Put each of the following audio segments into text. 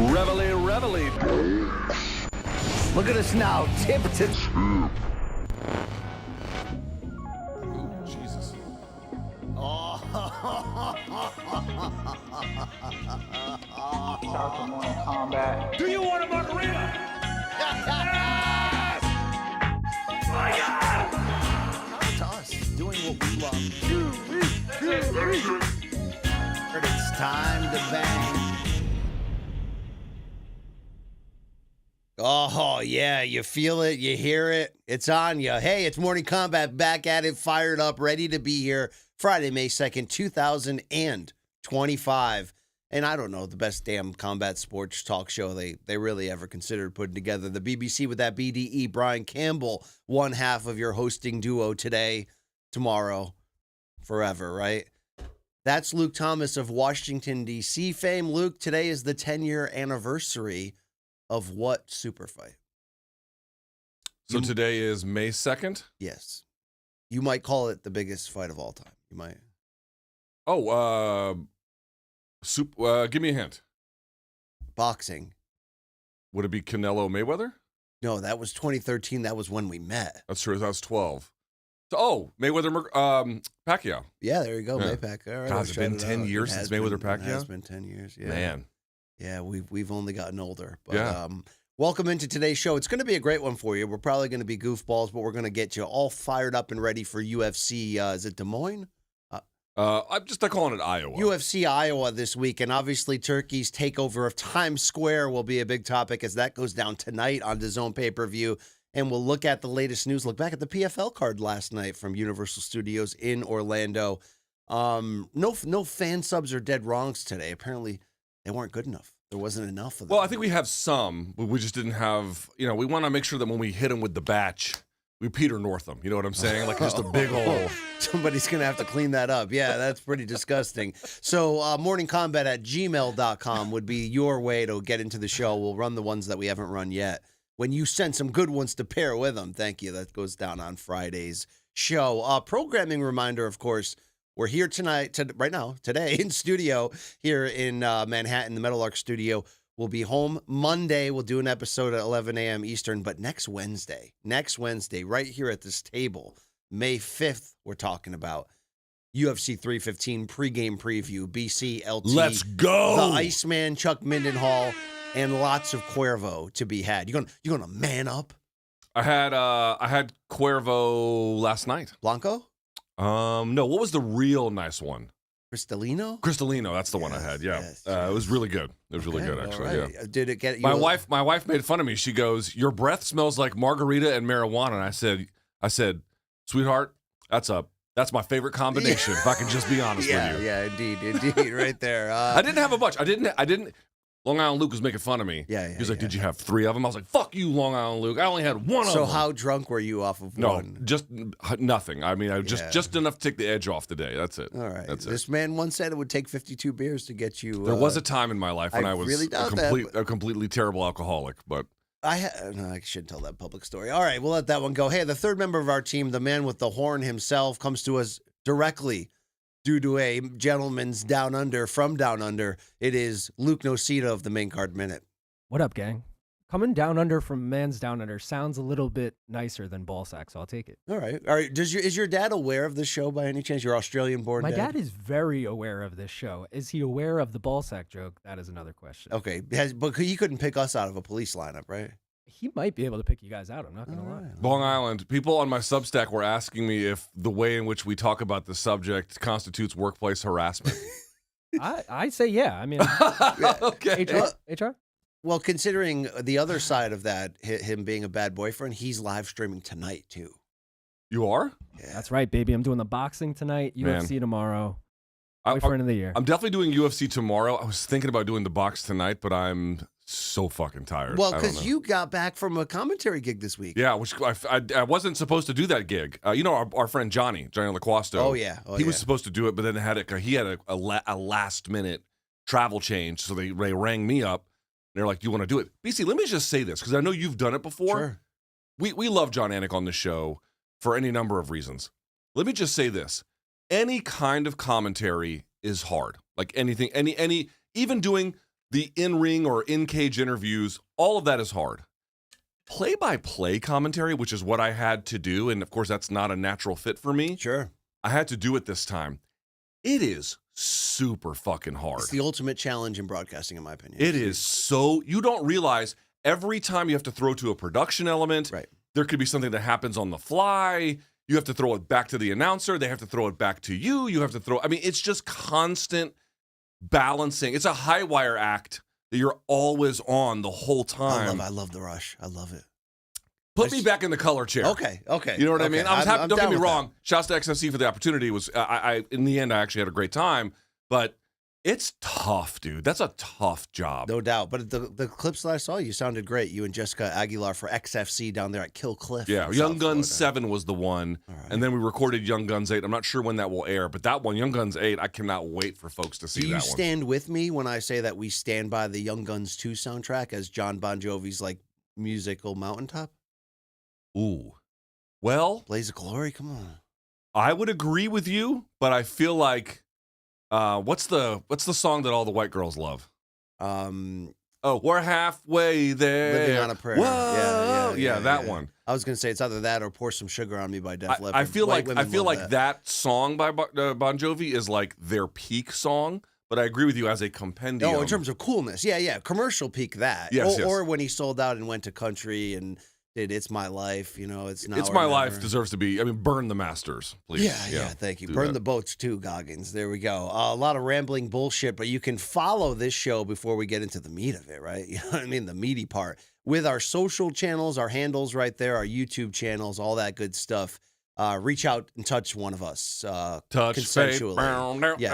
Reveille. Look at us now, tip to tip. Jesus. Start the Morning Kombat. Do you want a margarita? Yes! My God! Come to us, doing what we love. It's time to bang. Oh, yeah, you feel it, you hear it, it's on you. Hey, it's Morning Kombat, back at it, fired up, ready to be here. Friday, May 2nd, 2025. And I don't know, the best damn combat sports talk show they really ever considered putting together. The BBC with that BDE, Brian Campbell, one half of your hosting duo today, tomorrow, forever, right? That's Luke Thomas of Washington, D.C. fame. Luke, today is the 10-year anniversary of what super fight? So today is May 2nd? Yes. You might call it the biggest fight of all time. You might. Oh, give me a hint. Boxing. Would it be Canelo Mayweather? No, that was 2013. That was when we met. That's true. That was 12. So, Mayweather, Pacquiao. Yeah, there you go. Yeah. Maypac. All right, God, has it been 10 years since Mayweather Pacquiao? It has been 10 years, yeah. Man. Yeah, we've only gotten older. But, Yeah. Welcome into today's show. It's going to be a great one for you. We're probably going to be goofballs, but we're going to get you all fired up and ready for UFC. Is it Des Moines? I'm just not calling it Iowa. UFC Iowa this week, and obviously Turkey's takeover of Times Square will be a big topic as that goes down tonight on DAZN pay-per-view. And we'll look at the latest news, look back at the PFL card last night from Universal Studios in Orlando. No fan subs or dead wrongs today. Apparently, they weren't good enough. There wasn't enough of them. Well, I think we have some, but we just didn't have, we want to make sure that when we hit them with the batch, we Peter Northam. You know what I'm saying? Like just a big hole. Somebody's going to have to clean that up. Yeah, that's pretty disgusting. So morningkombat@gmail.com would be your way to get into the show. We'll run the ones that we haven't run yet. When you send some good ones to pair with them, thank you. That goes down on Friday's show. Programming reminder, of course, we're here today in studio here in Manhattan, the Meadowlark studio. We'll be home Monday. We'll do an episode at 11 a.m. Eastern. But next Wednesday, right here at this table, May 5th, we're talking about UFC 315 pregame preview, BC, LT. Let's go. The Iceman, Chuck Mindenhall, and lots of Cuervo to be had. You gonna man up? I had Cuervo last night. Blanco? No, what was the real nice one? Cristalino, that's the one I had. Yeah, yes. It was really good. It was really good, actually. Right. Yeah. Did it get you? My wife made fun of me. She goes, "Your breath smells like margarita and marijuana." And I said, "Sweetheart, that's my favorite combination." If I can just be honest with you. Yeah, indeed, right there. I didn't have a bunch. I didn't. Long Island Luke was making fun of me. Yeah. He was like, "Did you have 3 of them?" I was like, "Fuck you, Long Island Luke. I only had 1 of them." So how drunk were you off of one? No, just nothing. I mean, just enough to take the edge off the day. That's it. All right. That's this man once said it would take 52 beers to get you. There was a time in my life when I was really doubt a completely terrible alcoholic, but I shouldn't tell that public story. All right, we'll let that one go. Hey, the third member of our team, the man with the horn himself, comes to us directly due to a gentleman's from down under. It is Luke Nocita of the Main Card Minute. What up, gang? Coming down under from man's down under sounds a little bit nicer than ballsack, so I'll take it. All right. Is your dad aware of this show by any chance? Your Australian-born dad? My dad is very aware of this show. Is he aware of the ballsack joke? That is another question. Okay, but he couldn't pick us out of a police lineup, right? He might be able to pick you guys out. I'm not going to lie. Long Island, people on my Substack were asking me if the way in which we talk about the subject constitutes workplace harassment. I say yeah. I mean, Okay. HR? Well, considering the other side of that, him being a bad boyfriend, he's live streaming tonight, too. You are? Yeah. That's right, baby. I'm doing the boxing tonight, UFC tomorrow. Boyfriend of the year. I'm definitely doing UFC tomorrow. I was thinking about doing the box tonight, but I'm so fucking tired. Well, because you got back from a commentary gig this week. Yeah, which I wasn't supposed to do that gig. Our friend Johnny LaQuasto. Oh, yeah. He was supposed to do it, but then he had a last-minute travel change, so they rang me up. They're like, "Do you want to do it?" BC, let me just say this, because I know you've done it before. Sure. We love John Anik on the show for any number of reasons. Let me just say this. Any kind of commentary is hard. Like anything, even doing the in-ring or in-cage interviews, all of that is hard. Play-by-play commentary, which is what I had to do, and of course that's not a natural fit for me. Sure. I had to do it this time. It is super fucking hard. It's the ultimate challenge in broadcasting, in my opinion. It is so, you don't realize every time you have to throw to a production element, Right. there could be something that happens on the fly. You have to throw it back to the announcer. They have to throw it back to you. You have to throw, I mean, it's just constant balancing. It's a high wire act that you're always on the whole time. I love the rush. I love it. Put me back in the color chair. Okay. You know what I mean? I was happy. Don't get down me with wrong. Shouts to XFC for the opportunity. Was I in the end I actually had a great time, but it's tough, dude. That's a tough job. No doubt. But the clips that I saw, you sounded great. You and Jessica Aguilar for XFC down there at Kill Cliff. Yeah, in Young South Guns Florida. 7 was the one, All right. and then we recorded Young Guns 8. I'm not sure when that will air, but that one, Young Guns 8, I cannot wait for folks to see Do you that one. stand with me when I say that we stand by the Young Guns 2 soundtrack as John Bon Jovi's like musical mountaintop? Ooh. Well, Blaze of Glory, come on. I would agree with you, but I feel like what's the song that all the white girls love? Oh, we're halfway there. Living on a Prayer. Whoa. Yeah, that one. I was gonna say it's either that or Pour Some Sugar on Me by Def Leppard. I feel White like women love that song by Bon Jovi is like their peak song. But I agree with you as a compendium. Oh, in terms of coolness, yeah, commercial peak that. Yes, yes. Or when he sold out and went to country and did "It's My Life," it's now. It's or My never. Life deserves to be. I mean, burn the masters, please. Yeah, thank you. do Burn that. the boats too, Goggins. There we go. A lot of rambling bullshit, but you can follow this show before we get into the meat of it, right? You know what I mean? The meaty part. With our social channels, our handles right there, our YouTube channels, all that good stuff. Reach out and touch one of us. Touch consensually. Yes.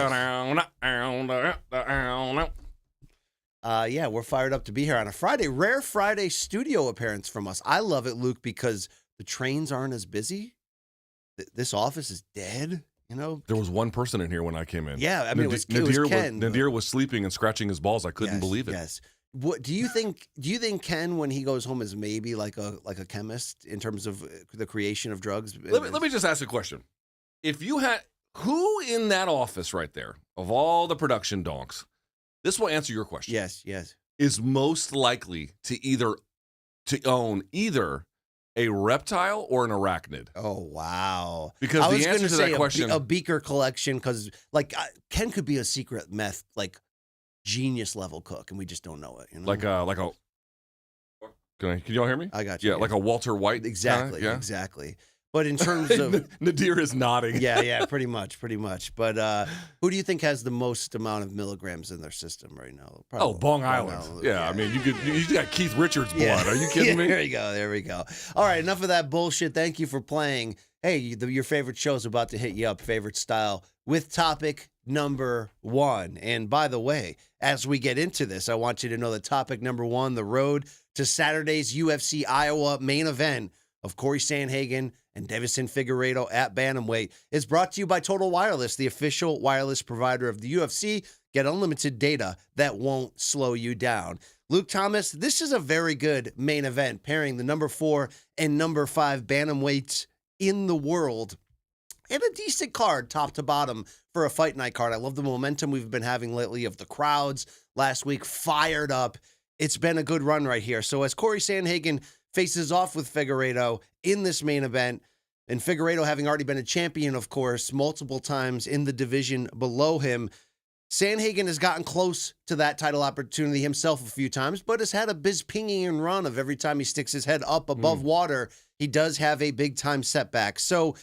Yeah, we're fired up to be here on a Friday. Rare Friday studio appearance from us. I love it, Luke, because the trains aren't as busy. This office is dead, There was one person in here when I came in. Yeah, I mean, it was Ken. Nadir was sleeping and scratching his balls. I couldn't believe it. Yes. What do you think? Do you think Ken, when he goes home, is maybe like a chemist in terms of the creation of drugs? Let me just ask a question. If you had who in that office right there of all the production donks, this will answer your question. Yes. Is most likely to own either a reptile or an arachnid? Oh wow! Because I was the answer gonna to say that question, a beaker collection, because Ken could be a secret meth genius level cook, and we just don't know it. like a. Can y'all hear me? I got you. Yeah, like a Walter White. Exactly. Kinda, yeah? Exactly. But in terms of Nadir is nodding. yeah, pretty much. But who do you think has the most amount of milligrams in their system right now? Probably Bong Island. Yeah, I mean, you got Keith Richards' blood. Are you kidding me? There we go. All right, enough of that bullshit. Thank you for playing. Hey, your favorite show's about to hit you up, favorite style, with topic number 1. And by the way, as we get into this, I want you to know that topic number 1, the road to Saturday's UFC Iowa main event of Cory Sandhagen and Deiveson Figueiredo at bantamweight, is brought to you by Total Wireless, the official wireless provider of the UFC. Get unlimited data that won't slow you down. Luke Thomas, this is a very good main event, pairing the number 4 and number 5 bantamweights in the world. And a decent card, top to bottom, for a fight night card. I love the momentum we've been having lately of the crowds last week, fired up. It's been a good run right here. So as Cory Sandhagen faces off with Figueiredo in this main event, and Figueiredo having already been a champion, of course, multiple times in the division below him, Sandhagen has gotten close to that title opportunity himself a few times, but has had a biz-pinging run of every time he sticks his head up above water, he does have a big-time setback. So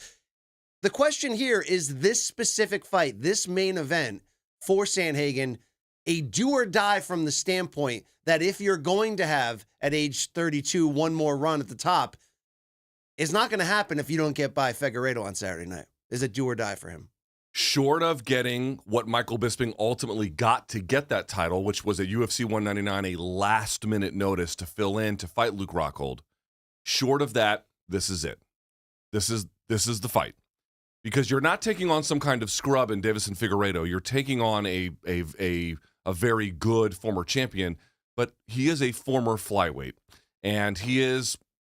the question here is this specific fight, this main event for Sandhagen, a do or die from the standpoint that if you're going to have, at age 32, one more run at the top, it's not going to happen if you don't get by Figueiredo on Saturday night. Is it do or die for him? Short of getting what Michael Bisping ultimately got to get that title, which was at UFC 199, a last-minute notice to fill in to fight Luke Rockhold. Short of that, this is it. This is the fight. Because you're not taking on some kind of scrub in Deiveson Figueiredo. You're taking on a very good former champion, but he is a former flyweight. And he is,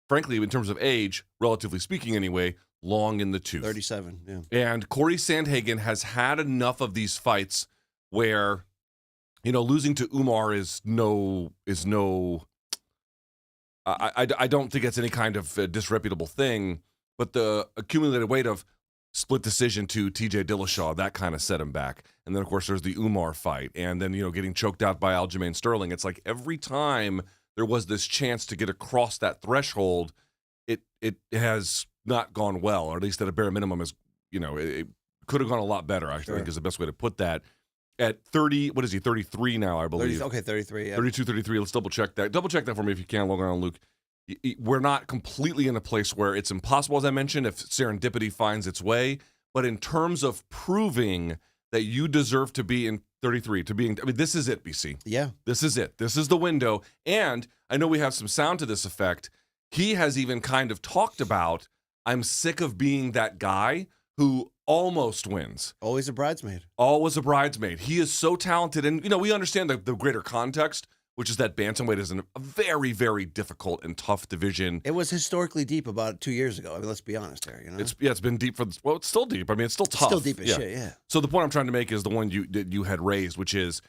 frankly, in terms of age, relatively speaking anyway, long in the tooth. 37, yeah. And Cory Sandhagen has had enough of these fights where losing to Umar is no. I don't think it's any kind of disreputable thing, but the accumulated weight of split decision to TJ Dillashaw, that kind of set him back. And then, of course, there's the Umar fight. And then, getting choked out by Aljamain Sterling. It's like every time there was this chance to get across that threshold, it has not gone well, or at least at a bare minimum it could have gone a lot better, I think is the best way to put that. At 30, what is he, 33 now, I believe. 33, yeah. 32, 33. Let's double check that. Double check that for me if you can, Logan and Luke. We're not completely in a place where it's impossible, as I mentioned, if serendipity finds its way. But in terms of proving that you deserve to be in 33, this is it, BC. Yeah. This is it. This is the window. And I know we have some sound to this effect. He has even kind of talked about, I'm sick of being that guy who almost wins. Always a bridesmaid. Always a bridesmaid. He is so talented. And, we understand the greater context, which is that bantamweight is a very, very difficult and tough division. It was historically deep about 2 years ago. I mean, let's be honest here. It's been deep it's still deep. I mean, it's still tough. Still deep as shit, yeah. So the point I'm trying to make is the one you had raised, which is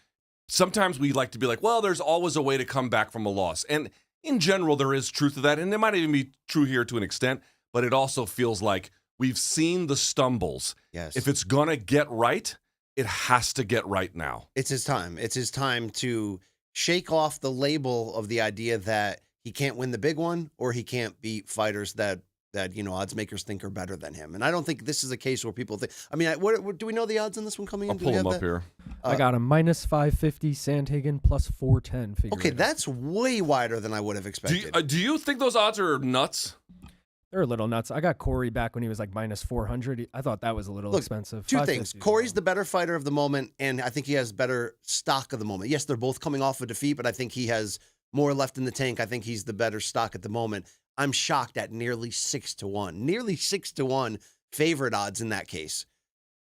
sometimes we like to be like, well, there's always a way to come back from a loss. And in general, there is truth to that. And it might even be true here to an extent, but it also feels like we've seen the stumbles. Yes. If it's going to get right, it has to get right now. It's his time. It's his time to shake off the label of the idea that he can't win the big one or he can't beat fighters that odds makers think are better than him. And I don't think this is a case where people think. I mean, what do we know the odds on this one coming in? I'll pull them up here. I got a minus 550 Sandhagen plus 410 Figueiredo. Okay, that's way wider than I would have expected. Do you think those odds are nuts? They're a little nuts. I got Cory back when he was like minus 400. I thought that was a little expensive. Two things. Cory's the better fighter of the moment, and I think he has better stock of the moment. Yes, they're both coming off a defeat, but I think he has more left in the tank. I think he's the better stock at the moment. I'm shocked at nearly 6-1. Nearly 6-1 favorite odds in that case.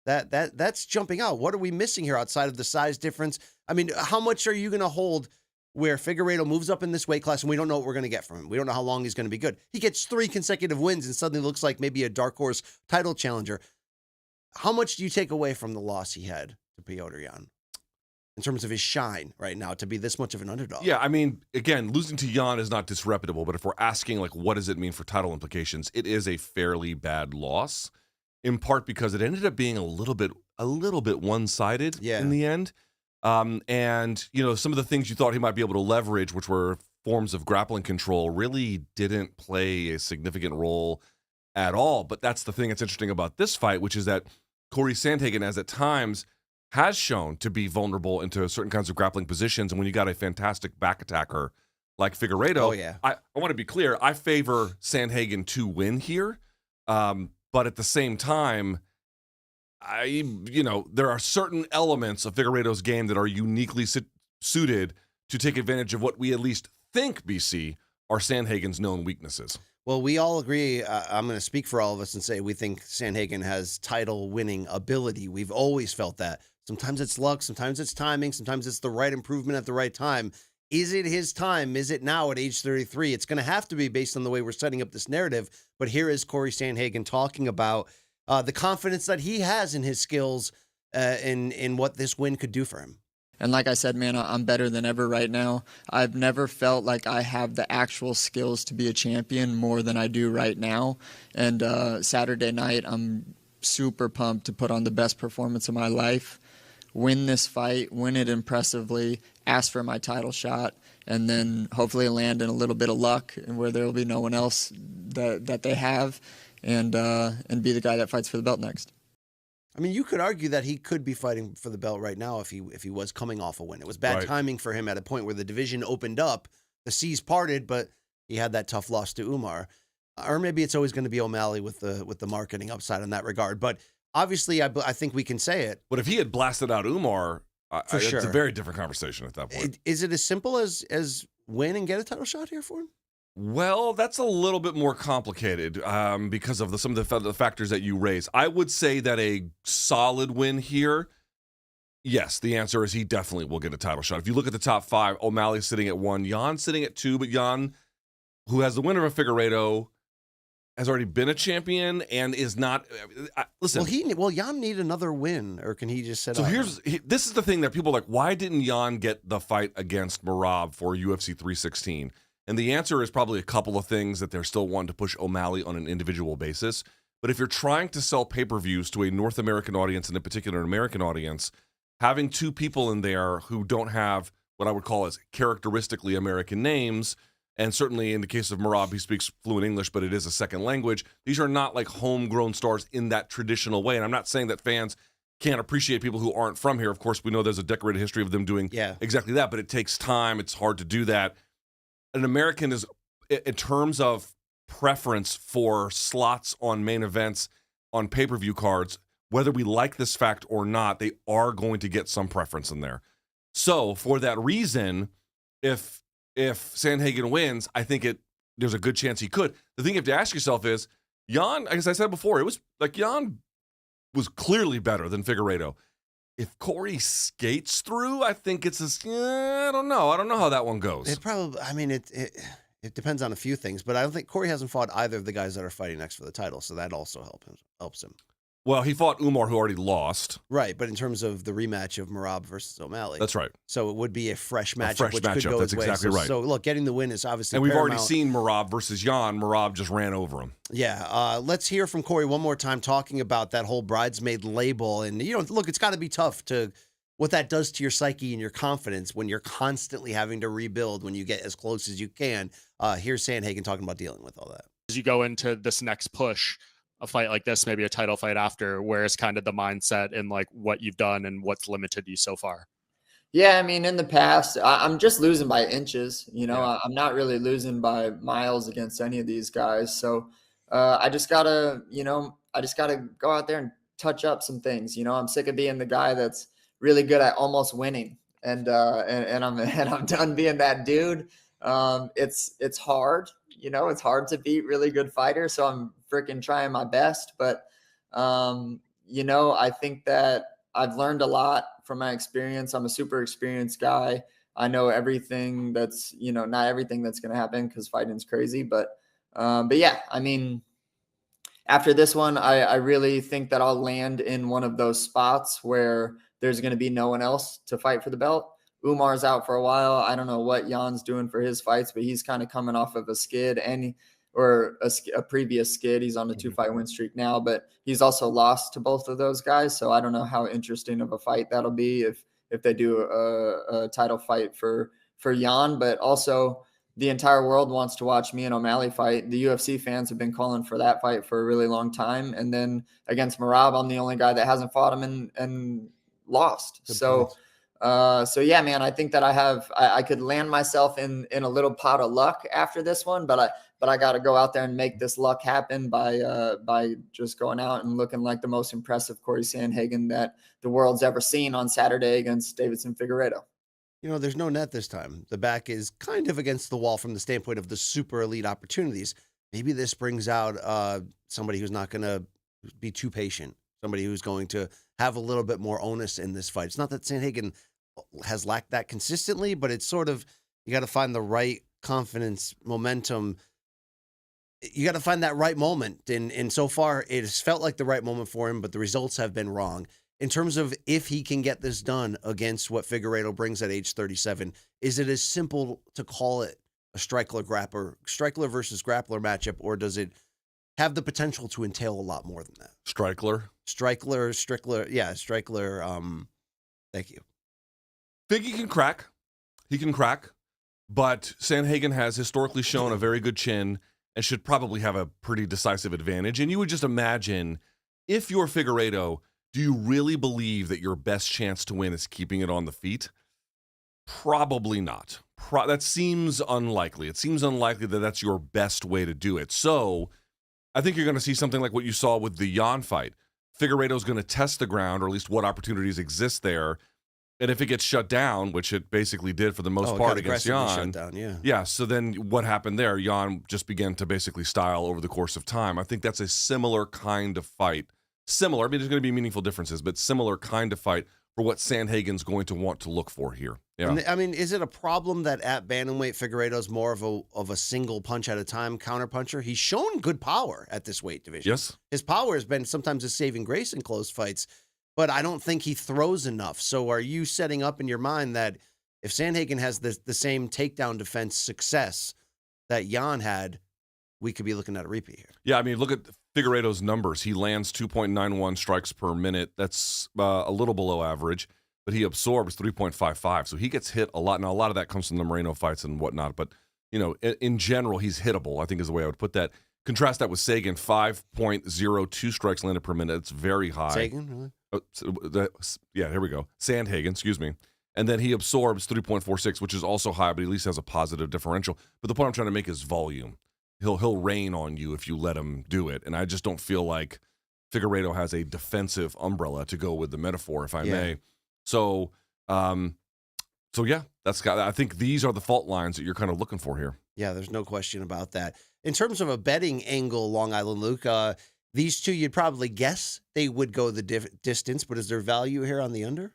That's jumping out. What are we missing here outside of the size difference? I mean, how much are you going to hold where Figueiredo moves up in this weight class and we don't know what we're going to get from him? We don't know how long he's going to be good. He gets 3 consecutive wins and suddenly looks like maybe a dark horse title challenger. How much do you take away from the loss he had to Petr Yan in terms of his shine right now to be this much of an underdog? Yeah, I mean, again, losing to Yan is not disreputable, but if we're asking, like, what does it mean for title implications, it is a fairly bad loss, in part because it ended up being a little bit one-sided in the end. And, some of the things you thought he might be able to leverage, which were forms of grappling control, really didn't play a significant role at all. But that's the thing that's interesting about this fight, which is that Cory Sandhagen, as at times, has shown to be vulnerable into certain kinds of grappling positions. And when you got a fantastic back attacker like Figueiredo, I want to be clear, I favor Sandhagen to win here. But at the same time, there are certain elements of Figueiredo's game that are uniquely suited to take advantage of what we at least think, BC, are Sandhagen's known weaknesses. Well, we all agree. I'm going to speak for all of us and say we think Sandhagen has title-winning ability. We've always felt that. Sometimes it's luck, sometimes it's timing, sometimes it's the right improvement at the right time. Is it his time? Is it now at age 33? It's going to have to be based on the way we're setting up this narrative. But here is Cory Sandhagen talking about the confidence that he has in his skills in what this win could do for him. And like I said, man, I'm better than ever right now. I've never felt like I have the actual skills to be a champion more than I do right now. And Saturday night, I'm super pumped to put on the best performance of my life, win this fight, win it impressively, ask for my title shot, and then hopefully land in a little bit of luck and where there will be no one else that they have, and be the guy that fights for the belt next. I mean, you could argue that he could be fighting for the belt right now if he was coming off a win. It was bad timing for him at a point where the division opened up, the seas parted, but he had that tough loss to Umar. Or maybe it's always going to be O'Malley with the marketing upside in that regard. But obviously, I think we can say it. But if he had blasted out Umar, for sure, it's a very different conversation at that point. Is it as simple as win and get a title shot here for him? Well, that's a little bit more complicated because of some of the factors that you raise. I would say that a solid win here, yes, the answer is he definitely will get a title shot. If you look at the top 5, O'Malley's sitting at 1, Yan sitting at 2, but Yan, who has the winner of Figueiredo, has already been a champion and is not. Listen, Will Jan need another win, or can he just sit? So out? This is the thing that people are like, why didn't Jan get the fight against Merab for UFC 316? And the answer is probably a couple of things, that they're still wanting to push O'Malley on an individual basis. But if you're trying to sell pay-per-views to a North American audience and in particular an American audience, having two people in there who don't have what I would call as characteristically American names, and certainly in the case of Merab, he speaks fluent English, but it is a second language. These are not like homegrown stars in that traditional way. And I'm not saying that fans can't appreciate people who aren't from here. Of course, we know there's a decorated history of them doing exactly that, but it takes time. It's hard to do that. An American is, in terms of preference for slots on main events on pay-per-view cards, whether we like this fact or not, they are going to get some preference in there. So for that reason, if Sandhagen wins, I think there's a good chance he could. The thing you have to ask yourself is, Jan, as I said before, it was like Jan was clearly better than Figueiredo. If Cory skates through, I think it's I don't know. I don't know how that one goes. It probably, I mean, it depends on a few things, but I don't think Cory hasn't fought either of the guys that are fighting next for the title, so that also helps him. Well, he fought Umar, who already lost. Right, but in terms of the rematch of Merab versus O'Malley. That's right. So it would be a fresh matchup, could go That's his way. exactly right. So look, getting the win is obviously And we've paramount. already seen Merab versus Jan. Merab just ran over him. Yeah, let's hear from Cory one more time talking about that whole bridesmaid label. And, look, it's got to be tough what that does to your psyche and your confidence when you're constantly having to rebuild when you get as close as you can. Here's Sandhagen talking about dealing with all that. As you go into this next push, a fight like this, maybe a title fight after, where is kind of the mindset and like what you've done and what's limited you so far? Yeah, I mean, in the past, I'm just losing by inches. I'm not really losing by miles against any of these guys. So I just gotta go out there and touch up some things. I'm sick of being the guy that's really good at almost winning, and I'm done being that dude. It's hard. It's hard to beat really good fighters. So I'm freaking trying my best. But, I think that I've learned a lot from my experience. I'm a super experienced guy. I know everything that's, not everything that's going to happen because fighting's crazy. But yeah, I mean, after this one, I really think that I'll land in one of those spots where there's going to be no one else to fight for the belt. Umar's out for a while. I don't know what Jan's doing for his fights, but he's kind of coming off of a skid or a previous skid. He's on a 2-fight win streak now, but he's also lost to both of those guys. So I don't know how interesting of a fight that'll be if they do a title fight for Jan. But also the entire world wants to watch me and O'Malley fight. The UFC fans have been calling for that fight for a really long time. And then against Merab, I'm the only guy that hasn't fought him and lost. So yeah, man, I think that I could land myself in a little pot of luck after this one, but I got to go out there and make this luck happen by just going out and looking like the most impressive Cory Sandhagen that the world's ever seen on Saturday against Deiveson Figueiredo. There's no net this time. The back is kind of against the wall from the standpoint of the super elite opportunities. Maybe this brings out somebody who's not going to be too patient, somebody who's going to have a little bit more onus in this fight. It's not that Sandhagen has lacked that consistently, but it's sort of, you got to find the right confidence, momentum. You got to find that right moment. And so far, it has felt like the right moment for him, but the results have been wrong. In terms of if he can get this done against what Figueiredo brings at age 37, is it as simple to call it a striker versus grappler matchup, or does it have the potential to entail a lot more than that? Strickler. Yeah, Strickler. Thank you. Figgy can crack. He can crack. But Sandhagen has historically shown a very good chin and should probably have a pretty decisive advantage. And you would just imagine, if you're Figueiredo, do you really believe that your best chance to win is keeping it on the feet? Probably not. That seems unlikely. It seems unlikely that that's your best way to do it. So I think you're going to see something like what you saw with the Jan fight. Figueiredo's going to test the ground, or at least what opportunities exist there. And if it gets shut down, which it basically did for the most part against Jan, yeah. So then what happened there? Jan just began to basically style over the course of time. I think that's a similar kind of fight. Similar, I mean, there's going to be meaningful differences, but similar kind of fight for what Sandhagen's going to want to look for here. Yeah. And I mean, is it a problem that at bantamweight Figueiredo's more of a single punch at a time counter puncher? He's shown good power at this weight division. Yes. His power has been sometimes a saving grace in close fights, but I don't think he throws enough. So are you setting up in your mind that if Sandhagen has the same takedown defense success that Jan had, we could be looking at a repeat here? Yeah, I mean, look at Figueiredo's numbers. He lands 2.91 strikes per minute. That's a little below average, but he absorbs 3.55. So he gets hit a lot. Now, a lot of that comes from the Moreno fights and whatnot, but, in general, he's hittable, I think is the way I would put that. Contrast that with Sagan, 5.02 strikes landed per minute. It's very high. Sagan, really? Here we go. Sandhagen, excuse me. And then he absorbs 3.46, which is also high, but at least has a positive differential. But the point I'm trying to make is volume. He'll rain on you if you let him do it. And I just don't feel like Figueiredo has a defensive umbrella, to go with the metaphor, if I may. So yeah, I think these are the fault lines that you're kind of looking for here. Yeah, there's no question about that. In terms of a betting angle, Long Island Luke, these two, you'd probably guess they would go the distance, but is there value here on the under?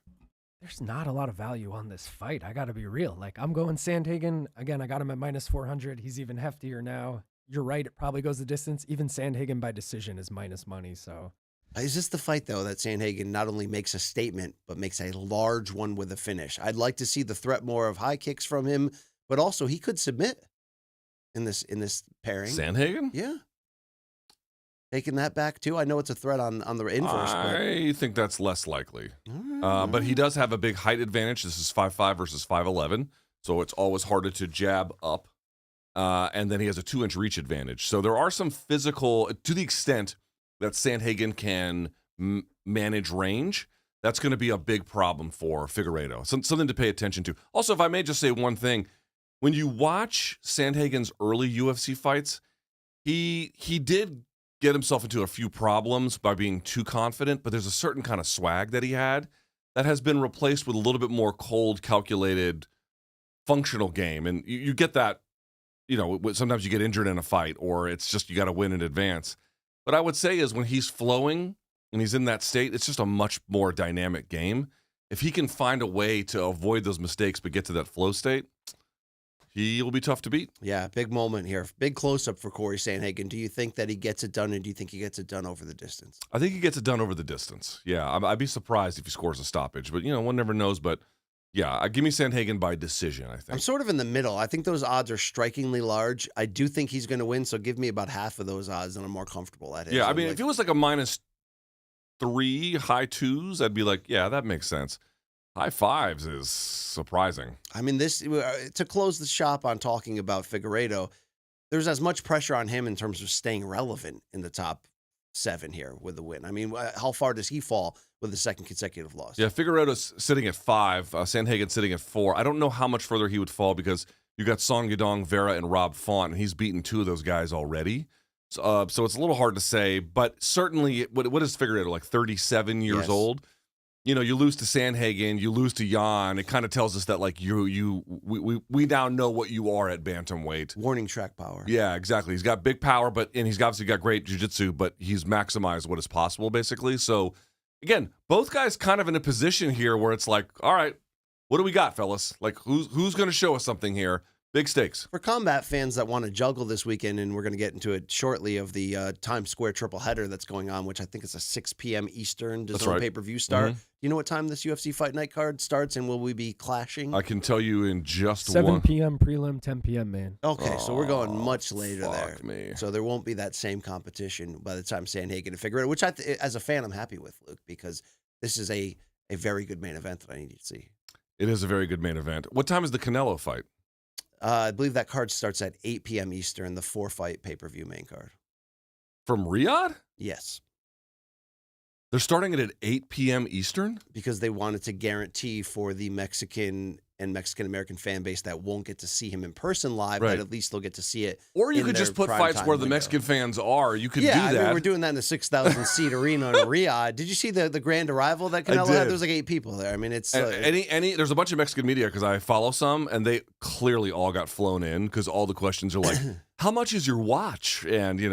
There's not a lot of value on this fight. I got to be real. Like, I'm going Sandhagen. Again, I got him at minus 400. He's even heftier now. You're right. It probably goes the distance. Even Sandhagen by decision is minus money. So, is this the fight, though, that Sandhagen not only makes a statement, but makes a large one with a finish? I'd like to see the threat more of high kicks from him, but also he could submit in this pairing. Sandhagen? Yeah. Taking that back, too. I know it's a threat on the inverse. I think that's less likely. But he does have a big height advantage. This is 5'5" versus 5'11", so it's always harder to jab up. And then he has a 2-inch reach advantage. So there are some physical, to the extent that Sandhagen can manage range, that's going to be a big problem for Figueiredo. Something to pay attention to. Also, if I may just say one thing, when you watch Sandhagen's early UFC fights, he did get himself into a few problems by being too confident, but there's a certain kind of swag that he had that has been replaced with a little bit more cold, calculated, functional game. And you get that, sometimes you get injured in a fight, or it's just you got to win in advance. But I would say is when he's flowing and he's in that state, it's just a much more dynamic game. If he can find a way to avoid those mistakes but get to that flow state, he will be tough to beat. Yeah, big moment here. Big close-up for Cory Sandhagen. Do you think that he gets it done, and do you think he gets it done over the distance? I think he gets it done over the distance. Yeah, I'd be surprised if he scores a stoppage. But, one never knows. But, yeah, give me Sandhagen by decision, I think. I'm sort of in the middle. I think those odds are strikingly large. I do think he's going to win, so give me about half of those odds, and I'm more comfortable at it. Yeah, I mean, if it was like a -3, high 2s, I'd be like, yeah, that makes sense. High 5s is surprising. I mean, to close the shop on talking about Figueiredo, there's as much pressure on him in terms of staying relevant in the top 7 here with the win. I mean, how far does he fall with the second consecutive loss? Yeah, Figueiredo's sitting at 5, Sandhagen sitting at 4. I don't know how much further he would fall because you got Song Yadong, Vera, and Rob Font, and he's beaten 2 of those guys already. So it's a little hard to say, but certainly, what is Figueiredo, like 37 years old? You lose to Sandhagen, you lose to Jan. It kind of tells us that like we now know what you are at bantamweight. Warning track power. Yeah, exactly. He's got big power, and he's obviously got great jiu-jitsu, but he's maximized what is possible basically. So again, both guys kind of in a position here where it's like, all right, what do we got, fellas? Like who's going to show us something here? Big stakes. For combat fans that want to juggle this weekend, and we're going to get into it shortly, of the Times Square triple header that's going on, which I think is a 6 p.m. Eastern DAZN pay-per-view start. Do you know what time this UFC Fight Night card starts, and will we be clashing? I can tell you in just 7 p.m. prelim, 10 p.m. man. Okay, so we're going much later there. Me. So there won't be that same competition by the time Sandhagen and Figueiredo, which as a fan I'm happy with, Luke, because this is a very good main event that I need to see. It is a very good main event. What time is the Canelo fight? I believe that card starts at 8 p.m. Eastern, the 4-fight pay-per-view main card. From Riyadh? Yes. They're starting it at 8 p.m. Eastern? Because they wanted to guarantee for the Mexican and Mexican-American fan base that won't get to see him in person live, that at least they'll get to see it. Or you could just put fights where the Mexican fans are. You could do that. Yeah, I mean, we're doing that in the 6,000-seat arena in Riyadh. Did you see the grand arrival that Canelo had? There was like 8 people there. I mean, it's... there's a bunch of Mexican media, because I follow some, and they clearly all got flown in, because all the questions are like, how much is your watch? And, Yeah,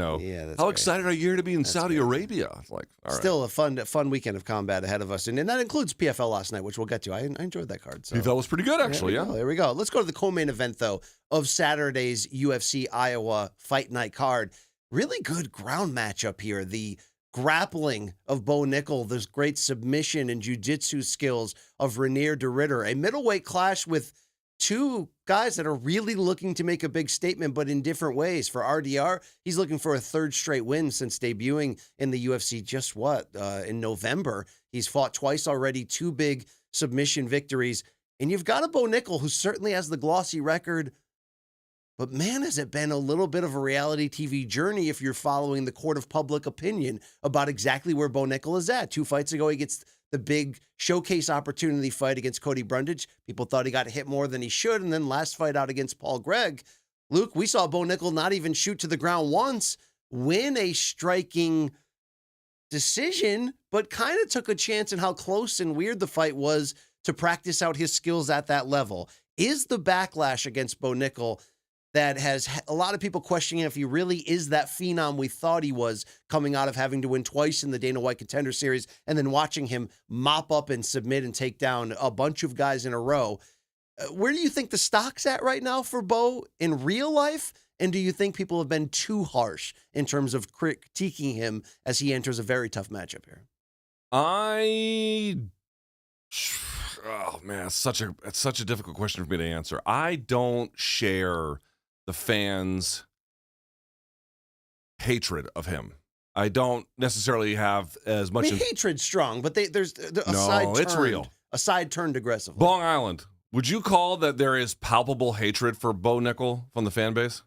that's how great. excited are you here to be in That's Saudi great. Arabia? It's like, all right. Still a fun weekend of combat ahead of us, and that includes PFL last night, which we'll get to. I enjoyed that card. So. PFL was pretty good, actually, yeah. There we go. Let's go to the co-main event, though, of Saturday's UFC Iowa Fight Night card. Really good ground matchup here. The grappling of Bo Nickel, this great submission and jiu-jitsu skills of Renier de Ridder. A middleweight clash with two guys that are really looking to make a big statement, but in different ways. For RDR, he's looking for a third straight win since debuting in the UFC in November. He's fought twice already, 2 big submission victories. And you've got a Bo Nickel who certainly has the glossy record, but man, has it been a little bit of a reality TV journey if you're following the court of public opinion about exactly where Bo Nickel is at. 2 fights ago, he gets the big showcase opportunity fight against Cody Brundage. People thought he got hit more than he should. And then last fight out against Paul Gregg. Luke, we saw Bo Nickel not even shoot to the ground once, win a striking decision, but kind of took a chance in how close and weird the fight was to practice out his skills at that level. Is the backlash against Bo Nickel that has a lot of people questioning if he really is that phenom we thought he was, coming out of having to win twice in the Dana White Contender Series and then watching him mop up and submit and take down a bunch of guys in a row? Where do you think the stock's at right now for Bo in real life? And do you think people have been too harsh in terms of critiquing him as he enters a very tough matchup here? Oh man, it's such a difficult question for me to answer. I don't share the fans' hatred of him. I don't necessarily have as much. Hatred's strong, but there's a No, side turned. it's real. A side turned aggressively. Long Island. Would you call that there is palpable hatred for Bo Nickel from the fan base?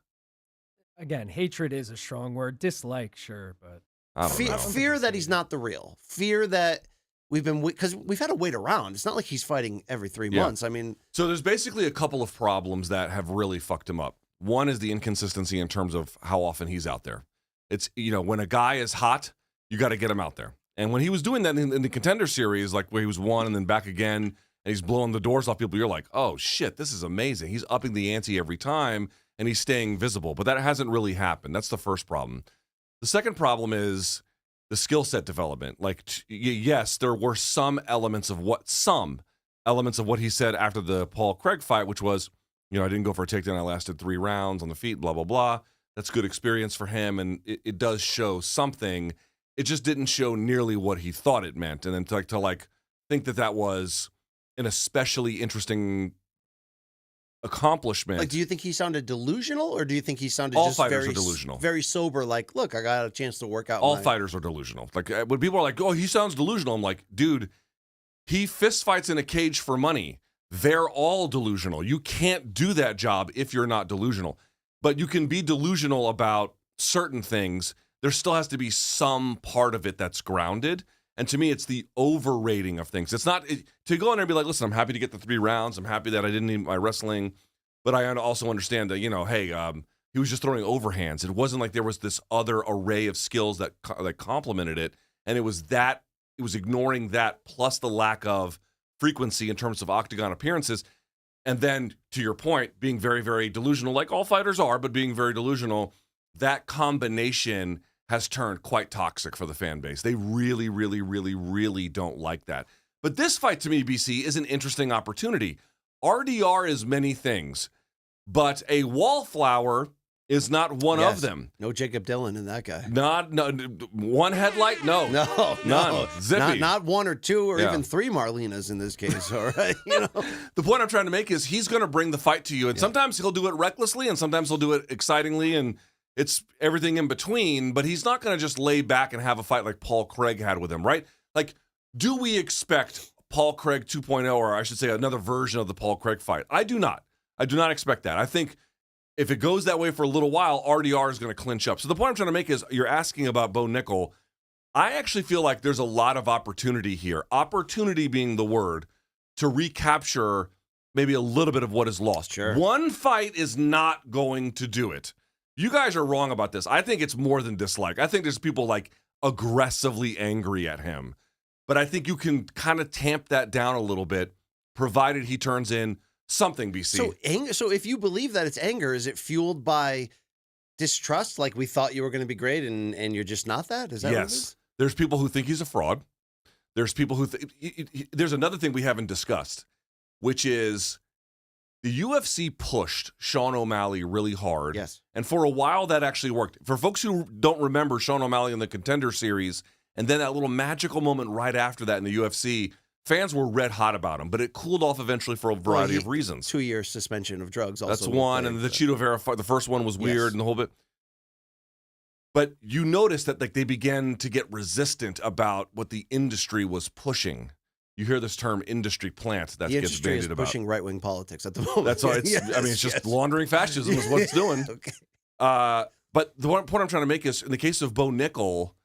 Again, hatred is a strong word. Dislike, sure, but I don't know. Fear that he's not the real. Fear that because we've had to wait around. It's not like he's fighting every 3 months. I mean, so there's basically a couple of problems that have really fucked him up. One is the inconsistency in terms of how often he's out there. It's, when a guy is hot, you got to get him out there. And when he was doing that in the Contender Series, like where he was 1 and then back again, and he's blowing the doors off people, you're like, oh shit, this is amazing. He's upping the ante every time, and he's staying visible. But that hasn't really happened. That's the first problem. The second problem is the skill set development. Like, yes, there were some elements of what he said after the Paul Craig fight, which was, I didn't go for a takedown. I lasted 3 rounds on the feet, blah, blah, blah. That's good experience for him, and it does show something. It just didn't show nearly what he thought it meant. And then to think that was an especially interesting accomplishment. like, do you think he sounded delusional, or do you think he sounded All just fighters very are delusional. very sober? Like, look, I got a chance to work out. All fighters are delusional. Like, when people are like, oh, he sounds delusional, I'm like, dude, he fist fights in a cage for money. They're all delusional. You can't do that job if you're not delusional. But you can be delusional about certain things. There still has to be some part of it that's grounded. And to me, it's the overrating of things. It's not to go in there and be like, listen, I'm happy to get the 3 rounds. I'm happy that I didn't need my wrestling. But I also understand that, hey, he was just throwing overhands. It wasn't like there was this other array of skills that complemented it. And it was ignoring that plus the lack of frequency in terms of octagon appearances. And then, to your point, being very, very delusional, like all fighters are, but being very delusional, that combination has turned quite toxic for the fan base. They really, really, really, really don't like that. But this fight, to me, BC, is an interesting opportunity. RDR is many things, but a wallflower is not one of them. No Jacob Dillon in that guy. No, one headlight? No. None. Zippy. Not 1 or 2 or even 3 Marlenas in this case, all right? The point I'm trying to make is he's going to bring the fight to you, and sometimes he'll do it recklessly, and sometimes he'll do it excitingly, and it's everything in between, but he's not going to just lay back and have a fight like Paul Craig had with him, right? Like, do we expect Paul Craig 2.0, or I should say another version of the Paul Craig fight? I do not. I do not expect that. I think if it goes that way for a little while, RDR is going to clinch up. So the point I'm trying to make is you're asking about Bo Nickel. I actually feel like there's a lot of opportunity here. Opportunity being the word to recapture maybe a little bit of what is lost. Sure. One fight is not going to do it. You guys are wrong about this. I think it's more than dislike. I think there's people like aggressively angry at him. But I think you can kind of tamp that down a little bit, provided he turns in something, BC. So if you believe that it's anger, is it fueled by distrust? Like we thought you were going to be great and you're just not that? Is that what it Yes. is? There's people who think he's a fraud. There's people who there's another thing we haven't discussed, which is the UFC pushed Sean O'Malley really hard. Yes. And for a while that actually worked. For folks who don't remember Sean O'Malley in the Contender Series, and then that little magical moment right after that in the UFC, fans were red hot about him, but it cooled off eventually for a variety of reasons. 2-year suspension of drugs also. That's one, and the Cheeto Vera fight, the first one was weird Yes. and the whole bit. But you notice that like they began to get resistant about what the industry was pushing. You hear this term industry plant that the gets industry bandied is about. pushing right-wing politics at the moment. That's all. It's, Yes, I mean, it's just yes. laundering fascism is what it's doing. Okay. But the one point I'm trying to make is in the case of Bo Nickel,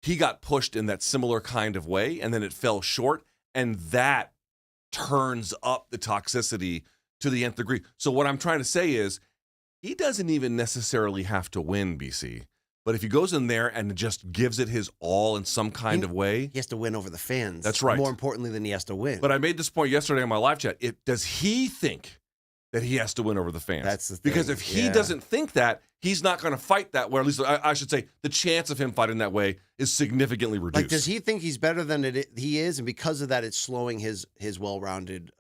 he got pushed in that similar kind of way, and then it fell short, and that turns up the toxicity to the nth degree. So what I'm trying to say is he doesn't even necessarily have to win, BC. But if he goes in there and just gives it his all in some kind of way. He has to win over the fans. That's right. More importantly than he has to win. But I made this point yesterday on my live chat. Does he think that he has to win over the fans? That's the thing. Because if he Yeah. doesn't think that, he's not going to fight that way. Or at least I should say the chance of him fighting that way is significantly reduced. Like, does he think he's better than he is? And because of that, it's slowing his well-rounded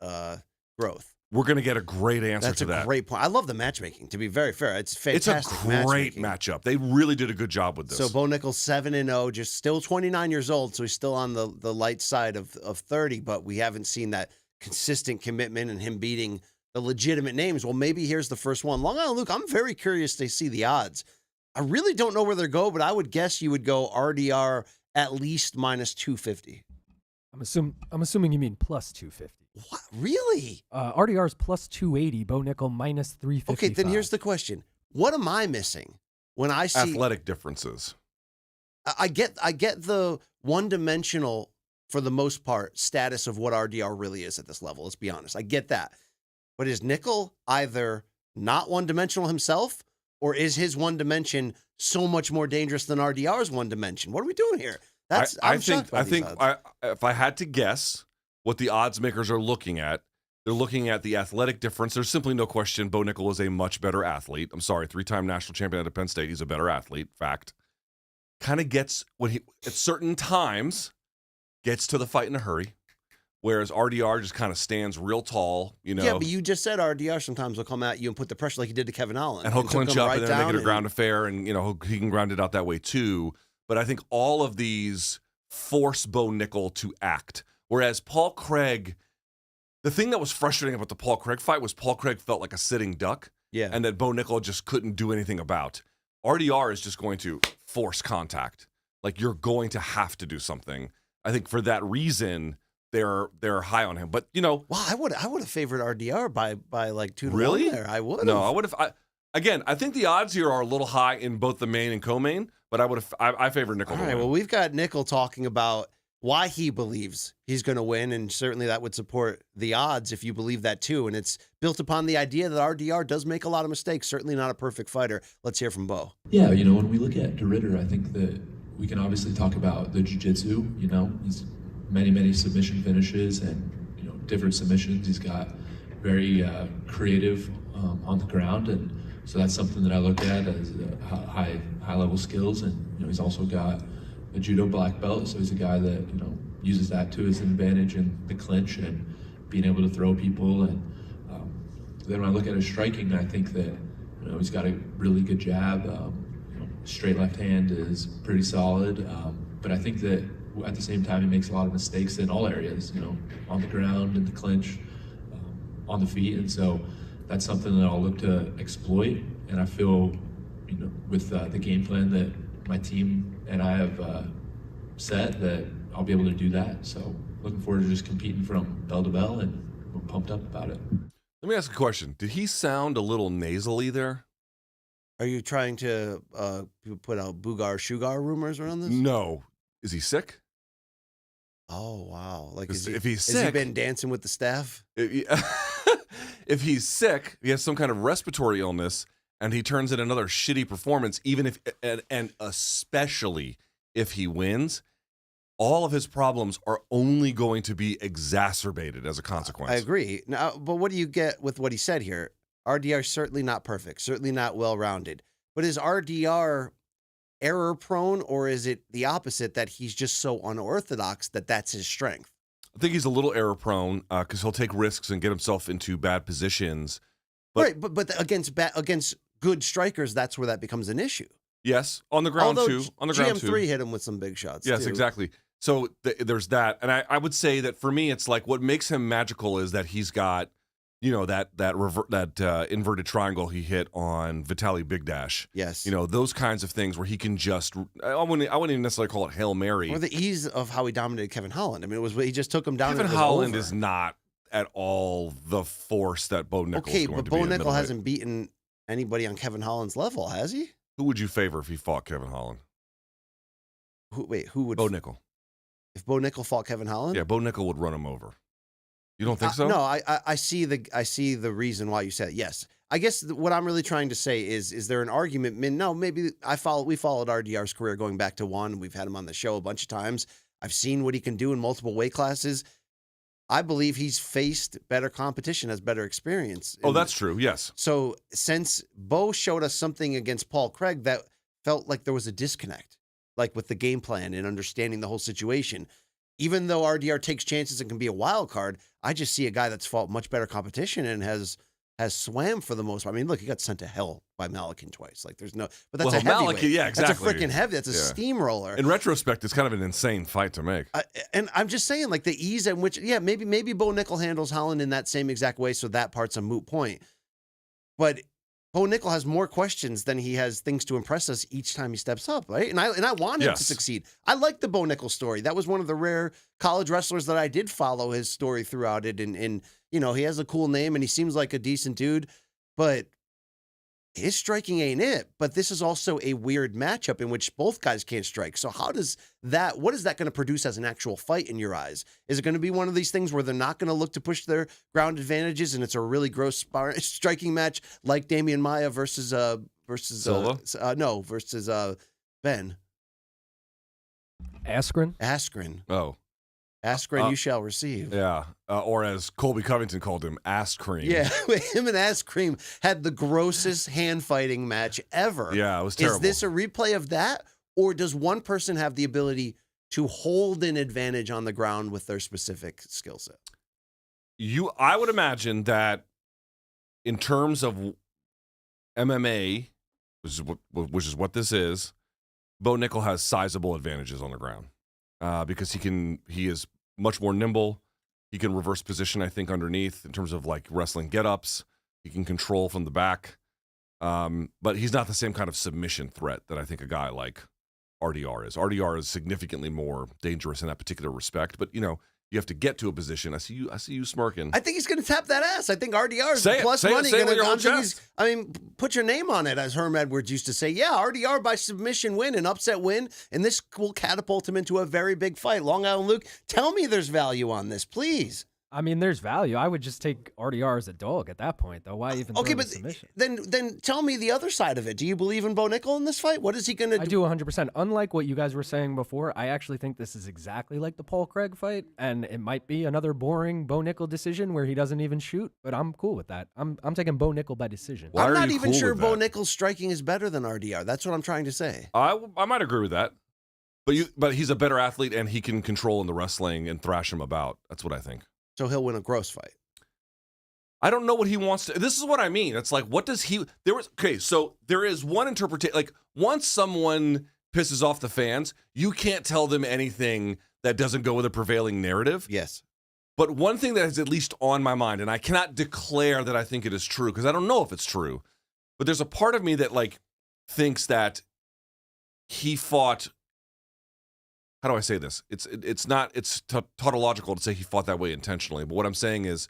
growth. We're going to get a great answer That's to a that. great point. I love the matchmaking, to be very fair. It's It's a fantastic great matchmaking. matchup. They really did a good job with this. So Bo Nickel's 7-0, just still 29 years old, so he's still on the light side of 30, but we haven't seen that consistent commitment and him beating the legitimate names. Well, maybe here's the first one. Long Island Luke, I'm very curious to see the odds. I really don't know where they go, but I would guess you would go RDR at least minus 250. I'm assuming you mean plus 250. What? Really? RDR is plus 280. Bo Nickel minus 350. Okay, then here's the question. What am I missing when I see athletic differences. I get the one-dimensional, for the most part, status of what RDR really is at this level. Let's be honest. I get that. But is Nickel either not one-dimensional himself, or is his one dimension so much more dangerous than RDR's one dimension? What are we doing here? I'm shocked by these odds. If I had to guess what the odds makers are looking at, they're looking at the athletic difference. There's simply no question Bo Nickel is a much better athlete. I'm sorry, 3-time national champion out of Penn State. He's a better athlete. Fact. Kind of gets when he at certain times gets to the fight in a hurry, whereas RDR just kind of stands real tall. You know. Yeah, but you just said RDR sometimes will come at you and put the pressure like he did to Kevin Allen, and he'll took clinch him up right and then make it a down ground affair, and he can ground it out that way too. But I think all of these force Bo Nickel to act, whereas Paul Craig. The thing that was frustrating about the Paul Craig fight was Paul Craig felt like a sitting duck, Yeah, and that Bo Nickel just couldn't do anything about. RDR is just going to force contact. Like, you're going to have to do something. I think for that reason, they're high on him. But wow, I would have favored RDR by like 2 to 1 Really? there. I would. no, I would have. Again, I think the odds here are a little high in both the main and co-main, but I would have. I favor Nickel. All to right. win. Well, we've got Nickel talking about why he believes he's going to win, and certainly that would support the odds if you believe that too. And it's built upon the idea that RDR does make a lot of mistakes. Certainly not a perfect fighter. Let's hear from Bo. Yeah, when we look at DeRitter, I think that we can obviously talk about the jiu-jitsu. He's many submission finishes and different submissions. He's got very creative on the ground, and so that's something that I look at as high level skills. And he's also got a judo black belt, so he's a guy that uses that to his advantage in the clinch and being able to throw people. And then when I look at his striking, I think that he's got a really good jab. Straight left hand is pretty solid, but I think that at the same time he makes a lot of mistakes in all areas. On the ground, in the clinch, on the feet, and so that's something that I'll look to exploit. And I feel, with the game plan that my team and I have set, that I'll be able to do that. So looking forward to just competing from bell to bell, and we're pumped up about it. Let me ask a question. Did he sound a little nasally there? Are you trying to put out Boogar Sugar rumors around this? No. Is he sick? Oh wow! Like, If he's has he sick, been dancing with the staff? if he's sick, he has some kind of respiratory illness, and he turns in another shitty performance, even if, and especially if he wins, all of his problems are only going to be exacerbated as a consequence. I agree. Now, but what do you get with what he said here? RDR certainly not perfect, certainly not well-rounded, But is RDR error prone, or is it the opposite, that he's just so unorthodox that that's his strength? I think he's a little error prone because he'll take risks and get himself into bad positions. Right, but against good strikers, that's where that becomes an issue. Yes, on the ground Although too. On the ground too. GM3 hit him with some big shots. Yes, too. exactly. So there's that, and I would say that for me, it's like what makes him magical is that he's got, that inverted triangle he hit on Vitaly Bigdash. Yes. Those kinds of things where he can just. I wouldn't even necessarily call it Hail Mary. Or the ease of how he dominated Kevin Holland. I mean, he just took him down. Kevin and it was Holland over. is not at all the force that Bo Nickel. Okay, is going but to Bo be in Nickel middleweight. hasn't beaten anybody on Kevin Holland's level, has he? Who would you favor if he fought Kevin Holland? Who would? Bo Nickel. If Bo Nickel fought Kevin Holland? Yeah, Bo Nickel would run him over. You don't think so? No, I see the reason why you said it. Yes. I guess what I'm really trying to say is there an argument? No, maybe we followed RDR's career going back to one. We've had him on the show a bunch of times. I've seen what he can do in multiple weight classes. I believe he's faced better competition, has better experience. Oh, that's true. Yes. So since Bo showed us something against Paul Craig that felt like there was a disconnect, like with the game plan and understanding the whole situation. Even though RDR takes chances and can be a wild card, I just see a guy that's fought much better competition and has swam for the most part. I mean, look, he got sent to hell by Malakin twice. Like, there's no, but that's a heavyweight. Malakin, yeah, exactly. That's a freaking heavy. That's a steamroller. In retrospect, it's kind of an insane fight to make. And I'm just saying, like, the ease at which, maybe Bo Nickel handles Holland in that same exact way, so that part's a moot point. But Bo Nickel has more questions than he has things to impress us each time he steps up, right? And I want him to succeed. I like the Bo Nickel story. That was one of the rare college wrestlers that I did follow his story throughout it. And he has a cool name and he seems like a decent dude, but his striking ain't it. But this is also a weird matchup in which both guys can't strike. So what is that going to produce as an actual fight in your eyes? Is it going to be one of these things where they're not going to look to push their ground advantages and it's a really gross striking match like Damian Maia versus Silva? Versus Ben Askren. Oh. Askren, you shall receive. Yeah. Or as Colby Covington called him, ass cream. Yeah, him and Ass Cream had the grossest hand fighting match ever. Yeah, it was terrible. Is this a replay of that, or does one person have the ability to hold an advantage on the ground with their specific skill set? I would imagine that in terms of MMA, which is what this is, Bo Nickel has sizable advantages on the ground because he is much more nimble. He can reverse position, I think, underneath in terms of like wrestling get-ups. He can control from the back. But he's not the same kind of submission threat that I think a guy like RDR is. RDR is significantly more dangerous in that particular respect. But, you have to get to a position. I see you smirking. I think he's going to tap that ass. I think RDR is say plus it, money. Say it with your own chest. Put your name on it, as Herm Edwards used to say. Yeah, RDR by submission win, an upset win, and this will catapult him into a very big fight. Long Island Luke, tell me there's value on this, please. I mean, there's value. I would just take RDR as a dog at that point, though. Why even? Okay, throw but the submission? then tell me the other side of it. Do you believe in Bo Nickel in this fight? What is he going to do? I do 100%. Unlike what you guys were saying before, I actually think this is exactly like the Paul Craig fight, and it might be another boring Bo Nickel decision where he doesn't even shoot. But I'm cool with that. I'm taking Bo Nickel by decision. Why I'm are not you even cool sure with Bo that? Nickel's striking is better than RDR. That's what I'm trying to say. I might agree with that. But he's a better athlete and he can control in the wrestling and thrash him about. That's what I think. So he'll win a gross fight. I don't know what he wants to. This is what I mean. It's like, what does he? So there is one interpretation. Like, once someone pisses off the fans, you can't tell them anything that doesn't go with a prevailing narrative. Yes. But one thing that is at least on my mind, and I cannot declare that I think it is true because I don't know if it's true, but there's a part of me that like thinks that he fought. How do I say this? It's tautological to say he fought that way intentionally. But what I'm saying is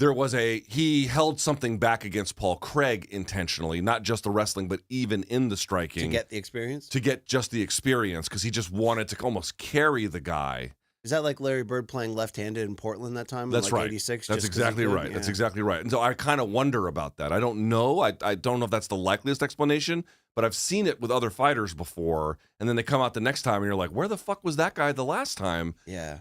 he held something back against Paul Craig intentionally, not just the wrestling, but even in the striking. To get the experience? To get just the experience, because he just wanted to almost carry the guy. Is that like Larry Bird playing left-handed in Portland that time? That's in like right. 86, That's exactly right. Yeah. That's exactly right. And so I kind of wonder about that. I don't know. I don't know if that's the likeliest explanation, but I've seen it with other fighters before, and then they come out the next time, and you're like, where the fuck was that guy the last time? Yeah.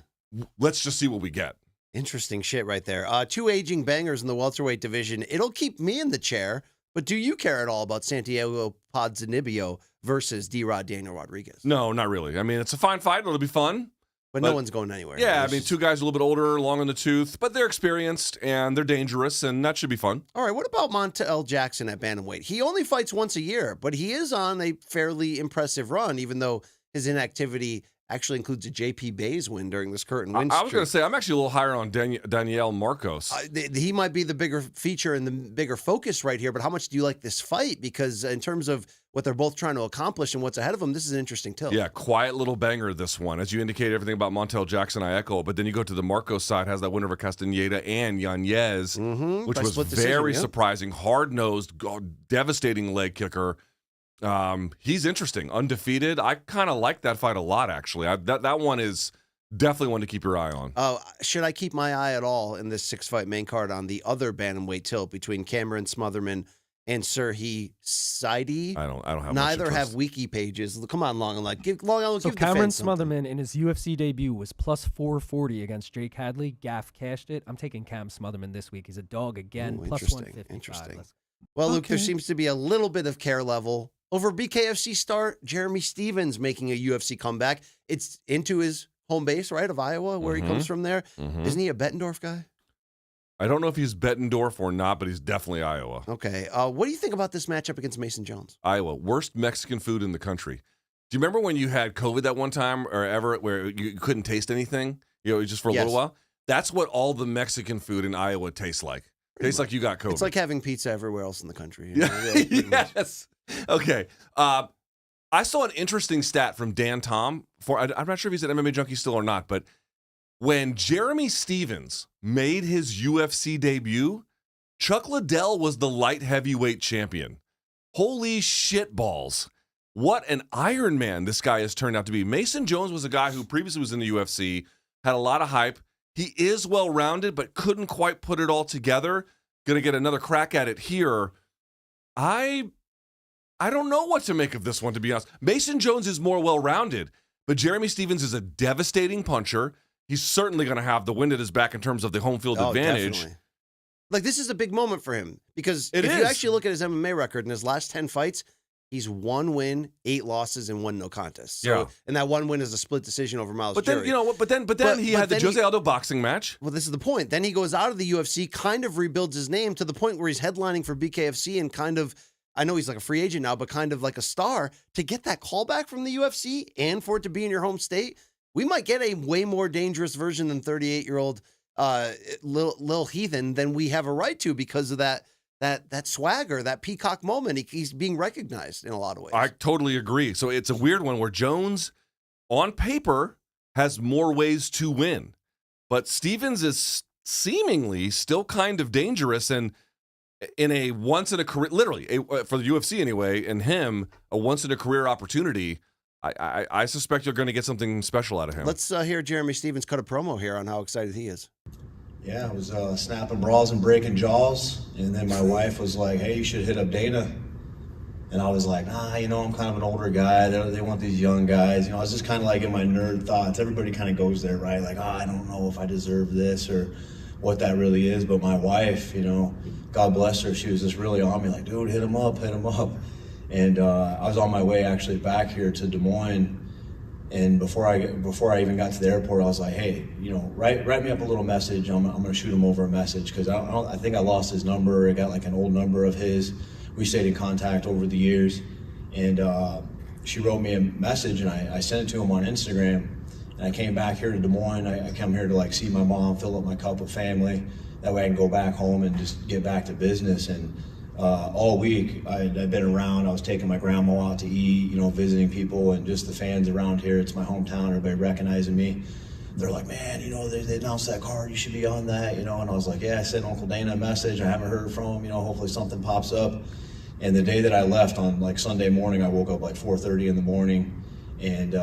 Let's just see what we get. Interesting shit right there. Two aging bangers in the welterweight division. It'll keep me in the chair, But do you care at all about Santiago Ponzinibbio versus D-Rod Daniel Rodriguez? No, not really. I mean, it's a fine fight. It'll be fun. But no one's going anywhere. Yeah, I mean, two guys a little bit older, long in the tooth, but they're experienced and they're dangerous, and that should be fun. All right, what about Montel Jackson at bantamweight? He only fights once a year, but he is on a fairly impressive run, even though his inactivity actually includes a JP Bays win during this current win streak. I was going to say, I'm actually a little higher on Daniel Marcos. He might be the bigger feature and the bigger focus right here, but how much do you like this fight? Because in terms of what they're both trying to accomplish and what's ahead of them, this is an interesting tilt. Yeah, quiet little banger, this one. As you indicate, everything about Montel Jackson, I echo. But then you go to the Marcos side, has that win over Castaneda and Yanez, which was very surprising. Hard-nosed, devastating leg kicker. He's interesting, undefeated. I kind of like that fight a lot, actually. That one is definitely one to keep your eye on. Should I keep my eye at all in this 6-fight main card on the other bantamweight tilt between Cameron Smotherman and Serhii Saidi? I don't have. Neither have wiki pages. Come on, Long and give Long and So Cameron Smotherman in his UFC debut was plus 440 against Jake Hadley. Gaff cashed it. I'm taking Cam Smotherman this week. He's a dog again. Plus 155. Interesting. Well, Luke, there seems to be a little bit of care level over BKFC star Jeremy Stephens making a UFC comeback. It's into his home base, right, of Iowa, where he comes from there. Isn't he a Bettendorf guy? I don't know if he's Bettendorf or not, but he's definitely Iowa. Okay. What do you think about this matchup against Mason Jones? Iowa, worst Mexican food in the country. Do you remember when you had COVID that one time or ever where you couldn't taste anything, just for a little while? That's what all the Mexican food in Iowa tastes like. Tastes like you got COVID. It's like having pizza everywhere else in the country. Yes. Okay. I saw an interesting stat from Dan Tom. I'm not sure if he's at MMA Junkie still or not, but when Jeremy Stephens made his UFC debut, Chuck Liddell was the light heavyweight champion. Holy shit balls. What an Iron Man this guy has turned out to be. Mason Jones was a guy who previously was in the UFC, had a lot of hype. He is well-rounded, but couldn't quite put it all together. Going to get another crack at it here. I don't know what to make of this one, to be honest. Mason Jones is more well-rounded, but Jeremy Stephens is a devastating puncher. He's certainly going to have the wind at his back in terms of the home field advantage. Definitely. Like, this is a big moment for him because if you actually look at his MMA record in his last 10 fights, he's 1 win, 8 losses, and 1 no contest. So, and that 1 win is a split decision over Miles Jury. But then he had the Jose Aldo boxing match. Well, this is the point. Then he goes out of the UFC, kind of rebuilds his name to the point where he's headlining for BKFC and kind of, I know he's like a free agent now, but kind of like a star. To get that callback from the UFC and for it to be in your home state, we might get a way more dangerous version than 38-year-old Lil Heathen than we have a right to because of that swagger, that peacock moment. He's being recognized in a lot of ways. I totally agree. So it's a weird one where Jones, on paper, has more ways to win. But Stephens is seemingly still kind of dangerous and in a once-in-a-career, literally, for the UFC anyway, and him, a once-in-a-career opportunity. I suspect you're going to get something special out of him. Let's hear Jeremy Stephens cut a promo here on how excited he is. Yeah, I was snapping bras and breaking jaws, and then my wife was like, hey, you should hit up Dana. And I was like, I'm kind of an older guy. They want these young guys. I was just kind of like in my nerd thoughts. Everybody kind of goes there, right? Like, I don't know if I deserve this or what that really is. But my wife, God bless her, she was just really on me, like, dude, hit him up. And I was on my way actually back here to Des Moines. And before I even got to the airport, I was like, hey, write me up a little message. I'm going to shoot him over a message because I think I lost his number. I got like an old number of his. We stayed in contact over the years. And she wrote me a message and I sent it to him on Instagram. And I came back here to Des Moines. I come here to see my mom, fill up my cup of family. That way I can go back home and just get back to business. And all week I'd been around. I was taking my grandma out to eat, visiting people and just the fans around here. It's my hometown, everybody recognizing me. They're like, man, they announced that card, you should be on that, and I was like, yeah, I sent Uncle Dana a message. I haven't heard from him, hopefully something pops up. And the day that I left on Sunday morning, I woke up 4:30 in the morning and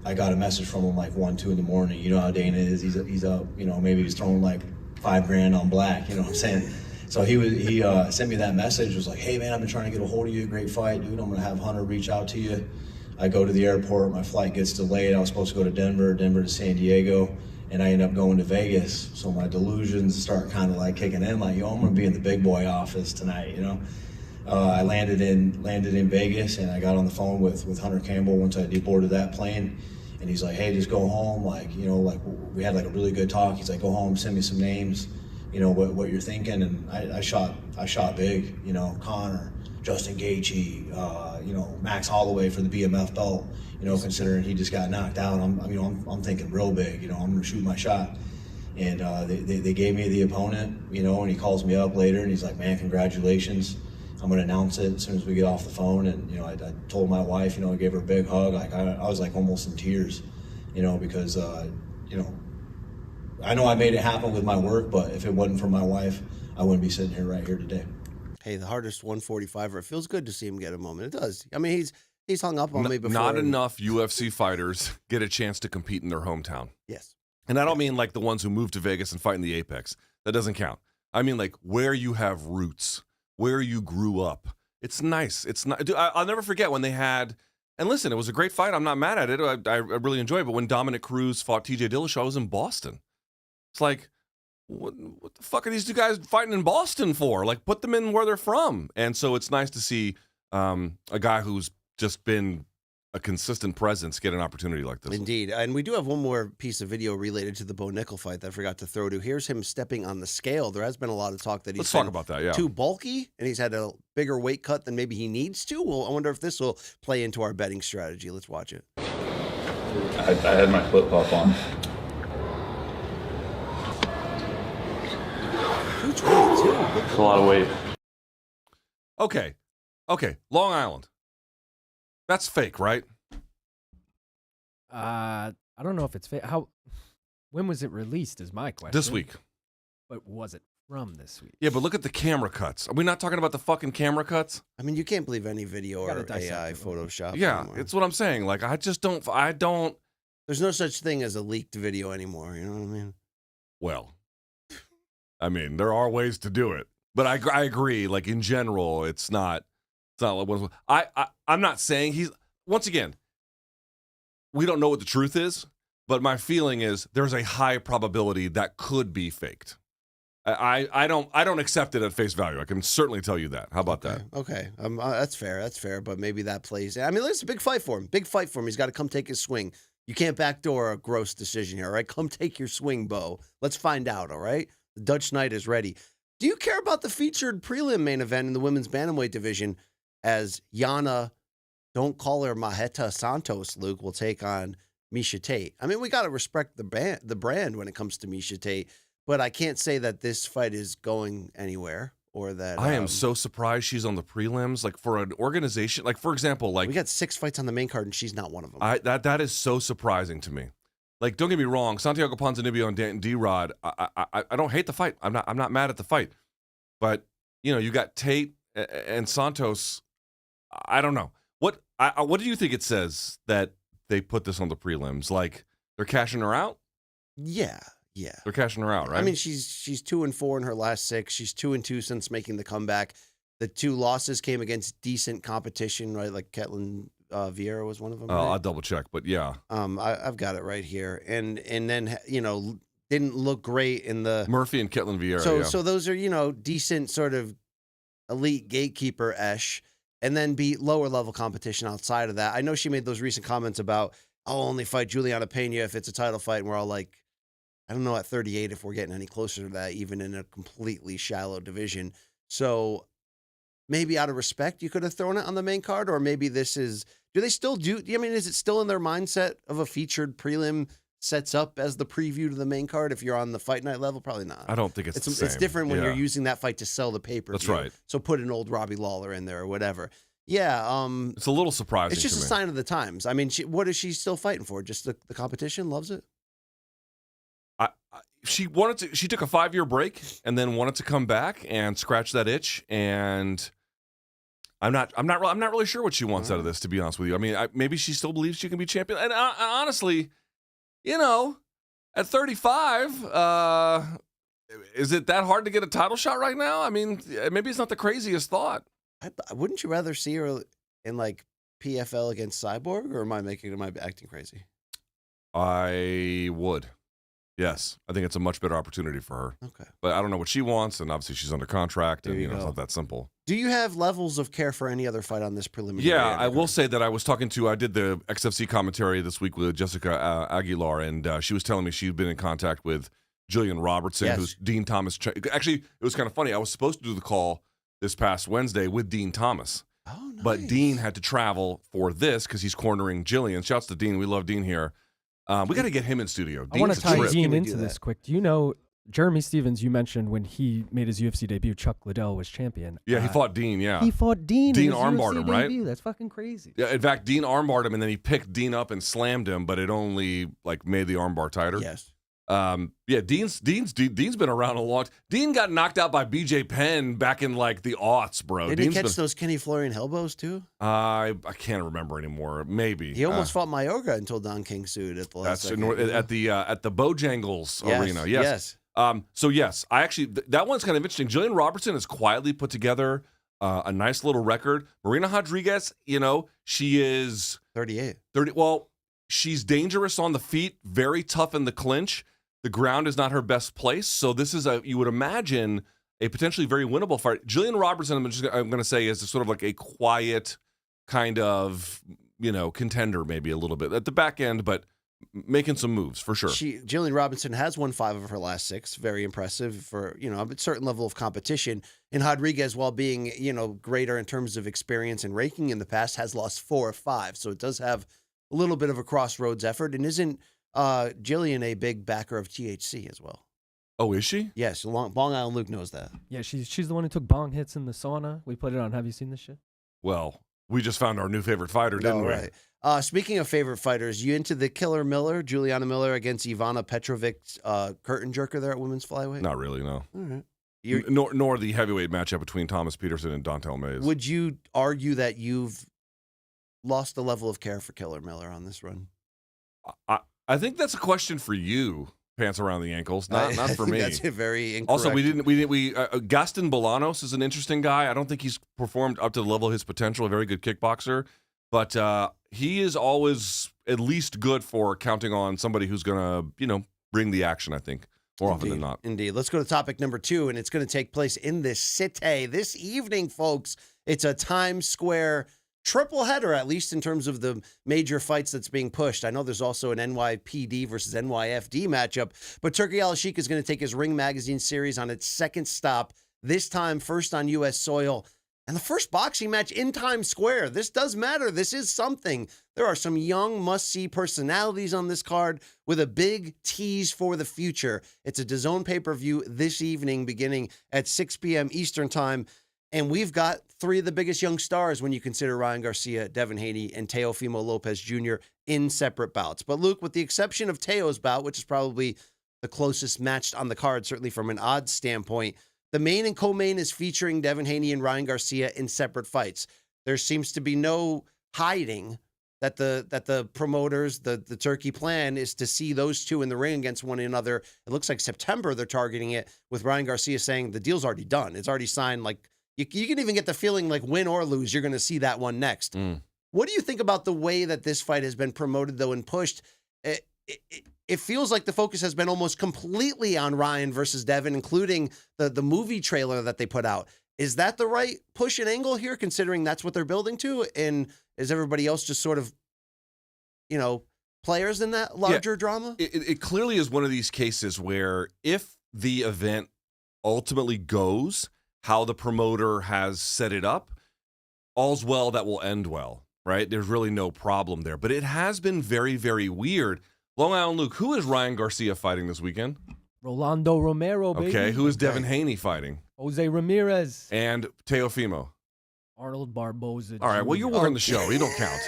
I got a message from him 1, 2 in the morning. You know how Dana is, he's up, maybe he's throwing $5,000 on black, you know what I'm saying? So he sent me that message, was like, hey man, I've been trying to get a hold of you, great fight, dude, I'm gonna have Hunter reach out to you. I go to the airport, my flight gets delayed, I was supposed to go to Denver to San Diego, and I end up going to Vegas. So my delusions start kind of kicking in, I'm gonna be in the big boy office tonight, I landed in Vegas, and I got on the phone with Hunter Campbell once I deboarded that plane, and he's like, hey, just go home. Like, you know, like we had like a really good talk. He's like, go home, send me some names, you know, what you're thinking. And I shot big, you know, Connor, Justin Gaethje, you know, Max Holloway for the BMF belt, you know, considering he just got knocked out. I'm thinking real big, you know, I'm gonna shoot my shot. And they gave me the opponent, you know, and he calls me up later and he's like, man, congratulations. I'm going to announce it as soon as we get off the phone. And, you know, I told my wife, you know, I gave her a big hug. Like I was like almost in tears, you know, because, you know I made it happen with my work, but if it wasn't for my wife, I wouldn't be sitting here right here today. Hey, the hardest 145er. It feels good to see him get a moment. It does. I mean, he's hung up on me before. Not enough UFC fighters get a chance to compete in their hometown. Yes. And I don't mean like the ones who moved to Vegas and fight in the Apex. That doesn't count. I mean like where you have roots, where you grew up. It's nice. It's not. Dude, I'll never forget when they had. And listen, it was a great fight. I'm not mad at it. I really enjoyed it. But when Dominic Cruz fought TJ Dillashaw, I was in Boston. It's like, what the fuck are these two guys fighting in Boston for? Like, put them in where they're from. And so it's nice to see a guy who's just been a consistent presence get an opportunity like this. Indeed. And we do have one more piece of video related to the Bo Nickel fight that I forgot to throw to. Here's him stepping on the scale. There has been a lot of talk that he's talk about that, yeah. too bulky and he's had a bigger weight cut than maybe he needs to. Well, I wonder if this will play into our betting strategy. Let's watch it. I had my flip-flop on. 222. It's a lot of weight. Okay. Long Island. That's fake, right? I don't know if it's fake. When was it released is my question. This week. But was it from this week? Yeah, but look at the camera cuts. Are we not talking about the fucking camera cuts? I mean, you can't believe any video or AI it. Photoshop. Yeah, anymore. it's what I'm saying. Like, I don't. There's no such thing as a leaked video anymore. You know what I mean? Well, I mean, there are ways to do it. But I agree. Like, in general, it's not like I'm not saying he's, once again, we don't know what the truth is, but my feeling is there's a high probability that could be faked. I don't accept it at face value. I can certainly tell you that. How about that? Okay. That's fair. That's fair. But maybe that plays. I mean, it's a big fight for him. Big fight for him. He's got to come take his swing. You can't backdoor a gross decision here, all right? Come take your swing, Bo. Let's find out, all right? The Dutch Knight is ready. Do you care about the featured prelim main event in the women's bantamweight division as Yana, don't call her Maheta Santos, Luke, will take on Miesha Tate? I mean, we got to respect the brand when it comes to Miesha Tate, but I can't say that this fight is going anywhere or that I am so surprised she's on the prelims. Like, for an organization, like, for example, like, we got 6 fights on the main card and she's not one of them. That is so surprising to me. Like, don't get me wrong, Santiago Ponzinibbio and Danton D-Rod, I don't hate the fight. I'm not mad at the fight. But, you know, you got Tate and Santos. I don't know. What do you think it says that they put this on the prelims? Like, they're cashing her out? Yeah. They're cashing her out, right? I mean, she's 2-4 in her last 6. She's 2-2 since making the comeback. The 2 losses came against decent competition, right? Like Ketlin Vieira was one of them. Oh, right? I'll double check, but yeah. I've got it right here, and then didn't look great in the Murphy and Ketlin Vieira. So those are decent sort of elite gatekeeper-esh, and then beat lower level competition outside of that. I know she made those recent comments about I'll only fight Juliana Pena if it's a title fight, and we're all like, I don't know at 38 if we're getting any closer to that, even in a completely shallow division. So maybe out of respect, you could have thrown it on the main card, or maybe this is. Do they still do? I mean, is it still in their mindset of a featured prelim sets up as the preview to the main card? If you're on the fight night level, probably not. I don't think it's the same. It's different when Yeah. you're using that fight to sell the pay-per-view. That's right. So put an old Robbie Lawler in there or whatever. Yeah. It's a little surprising. It's just to a me. sign of the times. I mean, what is she still fighting for? Just the competition? Loves it? She wanted to. She took a 5-year break and then wanted to come back and scratch that itch. And I'm not really sure what she wants out of this, to be honest with you. I mean, maybe she still believes she can be champion. And honestly, at 35, is it that hard to get a title shot right now? I mean, maybe it's not the craziest thought. Wouldn't you rather see her in like PFL against Cyborg, or am I acting crazy? I would. Yes, I think it's a much better opportunity for her. Okay. But I don't know what she wants, and obviously she's under contract, and There you it's go. not that simple. Do you have levels of care for any other fight on this preliminary? Yeah, I will undercard? say that I did the XFC commentary this week with Jessica Aguilar, and she was telling me she'd been in contact with Jillian Robertson, Yes. who's Dean Thomas. Actually, it was kind of funny. I was supposed to do the call this past Wednesday with Dean Thomas, Oh, nice. but Dean had to travel for this because he's cornering Jillian. Shouts to Dean. We love Dean here. We got to get him in studio. I want to Dean's a tie trip. Dean Can we into do this that? quick. Do you know Jeremy Stevens? You mentioned when he made his UFC debut, Chuck Liddell was champion. Yeah, he fought Dean, yeah. He fought Dean. Dean in his armbarred UFC him, right? debut. That's fucking crazy. Yeah, in fact, Dean armbarred him, and then he picked Dean up and slammed him, but it only made the armbar tighter. Yes. Yeah, Dean's been around a lot. Dean got knocked out by BJ Penn back in the aughts, bro. Did he Dean's catch those Kenny Florian elbows too? I can't remember anymore. Maybe He almost fought Mayorga until Don King sued at the last that's second. at the Bojangles Yes, arena. Yes. So yes, I actually that one's kind of interesting. Jillian Robertson has quietly put together a nice little record. Marina Rodriguez, she is 38. 30. Well, she's dangerous on the feet, very tough in the clinch. The ground is not her best place, so this is you would imagine a potentially very winnable fight. Jillian Robertson, I'm going to say, is sort of a quiet kind of contender, maybe a little bit at the back end, but making some moves for sure. Jillian Robinson has won 5 of her last 6. Very impressive for a certain level of competition. And Rodriguez, while being greater in terms of experience and ranking in the past, has lost 4 of 5. So it does have a little bit of a crossroads effort. And isn't Jillian a big backer of THC as well? Oh, is she? Yes, Long Island Luke knows that. Yeah, she's the one who took bong hits in the sauna. We put it on. Have you seen this shit? Well, we just found our new favorite fighter, didn't we? Right. Speaking of favorite fighters, you into the Killer Miller, Juliana Miller against Ivana Petrovic, curtain jerker there at women's flyweight? Not really, no. All right. Nor the heavyweight matchup between Thomas Peterson and Dontel Mays. Would you argue that you've lost the level of care for Killer Miller on this run? I think that's a question for you, pants around the ankles, not for me. That's a very incorrect. Also, Gaston Bolanos is an interesting guy. I don't think he's performed up to the level of his potential. A very good kickboxer, but he is always at least good for counting on somebody who's gonna, bring the action. I think more often than not. Indeed. Let's go to topic number 2, and it's going to take place in this city this evening, folks. It's a Times Square triple header, at least in terms of the major fights that's being pushed. I know there's also an NYPD versus NYFD matchup, but Turki Al-Sheikh is going to take his Ring Magazine series on its second stop, this time first on U.S. soil, and the first boxing match in Times Square. This does matter. This is something. There are some young, must-see personalities on this card with a big tease for the future. It's a DAZN pay-per-view this evening beginning at 6 p.m. Eastern Time. And we've got 3 of the biggest young stars when you consider Ryan Garcia, Devin Haney, and Teofimo Lopez Jr. in separate bouts. But Luke, with the exception of Teo's bout, which is probably the closest matched on the card, certainly from an odds standpoint, the main and co-main is featuring Devin Haney and Ryan Garcia in separate fights. There seems to be no hiding that the promoters, the Turkey plan is to see those two in the ring against one another. It looks like September they're targeting it, with Ryan Garcia saying the deal's already done. It's already signed. You can even get the feeling win or lose, you're going to see that one next. What do you think about the way that this fight has been promoted, though, and pushed? It feels like the focus has been almost completely on Ryan versus Devin, including the movie trailer that they put out. Is that the right push and angle here, considering that's what they're building to? And is everybody else just sort of, players in that larger drama? It clearly is one of these cases where if the event ultimately goes how the promoter has set it up, all's well that will end well, right? There's really no problem there. But it has been very, very weird. Long Island Luke, who is Ryan Garcia fighting this weekend? Rolando Romero, baby. Okay, who is Devin Haney fighting? Jose Ramirez. And Teofimo. Arnold Barboza Jr. All right, well, you're working the show. You don't count.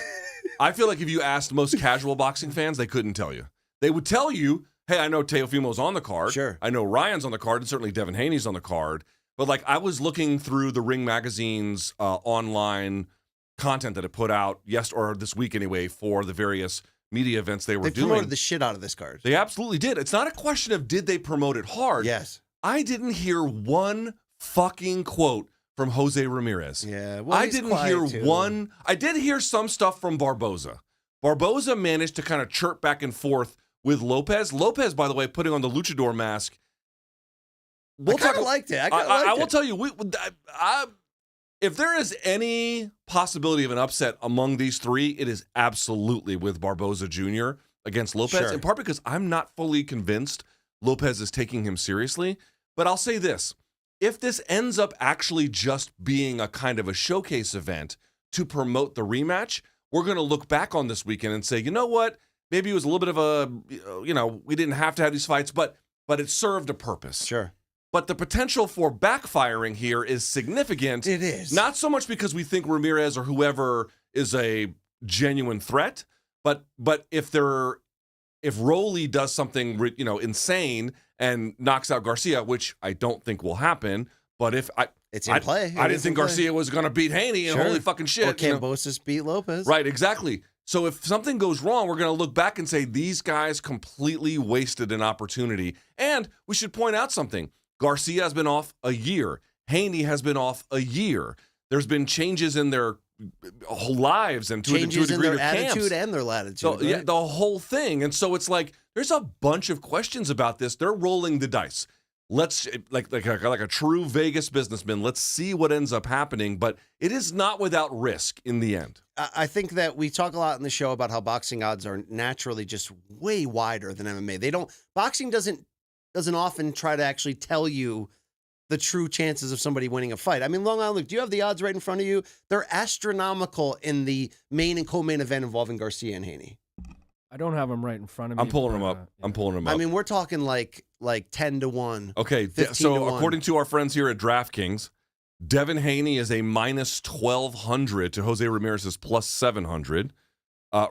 I feel like if you asked most casual boxing fans, they couldn't tell you. They would tell you, hey, I know Teofimo's on the card. Sure. I know Ryan's on the card, and certainly Devin Haney's on the card. But I was looking through the Ring Magazine's online content that it put out this week anyway for the various media events they were doing. They promoted the shit out of this card. They absolutely did. It's not a question of did they promote it hard. Yes. I didn't hear one fucking quote from Jose Ramirez. Yeah. Well, I didn't hear one. I did hear some stuff from Barboza. Barboza managed to kind of chirp back and forth with Lopez. Lopez, by the way, putting on the luchador mask. I kind of liked it. I will tell you, if there is any possibility of an upset among these three, it is absolutely with Barboza Jr. against Lopez, Sure. in part because I'm not fully convinced Lopez is taking him seriously. But I'll say this. If this ends up actually just being a kind of a showcase event to promote the rematch, we're going to look back on this weekend and say, you know what? Maybe it was a little bit of a, we didn't have to have these fights, but it served a purpose. Sure. But the potential for backfiring here is significant. It is. Not so much because we think Ramirez or whoever is a genuine threat, but if Rolly does something, insane and knocks out Garcia, which I don't think will happen, but if it's in play. I didn't think Garcia was going to beat Haney, and holy fucking shit. Or Kambosos beat Lopez. Right, exactly. So if something goes wrong, we're going to look back and say these guys completely wasted an opportunity. And we should point out something. Garcia has been off a year. Haney has been off a year. There's been changes in their whole lives and to a degree in their camps. attitude and their latitude. So, right? yeah, the whole thing. And so it's like there's a bunch of questions about this. They're rolling the dice. Let's like a true Vegas businessman. Let's see what ends up happening. But it is not without risk in the end. I think that we talk a lot in the show about how boxing odds are naturally just way wider than MMA. Boxing doesn't often try to actually tell you the true chances of somebody winning a fight. I mean, Long Island, do you have the odds right in front of you? They're astronomical in the main and co-main event involving Garcia and Haney. I don't have them right in front of me. I'm pulling them up. Yeah. I'm pulling them up. I mean, we're talking like 10-1. Okay, 15 so to 1. according to our friends here at DraftKings, Devin Haney is a minus 1,200 to Jose Ramirez's plus 700.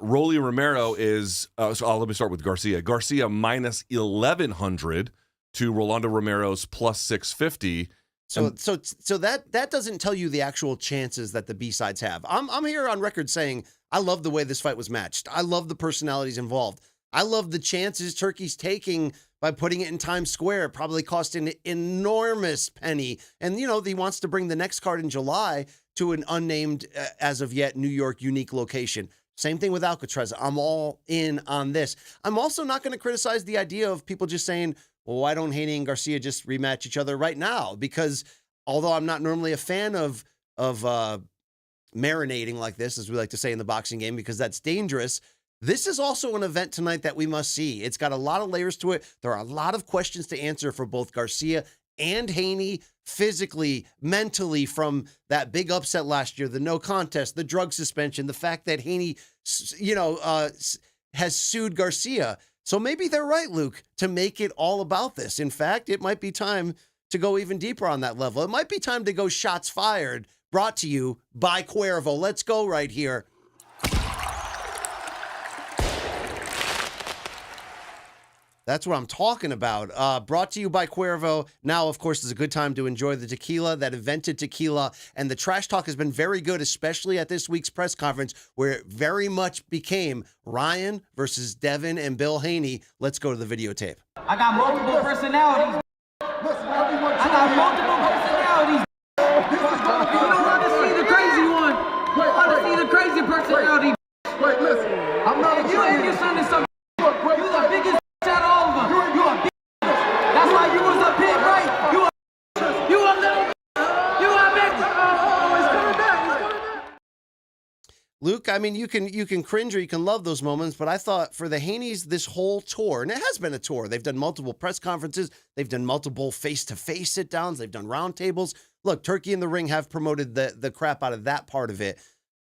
Rolly Romero is, let me start with Garcia. Garcia minus 1,100 to Rolando Romero's plus 650. So that doesn't tell you the actual chances that the B-sides have. I'm here on record saying I love the way this fight was matched. I love the personalities involved. I love the chances Turkey's taking by putting it in Times Square. It probably cost an enormous penny. And, he wants to bring the next card in July to an unnamed, as of yet, New York unique location. Same thing with Alcatraz. I'm all in on this. I'm also not going to criticize the idea of people just saying, well, why don't Haney and Garcia just rematch each other right now? Because although I'm not normally a fan of marinating like this, as we like to say in the boxing game, because that's dangerous, this is also an event tonight that we must see. It's got a lot of layers to it. There are a lot of questions to answer for both Garcia and Haney, physically, mentally, from that big upset last year, the no contest, the drug suspension, the fact that Haney, has sued Garcia. So maybe they're right, Luke, to make it all about this. In fact, it might be time to go even deeper on that level. It might be time to go shots fired, brought to you by Cuervo. Let's go right here. That's what I'm talking about. Brought to you by Cuervo. Now, of course, is a good time to enjoy the tequila that invented tequila. And the trash talk has been very good, especially at this week's press conference, where it very much became Ryan versus Devin and Bill Haney. Let's go to the videotape. I got multiple personalities. I got multiple personalities. You don't want to see the crazy one. You want to see the crazy personality. Wait, listen. I'm not you and your son is some. You the biggest out of all of them. You a bitch. That's why you was a pit, right? You a little. You a bitch. Oh, it's coming back. It's coming back. Luke, I mean, you can cringe or you can love those moments, but I thought for the Haneys, this whole tour, and it has been a tour, they've done multiple press conferences, they've done multiple face-to-face sit-downs, they've done roundtables. Look, Turkey in the Ring have promoted the crap out of that part of it.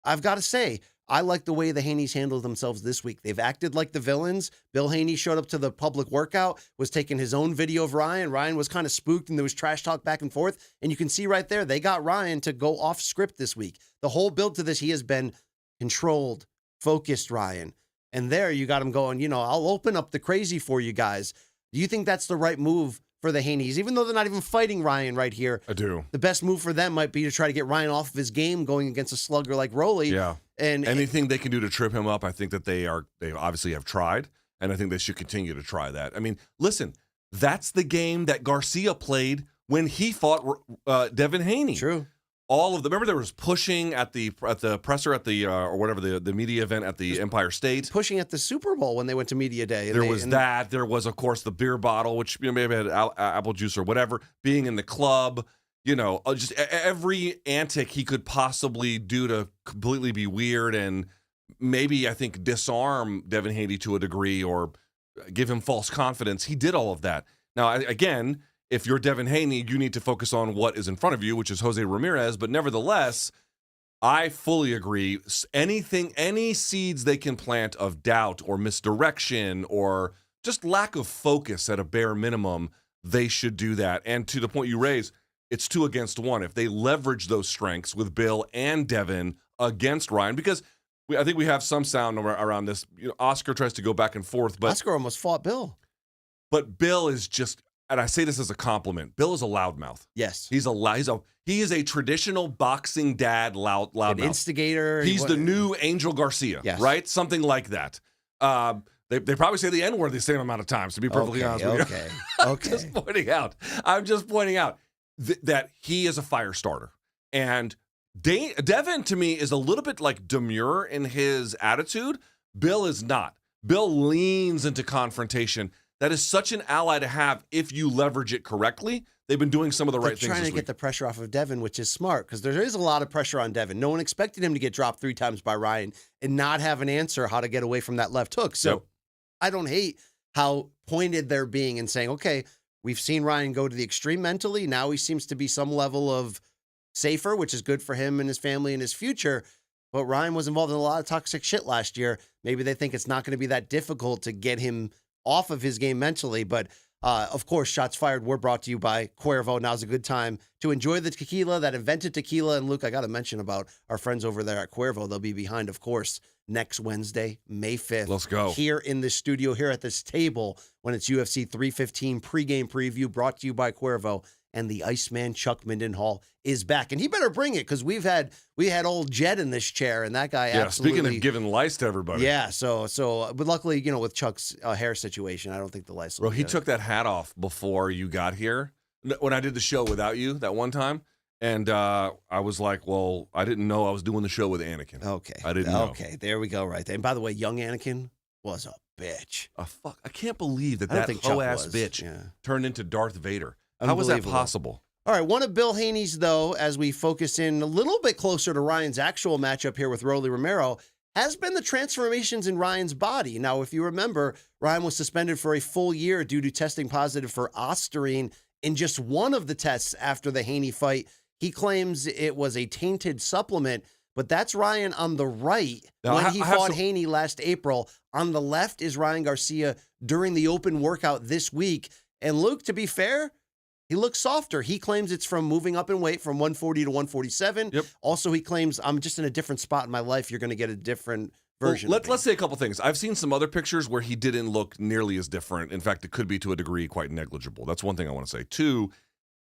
I've got to say, I like the way the Haneys handled themselves this week. They've acted like the villains. Bill Haney showed up to the public workout, was taking his own video of Ryan. Ryan was kind of spooked, and there was trash talk back and forth. And you can see right there, they got Ryan to go off script this week. The whole build to this, he has been controlled, focused Ryan. And there you got him going, I'll open up the crazy for you guys. Do you think that's the right move for the Haneys? Even though they're not even fighting Ryan right here. I do. The best move for them might be to try to get Ryan off of his game going against a slugger like Rolly. Yeah. And anything they can do to trip him up, I think that they obviously have tried, and I think they should continue to try that. I mean, listen, that's the game that Garcia played when he fought Devin Haney. True. all of the, remember there was pushing at the presser at the or whatever the media event at the Empire State, pushing at the Super Bowl when they went to media day. There was that. There was, of course, the beer bottle, which maybe had apple juice or whatever. Being in the club, just every antic he could possibly do to completely be weird and maybe I think disarm Devin Haney to a degree or give him false confidence. He did all of that. Now, again, if you're Devin Haney, you need to focus on what is in front of you, which is Jose Ramirez. But nevertheless, I fully agree. Any seeds they can plant of doubt or misdirection or just lack of focus at a bare minimum, they should do that. And to the point you raise, it's 2 against 1. If they leverage those strengths with Bill and Devin against Ryan, because I think we have some sound around this. Oscar tries to go back and forth, but Oscar almost fought Bill. But Bill is just, and I say this as a compliment, Bill is a loudmouth. Yes. He is a traditional boxing dad loudmouth. An instigator. He's the new Angel Garcia, right? Something like that. They probably say the N-word the same amount of times, to be perfectly honest with you. Okay. I'm just pointing out that he is a fire starter. And Devin, to me, is a little bit like demure in his attitude. Bill is not. Bill leans into confrontation. That is such an ally to have if you leverage it correctly. They've been doing some of the right things. They're trying to get the pressure off of Devin, which is smart because there is a lot of pressure on Devin. No one expected him to get dropped 3 times by Ryan and not have an answer how to get away from that left hook. So I don't hate how pointed they're being and saying, okay, we've seen Ryan go to the extreme mentally. Now he seems to be some level of safer, which is good for him and his family and his future. But Ryan was involved in a lot of toxic shit last year. Maybe they think it's not going to be that difficult to get him off of his game mentally. But of course, Shots Fired were brought to you by Cuervo. Now's a good time to enjoy the tequila that invented tequila. And Luke, I got to mention about our friends over there at Cuervo. They'll be behind, of course, next Wednesday, May 5th. Let's go. Here in the studio, here at this table, when it's UFC 315 pregame preview brought to you by Cuervo. And the Iceman Chuck Mindenhall is back. And he better bring it because we had old Jed in this chair, and that guy absolutely... Speaking of giving lice to everybody. Yeah, but luckily, with Chuck's hair situation, I don't think the lice will he took that hat off before you got here. When I did the show without you that one time, and I was like, well, I didn't know I was doing the show with Anakin. Okay. I didn't know. Okay, there we go right there. And by the way, young Anakin was a bitch. I can't believe that think Chuck hoe-ass was. bitch Yeah. turned into Darth Vader. How was that possible? All right, one of Bill Haney's, though, as we focus in a little bit closer to Ryan's actual matchup here with Rolly Romero, has been the transformations in Ryan's body. Now, if you remember, Ryan was suspended for a full year due to testing positive for ostarine in just one of the tests after the Haney fight. He claims it was a tainted supplement, but that's Ryan on the right when he fought Haney last April. On the left is Ryan Garcia during the open workout this week. And Luke, to be fair, he looks softer. He claims it's from moving up in weight from 140 to 147. Yep. Also, he claims, I'm just in a different spot in my life. You're going to get a different version. Well, let's say a couple things. I've seen some other pictures where he didn't look nearly as different. In fact, it could be to a degree quite negligible. That's one thing I want to say. 2,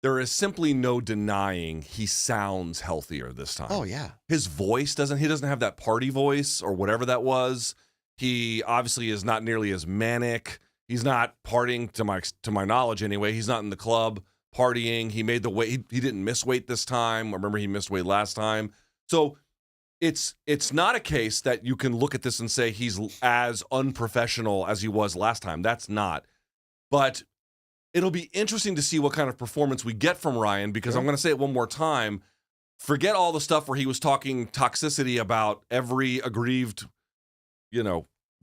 there is simply no denying he sounds healthier this time. Oh, yeah. His voice doesn't have that party voice or whatever that was. He obviously is not nearly as manic. He's not partying to my knowledge anyway. He's not in the club partying. He made the weight. He didn't miss weight this time. Remember, he missed weight last time. So it's not a case that you can look at this and say he's as unprofessional as he was last time. That's not. But it'll be interesting to see what kind of performance we get from Ryan, because I'm going to say it one more time. Forget all the stuff where he was talking toxicity about every aggrieved,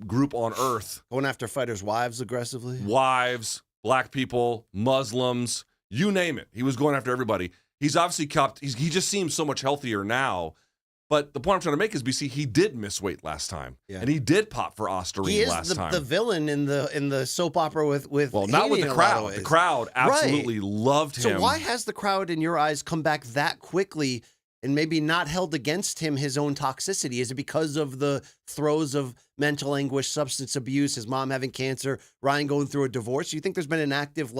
group on earth. Going after fighters' wives aggressively. Wives, black people, Muslims, you name it. He was going after everybody. He's obviously he just seems so much healthier now. But the point I'm trying to make is, BC, he did miss weight last time, and he did pop for ostarine last time. He is the villain in the soap opera with. Well, not with the crowd. The crowd absolutely loved him. So why has the crowd, in your eyes, come back that quickly and maybe not held against him his own toxicity? Is it because of the throes of mental anguish, substance abuse, his mom having cancer, Ryan going through a divorce? Do you think there's been an active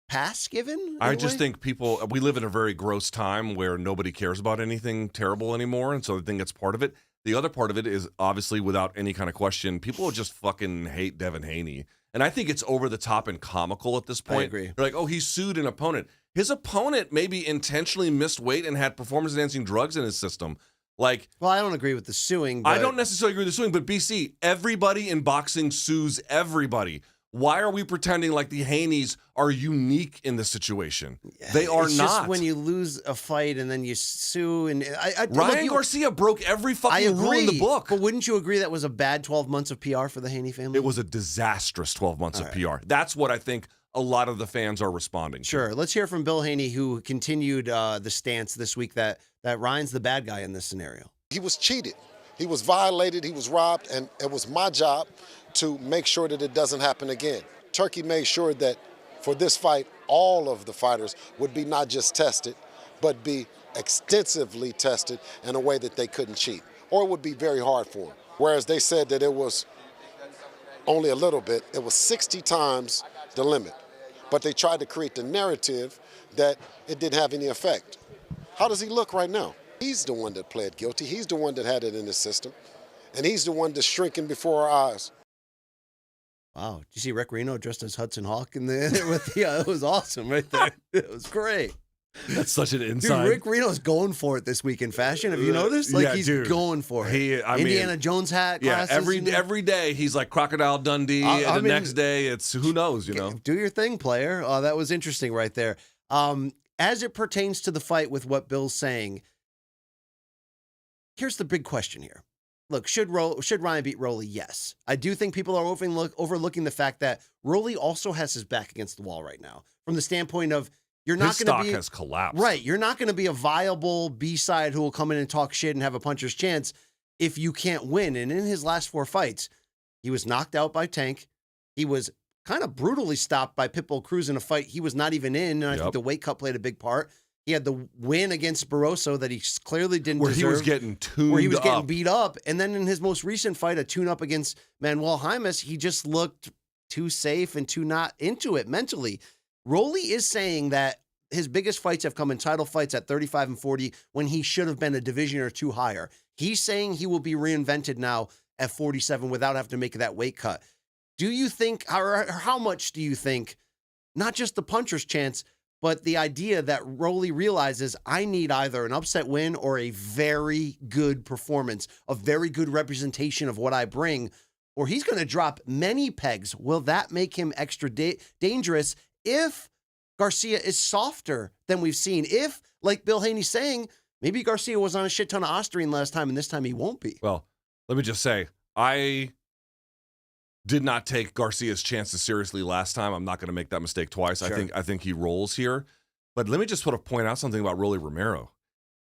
pass given? I just think we live in a very gross time where nobody cares about anything terrible anymore, and so I think it's part of it. The other part of it is, obviously, without any kind of question, people just fucking hate Devin Haney. And I think it's over the top and comical at this point. I agree. They're like, oh, he sued an opponent. His opponent maybe intentionally missed weight and had performance-enhancing drugs in his system. Like, well, I don't agree with the suing. But I don't necessarily agree with the suing, but BC, everybody in boxing sues everybody. Why are we pretending like the Haneys are unique in this situation? They are it's not. Just when you lose a fight and then you sue, and Ryan Garcia broke every fucking rule in the book. But wouldn't you agree that was a bad 12 months of PR for the Haney family? It was a disastrous 12 months of PR. That's what I think a lot of the fans are responding to. Sure. Let's hear from Bill Haney, who continued the stance this week that Ryan's the bad guy in this scenario. He was cheated. He was violated. He was robbed. And it was my job to make sure that it doesn't happen again. Turkey made sure that for this fight, all of the fighters would be not just tested, but be extensively tested in a way that they couldn't cheat, or it would be very hard for them. Whereas they said that it was only a little bit, it was 60 times the limit. But they tried to create the narrative that it didn't have any effect. How does he look right now? He's the one that pled guilty. He's the one that had it in his system. And he's the one that's shrinking before our eyes. Wow. Did you see Rick Reno dressed as Hudson Hawk in the with the it was awesome right there. It was great. That's such an insight. Dude, Rick Reno's going for it this week in fashion. Have you noticed? Like, he's going for it. Indiana Jones hat, glasses. Every day he's like Crocodile Dundee, and the next day it's who knows, you know. Do your thing, player. That was interesting right there. As it pertains to the fight with what Bill's saying, here's the big question here. Look, should Ryan beat Rolly? Yes. I do think people are overlooking the fact that Rolly also has his back against the wall right now. From the standpoint of, you're not his going to be... stock has collapsed. Right. You're not going to be a viable B-side who will come in and talk shit and have a puncher's chance if you can't win. And in his last 4 fights, he was knocked out by Tank. He was kind of brutally stopped by Pitbull Cruz in a fight he was not even in. And I think the weight cut played a big part. He had the win against Barroso that he clearly didn't deserve. He was getting tuned up. Where he was getting beat up. And then in his most recent fight, a tune-up against Manuel Jaimes, he just looked too safe and too not into it mentally. Rolly is saying that his biggest fights have come in title fights at 35 and 40 when he should have been a division or 2 higher. He's saying he will be reinvented now at 47 without having to make that weight cut. Do you think, or how much do you think, not just the puncher's chance, but the idea that Rolly realizes I need either an upset win or a very good performance, a very good representation of what I bring, or he's going to drop many pegs? Will that make him extra dangerous if Garcia is softer than we've seen? If, like Bill Haney's saying, maybe Garcia was on a shit ton of Osterine last time and this time he won't be. Well, let me just say, I did not take Garcia's chances seriously last time. I'm not going to make that mistake twice. Sure. I think he rolls here. But let me just point out something about Rolly Romero.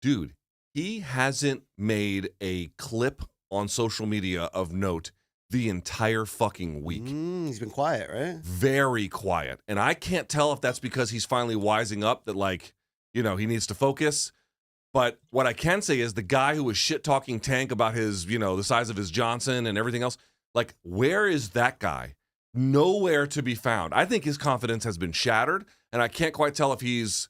Dude, he hasn't made a clip on social media of note the entire fucking week. He's been quiet, right? Very quiet. And I can't tell if that's because he's finally wising up that, like, you know, he needs to focus. But what I can say is the guy who was shit-talking Tank about his, you know, the size of his Johnson and everything else, like, where is that guy? Nowhere to be found. I think his confidence has been shattered, and I can't quite tell if he's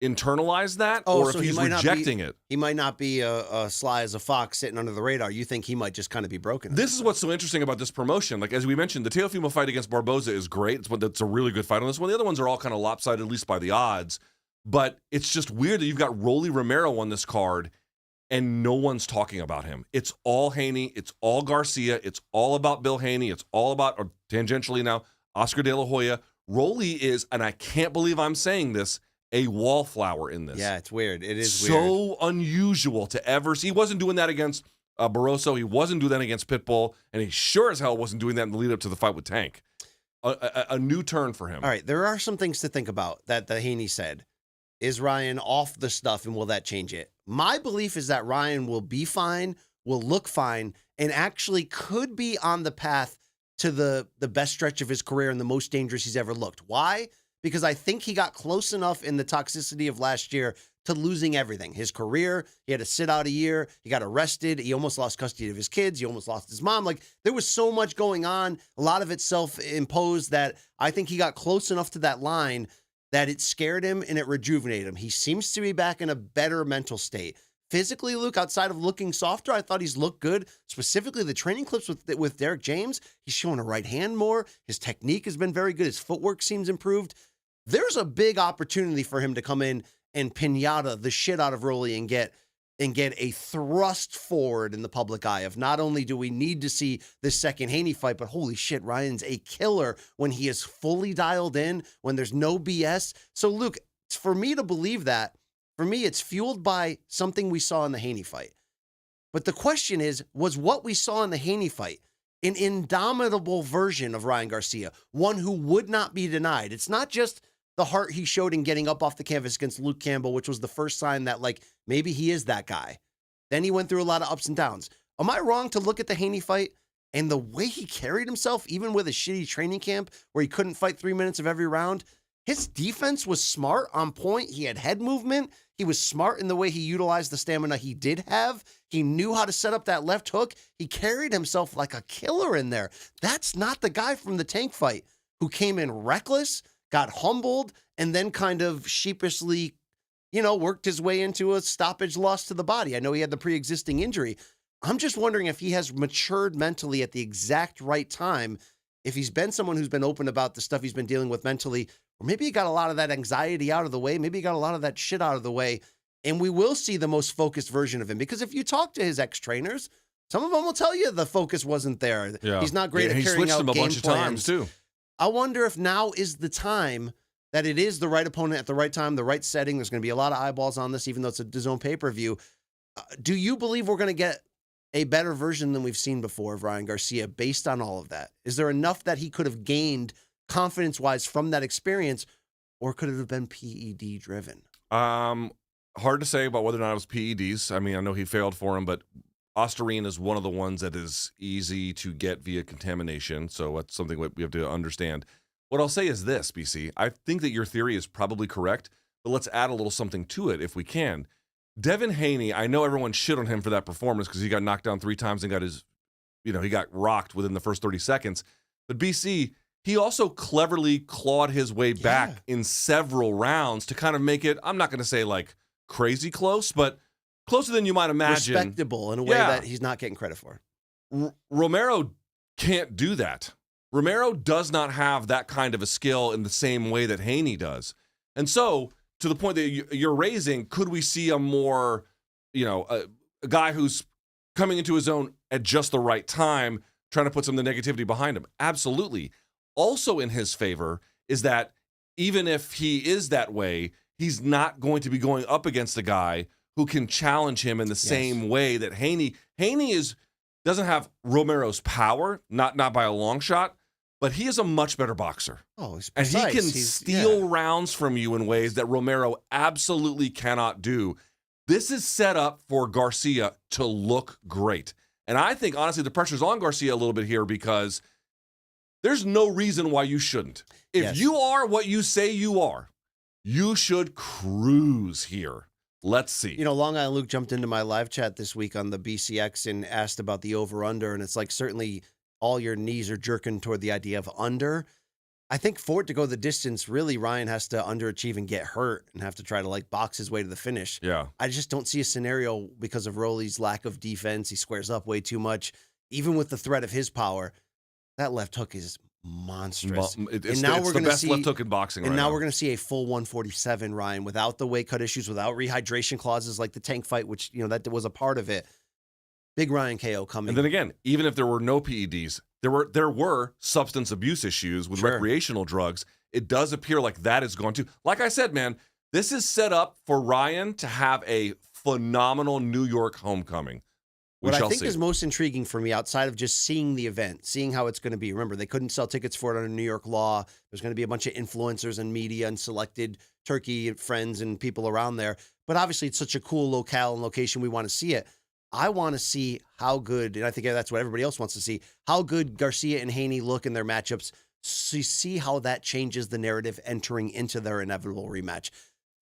internalized that or if he's rejecting it. He might not be a sly as a fox sitting under the radar. You think he might just kind of be broken? This is what's so interesting about this promotion. Like, as we mentioned, the Teofimo fight against Barboza is great. It's a really good fight on this one. The other ones are all kind of lopsided, at least by the odds. But it's just weird that you've got Rolly Romero on this card and no one's talking about him. It's all Haney. It's all Garcia. It's all about Bill Haney. It's all about, or tangentially now, Oscar De La Hoya. Rolly is, and I can't believe I'm saying this, a wallflower in this. Yeah, it's weird. It is so unusual to ever see. He wasn't doing that against Barroso. He wasn't doing that against Pitbull. And he sure as hell wasn't doing that in the lead up to the fight with Tank. A new turn for him. All right, there are some things to think about that the Haney said. Is Ryan off the stuff, and will that change it? My belief is that Ryan will be fine, will look fine, and actually could be on the path to the best stretch of his career and the most dangerous he's ever looked. Why? Because I think he got close enough in the toxicity of last year to losing everything. His career, he had to sit out a year, he got arrested, he almost lost custody of his kids, he almost lost his mom. Like, there was so much going on, a lot of it self-imposed, that I think he got close enough to that line that it scared him and it rejuvenated him. He seems to be back in a better mental state. Physically, Luke, outside of looking softer, I thought he's looked good. Specifically, the training clips with Derek James, he's showing a right hand more. His technique has been very good. His footwork seems improved. there's a big opportunity for him to come in and pinata the shit out of Rolly and get a thrust forward in the public eye of not only do we need to see this second Haney fight, but holy shit, Ryan's a killer when he is fully dialed in, when there's no BS. So, Luke, for me to believe that, for me, it's fueled by something we saw in the Haney fight. But the question is, was what we saw in the Haney fight an indomitable version of Ryan Garcia, one who would not be denied? It's not just the heart he showed in getting up off the canvas against Luke Campbell, which was the first sign that, like, maybe he is that guy. Then he went through a lot of ups and downs. Am I wrong to look at the Haney fight and the way he carried himself, even with a shitty training camp where he couldn't fight 3 minutes of every round? His defense was smart, on point. He had head movement. He was smart in the way he utilized the stamina he did have. He knew how to set up that left hook. He carried himself like a killer in there. That's not the guy from the Tank fight who came in reckless, got humbled, and then kind of sheepishly, worked his way into a stoppage loss to the body. I know he had the pre-existing injury. I'm just wondering if he has matured mentally at the exact right time, if he's been someone who's been open about the stuff he's been dealing with mentally, or maybe he got a lot of that anxiety out of the way, maybe he got a lot of that shit out of the way, and we will see the most focused version of him. Because if you talk to his ex-trainers, some of them will tell you the focus wasn't there. Yeah. He's not great at carrying out game plans. He switched him a bunch of times, too. I wonder if now is the time that it is the right opponent at the right time, the right setting. There's going to be a lot of eyeballs on this, even though it's a DAZN pay-per-view. Do you believe we're going to get a better version than we've seen before of Ryan Garcia based on all of that? Is there enough that he could have gained confidence-wise from that experience, or could it have been PED-driven? Hard to say about whether or not it was PEDs. I mean, I know he failed for him, but Ostarine is one of the ones that is easy to get via contamination, so that's something we have to understand. What I'll say is this, BC. I think that your theory is probably correct, but let's add a little something to it if we can. Devin Haney, I know everyone shit on him for that performance because he got knocked down 3 times and got his, he got rocked within the first 30 seconds. But BC, he also cleverly clawed his way back in several rounds to kind of make it, I'm not going to say like crazy close, but closer than you might imagine. Respectable in a way that he's not getting credit for. Romero can't do that. Romero does not have that kind of a skill in the same way that Haney does. And so, to the point that you're raising, could we see a more, a guy who's coming into his own at just the right time, trying to put some of the negativity behind him? Absolutely. Also in his favor is that even if he is that way, he's not going to be going up against a guy who can challenge him in the same way that Haney doesn't have Romero's power, not by a long shot, but he is a much better boxer. Oh, he's precise. And he can steal rounds from you in ways that Romero absolutely cannot do. This is set up for Garcia to look great. And I think, honestly, the pressure's on Garcia a little bit here because there's no reason why you shouldn't. If you are what you say you are, you should cruise here. Let's see. Long Island Luke jumped into my live chat this week on the BCX and asked about the over-under, and it's like certainly all your knees are jerking toward the idea of under. I think for it to go the distance, really, Ryan has to underachieve and get hurt and have to try to box his way to the finish. Yeah. I just don't see a scenario because of Rolly's lack of defense. He squares up way too much. Even with the threat of his power, that left hook is monstrous. It's the best left hook in boxing and now we're going to see a full 147, Ryan, without the weight cut issues, without rehydration clauses like the Tank fight, which, that was a part of it. Big Ryan KO coming. And then again, even if there were no PEDs, there were substance abuse issues with recreational drugs. It does appear like that is going to, like I said, man, this is set up for Ryan to have a phenomenal New York homecoming. What I think is most intriguing for me outside of just seeing the event, seeing how it's going to be. Remember, they couldn't sell tickets for it under New York law. There's going to be a bunch of influencers and media and selected Turkey friends and people around there. But obviously, it's such a cool locale and location. We want to see it. I want to see how good, and I think that's what everybody else wants to see, how good Garcia and Haney look in their matchups. So you see how that changes the narrative entering into their inevitable rematch.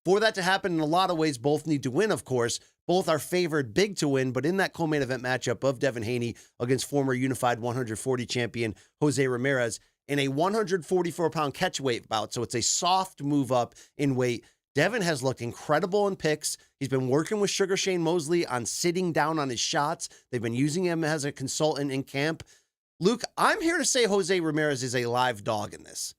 For that to happen, in a lot of ways, both need to win, of course. Both are favored big to win, but in that co-main event matchup of Devin Haney against former unified 140 champion Jose Ramirez in a 144-pound catchweight bout, so it's a soft move up in weight, Devin has looked incredible in picks. He's been working with Sugar Shane Mosley on sitting down on his shots. They've been using him as a consultant in camp. Luke, I'm here to say Jose Ramirez is a live dog in this.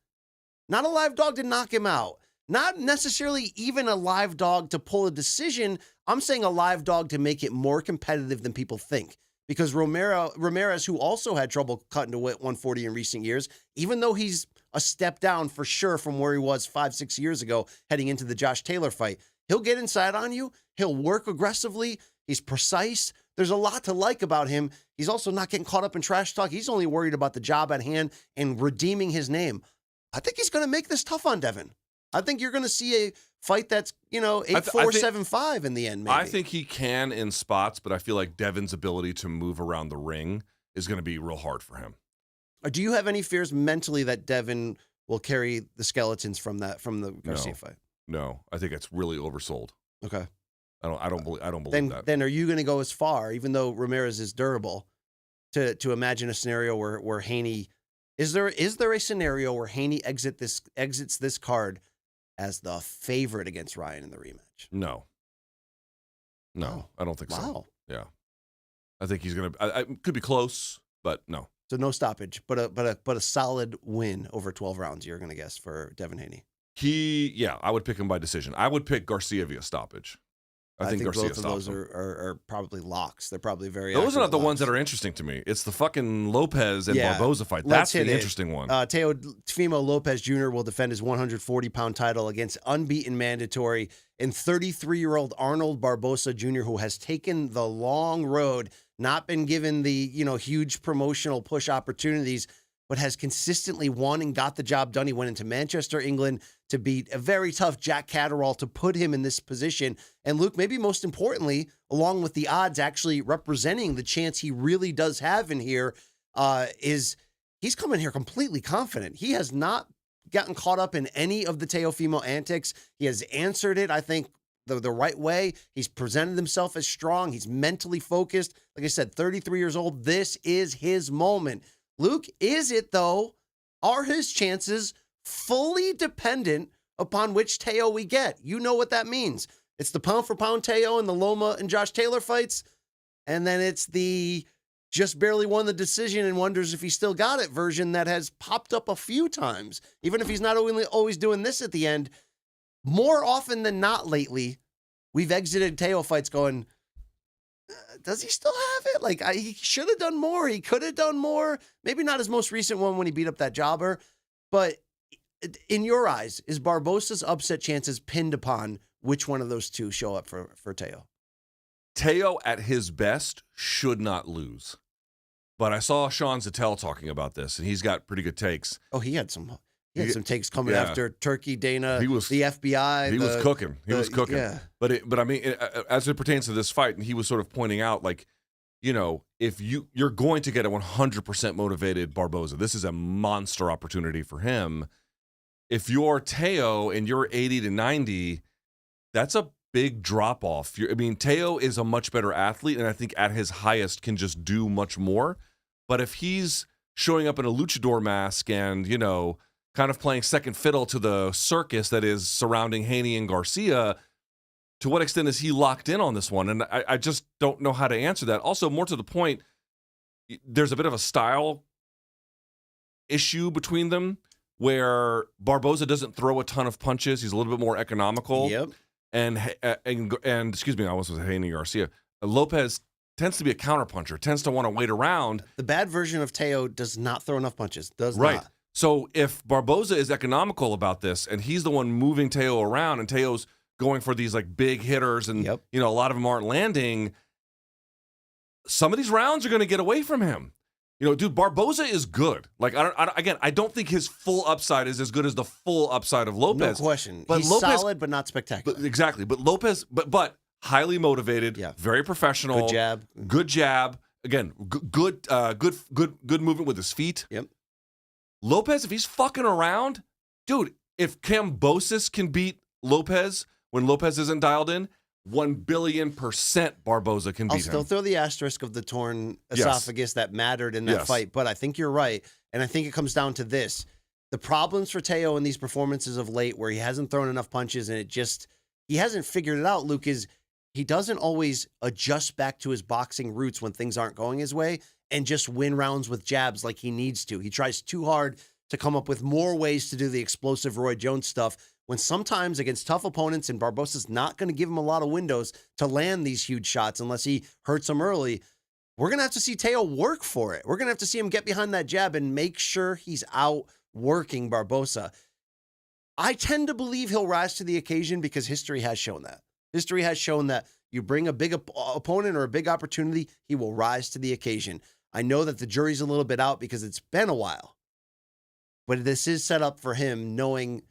Not a live dog to knock him out. Not necessarily even a live dog to pull a decision. I'm saying a live dog to make it more competitive than people think. Because Ramirez, who also had trouble cutting to 140 in recent years, even though he's a step down for sure from where he was 5-6 years ago heading into the Josh Taylor fight, he'll get inside on you. He'll work aggressively. He's precise. There's a lot to like about him. He's also not getting caught up in trash talk. He's only worried about the job at hand and redeeming his name. I think he's going to make this tough on Devin. I think you're going to see a fight that's, 8-4, 7-5 in the end, maybe. I think he can in spots, but I feel like Devin's ability to move around the ring is going to be real hard for him. Do you have any fears mentally that Devin will carry the skeletons from the Garcia fight? No, I think it's really oversold. Okay. I don't believe that. Then are you going to go as far, even though Ramirez is durable, to imagine a scenario where Haney is there a scenario where Haney exits this card as the favorite against Ryan in the rematch? No, I don't think so. Wow. Yeah, I think he's gonna. I could be close, but no. So no stoppage, but a solid win over 12 rounds. You're gonna guess for Devin Haney. I would pick him by decision. I would pick Garcia via stoppage. I think Garcia both of those are probably locks. They're probably very. Those are not the locks. ones that are interesting to me. It's the fucking Lopez and Barboza fight. That's the interesting one. Teofimo Lopez Jr. will defend his 140-pound title against unbeaten mandatory and 33-year-old Arnold Barboza Jr., who has taken the long road, not been given the huge promotional push opportunities, but has consistently won and got the job done. He went into Manchester, England, to beat a very tough Jack Catterall to put him in this position. And Luke, maybe most importantly, along with the odds actually representing the chance he really does have in here, is he's coming here completely confident. He has not gotten caught up in any of the Teofimo antics. He has answered it, I think, the right way. He's presented himself as strong. He's mentally focused. Like I said, 33 years old. This is his moment. Luke, is it, though, are his chances fully dependent upon which Teo we get? You know what that means. It's the pound-for-pound Teo and the Loma and Josh Taylor fights, and then it's the just barely won the decision and wonders if he still got it version that has popped up a few times. Even if he's not always doing this at the end, more often than not lately, we've exited Teo fights going, does he still have it? Like, he should have done more. He could have done more. Maybe not his most recent one when he beat up that jobber. But in your eyes, is Barboza's upset chances pinned upon which one of those two show up for Teo? Teo, at his best, should not lose. But I saw Sean Zattel talking about this, and he's got pretty good takes. Oh, he had some takes coming after Turkey, Dana, the FBI. He was cooking. He was cooking. Yeah. But I mean, as it pertains to this fight, and he was sort of pointing out, like, if you're going to get a 100% motivated Barboza, this is a monster opportunity for him. If you're Teo and you're 80 to 90, that's a big drop off. Teo is a much better athlete, and I think at his highest can just do much more. But if he's showing up in a luchador mask and, kind of playing second fiddle to the circus that is surrounding Haney and Garcia, to what extent is he locked in on this one? And I just don't know how to answer that. Also, more to the point, there's a bit of a style issue between them where Barboza doesn't throw a ton of punches. He's a little bit more economical. Yep. And excuse me, I almost was Haney Garcia. Lopez tends to be a counterpuncher, tends to want to wait around. The bad version of Teo does not throw enough punches. Does right. not. So if Barboza is economical about this and he's the one moving Teo around and Teo's going for these like big hitters and a lot of them aren't landing, some of these rounds are going to get away from him. Dude, Barboza is good. Like I don't think his full upside is as good as the full upside of Lopez. No question. But he's Lopez, solid, but not spectacular. Exactly. But Lopez, but highly motivated, very professional, good jab. Again, good movement with his feet. Yep. Lopez, if he's fucking around, dude, if Kambosos can beat Lopez when Lopez isn't dialed in, 1,000,000,000% Barboza can beat him. I'll still throw the asterisk of the torn esophagus that mattered in that fight, but I think you're right. And I think it comes down to this. The problems for Teo in these performances of late where he hasn't thrown enough punches and he hasn't figured it out, Luke, is he doesn't always adjust back to his boxing roots when things aren't going his way and just win rounds with jabs like he needs to. He tries too hard to come up with more ways to do the explosive Roy Jones stuff when sometimes against tough opponents, and Barboza's not going to give him a lot of windows to land these huge shots unless he hurts them early. We're going to have to see Teo work for it. We're going to have to see him get behind that jab and make sure he's out working Barboza. I tend to believe he'll rise to the occasion because history has shown that. History has shown that you bring a big opponent or a big opportunity, he will rise to the occasion. I know that the jury's a little bit out because it's been a while, but this is set up for him knowing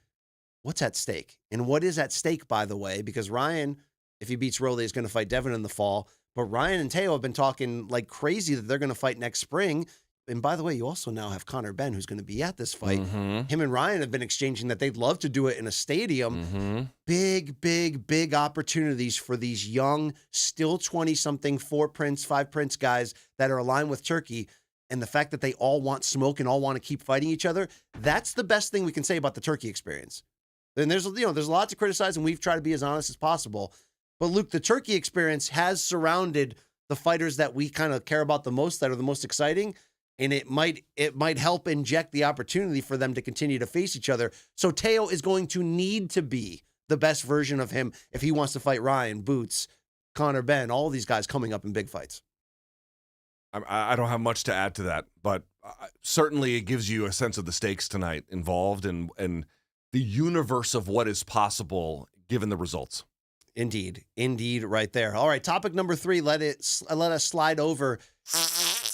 what's at stake. And what is at stake, by the way, because Ryan, if he beats Rolly, is going to fight Devin in the fall. But Ryan and Teo have been talking like crazy that they're going to fight next spring. And by the way, you also now have Conor Benn, who's going to be at this fight. Him and Ryan have been exchanging that they'd love to do it in a stadium. Big opportunities for these young, still 20-something, 4 Prince, 5 Prince guys that are aligned with Turkey. And the fact that they all want smoke and all want to keep fighting each other, that's the best thing we can say about the Turkey experience. And there's a lot to criticize, and we've tried to be as honest as possible. But Luke, the Turkey experience has surrounded the fighters that we kind of care about the most, that are the most exciting. And it might help inject the opportunity for them to continue to face each other. So Teo is going to need to be the best version of him if he wants to fight Ryan, Boots, Conor Benn, all these guys coming up in big fights. I don't have much to add to that, but certainly it gives you a sense of the stakes tonight involved and the universe of what is possible given the results. Indeed, right there. All right, topic number 3. Let us slide over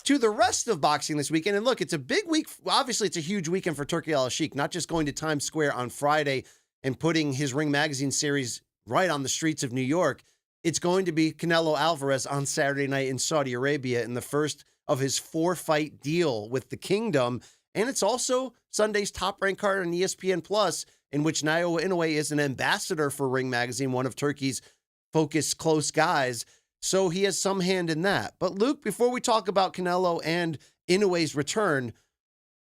to the rest of boxing this weekend. And look, it's a big week. Obviously, it's a huge weekend for Turki Al-Sheikh, not just going to Times Square on Friday and putting his Ring Magazine series right on the streets of New York. It's going to be Canelo Alvarez on Saturday night in Saudi Arabia in the first of his 4-fight deal with the Kingdom. And it's also Sunday's top-ranked card on ESPN Plus, in which Naoya Inoue is an ambassador for Ring Magazine, one of Turkey's focused close guys. So he has some hand in that. But Luke, before we talk about Canelo and Inoue's return,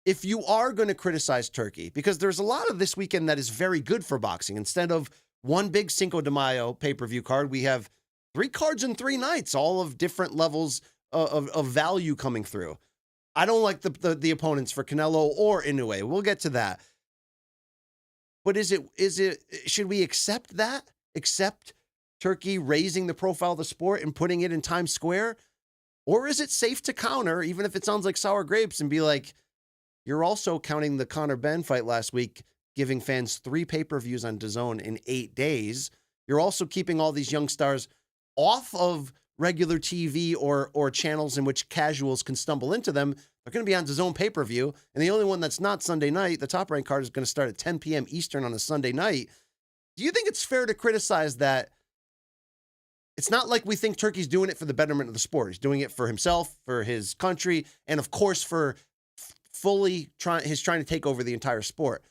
if you are going to criticize Turkey, because there's a lot of this weekend that is very good for boxing. Instead of one big Cinco de Mayo pay-per-view card, we have 3 cards in 3 nights, all of different levels of value coming through. I don't like the opponents for Canelo or Inoue. We'll get to that. But should we accept that? Accept Turkey raising the profile of the sport and putting it in Times Square? Or is it safe to counter, even if it sounds like sour grapes, and be like, you're also counting the Conor Benn fight last week, giving fans 3 pay-per-views on DAZN in 8 days. You're also keeping all these young stars off of regular TV or channels in which casuals can stumble into them. They're going to be on DAZN pay-per-view, and the only one that's not Sunday night, the top-ranked card, is going to start at 10 p.m. Eastern on a Sunday night. Do you think it's fair to criticize that? It's not like we think Turkey's doing it for the betterment of the sport. He's doing it for himself, for his country, and of course for trying to take over the entire sport.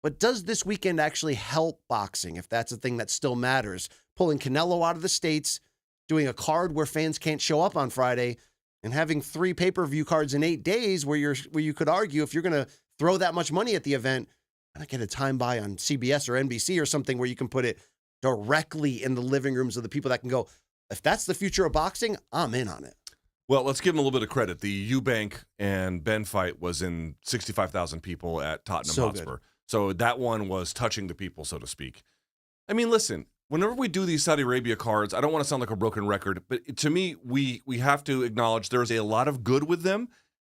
But does this weekend actually help boxing, if that's a thing that still matters? Pulling Canelo out of the States, doing a card where fans can't show up on Friday, and having 3 pay-per-view cards in 8 days where you could argue if you're going to throw that much money at the event, why not get a time buy on CBS or NBC or something where you can put it directly in the living rooms of the people that can go, if that's the future of boxing, I'm in on it. Well, let's give him a little bit of credit. The Eubank and Ben fight was in 65,000 people at Tottenham Hotspur. Good. So that one was touching the people, so to speak. I mean, listen, whenever we do these Saudi Arabia cards, I don't want to sound like a broken record, but to me, we have to acknowledge there's a lot of good with them,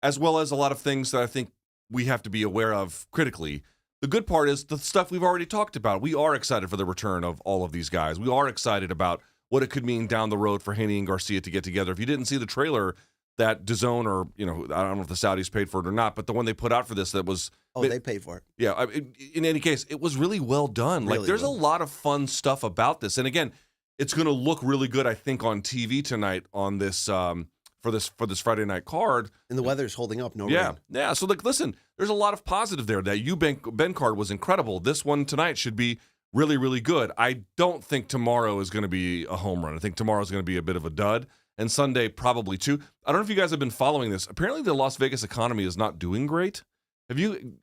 as well as a lot of things that I think we have to be aware of critically. The good part is the stuff we've already talked about. We are excited for the return of all of these guys. We are excited about what it could mean down the road for Haney and Garcia to get together. If you didn't see the trailer that DAZN, or, I don't know if the Saudis paid for it or not, but the one they put out for this that was... Oh, they paid for it. Yeah. In any case, it was really well done. Really, there's a lot of fun stuff about this. And again, it's going to look really good, I think, on TV tonight on this for this Friday night card. And the weather's holding up. No rain. Yeah. So listen, there's a lot of positive there. That Eubank Ben card was incredible. This one tonight should be really, really good. I don't think tomorrow is going to be a home run. I think tomorrow is going to be a bit of a dud. And Sunday probably too. I don't know if you guys have been following this. Apparently the Las Vegas economy is not doing great.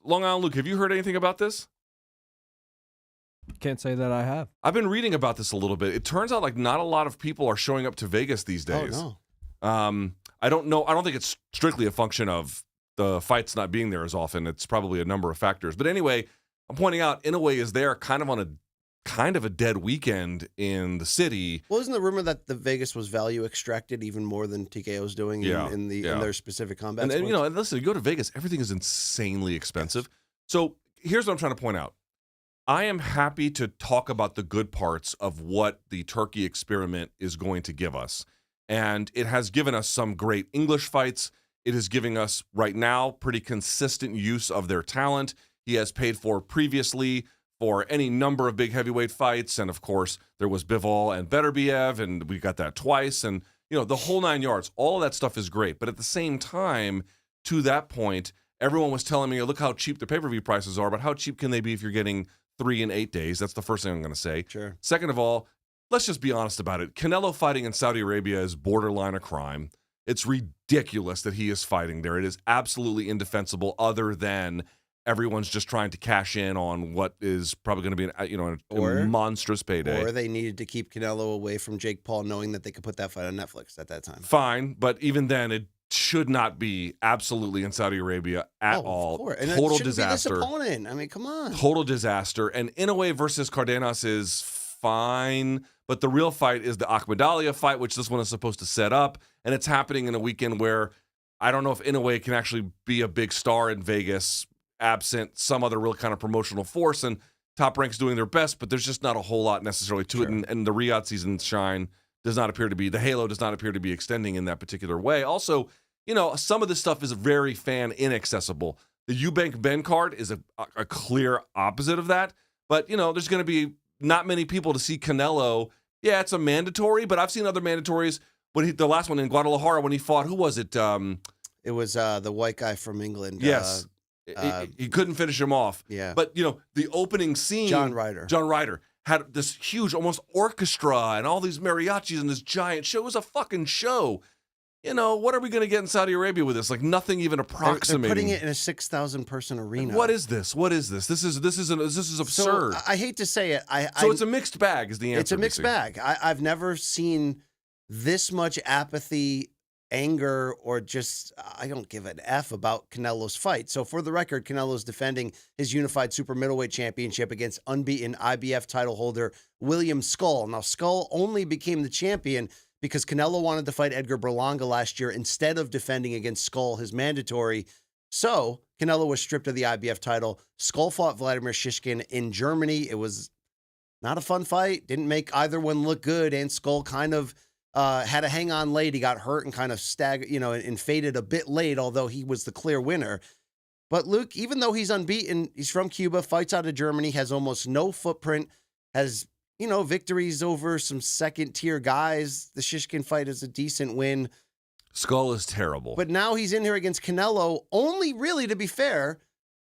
Long Island Luke, have you heard anything about this? Can't say that I have. I've been reading about this a little bit. It turns out like not a lot of people are showing up to Vegas these days. Oh, no. I don't know. I don't think it's strictly a function of the fights not being there as often. It's probably a number of factors. But anyway, I'm pointing out Inoue is there kind of on a dead weekend in the city. Well, isn't the rumor that the Vegas was value extracted even more than TKO's doing in their specific combat? And sports? you know, and listen, you go to Vegas, everything is insanely expensive. So here's what I'm trying to point out. I am happy to talk about the good parts of what the Turkey experiment is going to give us. And it has given us some great English fights. It is giving us, right now, pretty consistent use of their talent. He has paid for previously for any number of big heavyweight fights. And, of course, there was Bivol and Beterbiev, and we got that twice. And, you know, the whole 9 yards, all of that stuff is great. But at the same time, to that point, everyone was telling me, look how cheap the pay-per-view prices are, but how cheap can they be if you're getting 3 in 8 days? That's the first thing I'm going to say. Sure. Second of all, let's just be honest about it. Canelo fighting in Saudi Arabia is borderline a crime. It's ridiculous that he is fighting there. It is absolutely indefensible, other than everyone's just trying to cash in on what is probably going to be a monstrous payday. Or they needed to keep Canelo away from Jake Paul, knowing that they could put that fight on Netflix at that time. Fine, but even then, it should not be absolutely in Saudi Arabia at all. And total it disaster. Be this opponent. I mean, come on. Total disaster. And Inoue versus Cardenas is fine, but the real fight is the Akhmadallah fight, which this one is supposed to set up, and it's happening in a weekend where I don't know if Inoue can actually be a big star in Vegas, absent some other real kind of promotional force. And Top Rank's doing their best, but there's just not a whole lot necessarily to it. And the Riyadh season shine does not appear to be, the halo does not appear to be extending in that particular way. Also, you know, some of this stuff is very fan inaccessible. The Eubank Ben card is a clear opposite of that. But, you know, there's going to be not many people to see Canelo. Yeah, it's a mandatory, but I've seen other mandatories. When the last one in Guadalajara, when he fought, who was it? It was the white guy from England. Yes. He couldn't finish him off. Yeah. But, you know, the opening scene. John Ryder had this huge, almost orchestra and all these mariachis and this giant show. It was a fucking show. You know, what are we going to get in Saudi Arabia with this? Like nothing even approximating. They're putting it in a 6,000 person arena. What is this? What is this? This is absurd. So, I hate to say it. It's a mixed bag is the answer. It's a mixed bag. I've never seen this much apathy, anger, or just I don't give an F about Canelo's fight. So for the record, Canelo's defending his unified super middleweight championship against unbeaten IBF title holder William Skull. Now, Skull only became the champion because Canelo wanted to fight Edgar Berlanga last year instead of defending against Skull, his mandatory. So Canelo was stripped of the IBF title. Skull fought Vladimir Shishkin in Germany. It was not a fun fight. Didn't make either one look good. And Skull kind of had a hang on late. He got hurt and kind of and faded a bit late, although he was the clear winner. But Luke, even though he's unbeaten, he's from Cuba, fights out of Germany, has almost no footprint, has victories over some second-tier guys. The Shishkin fight is a decent win. Skull is terrible. But now he's in here against Canelo, only really, to be fair,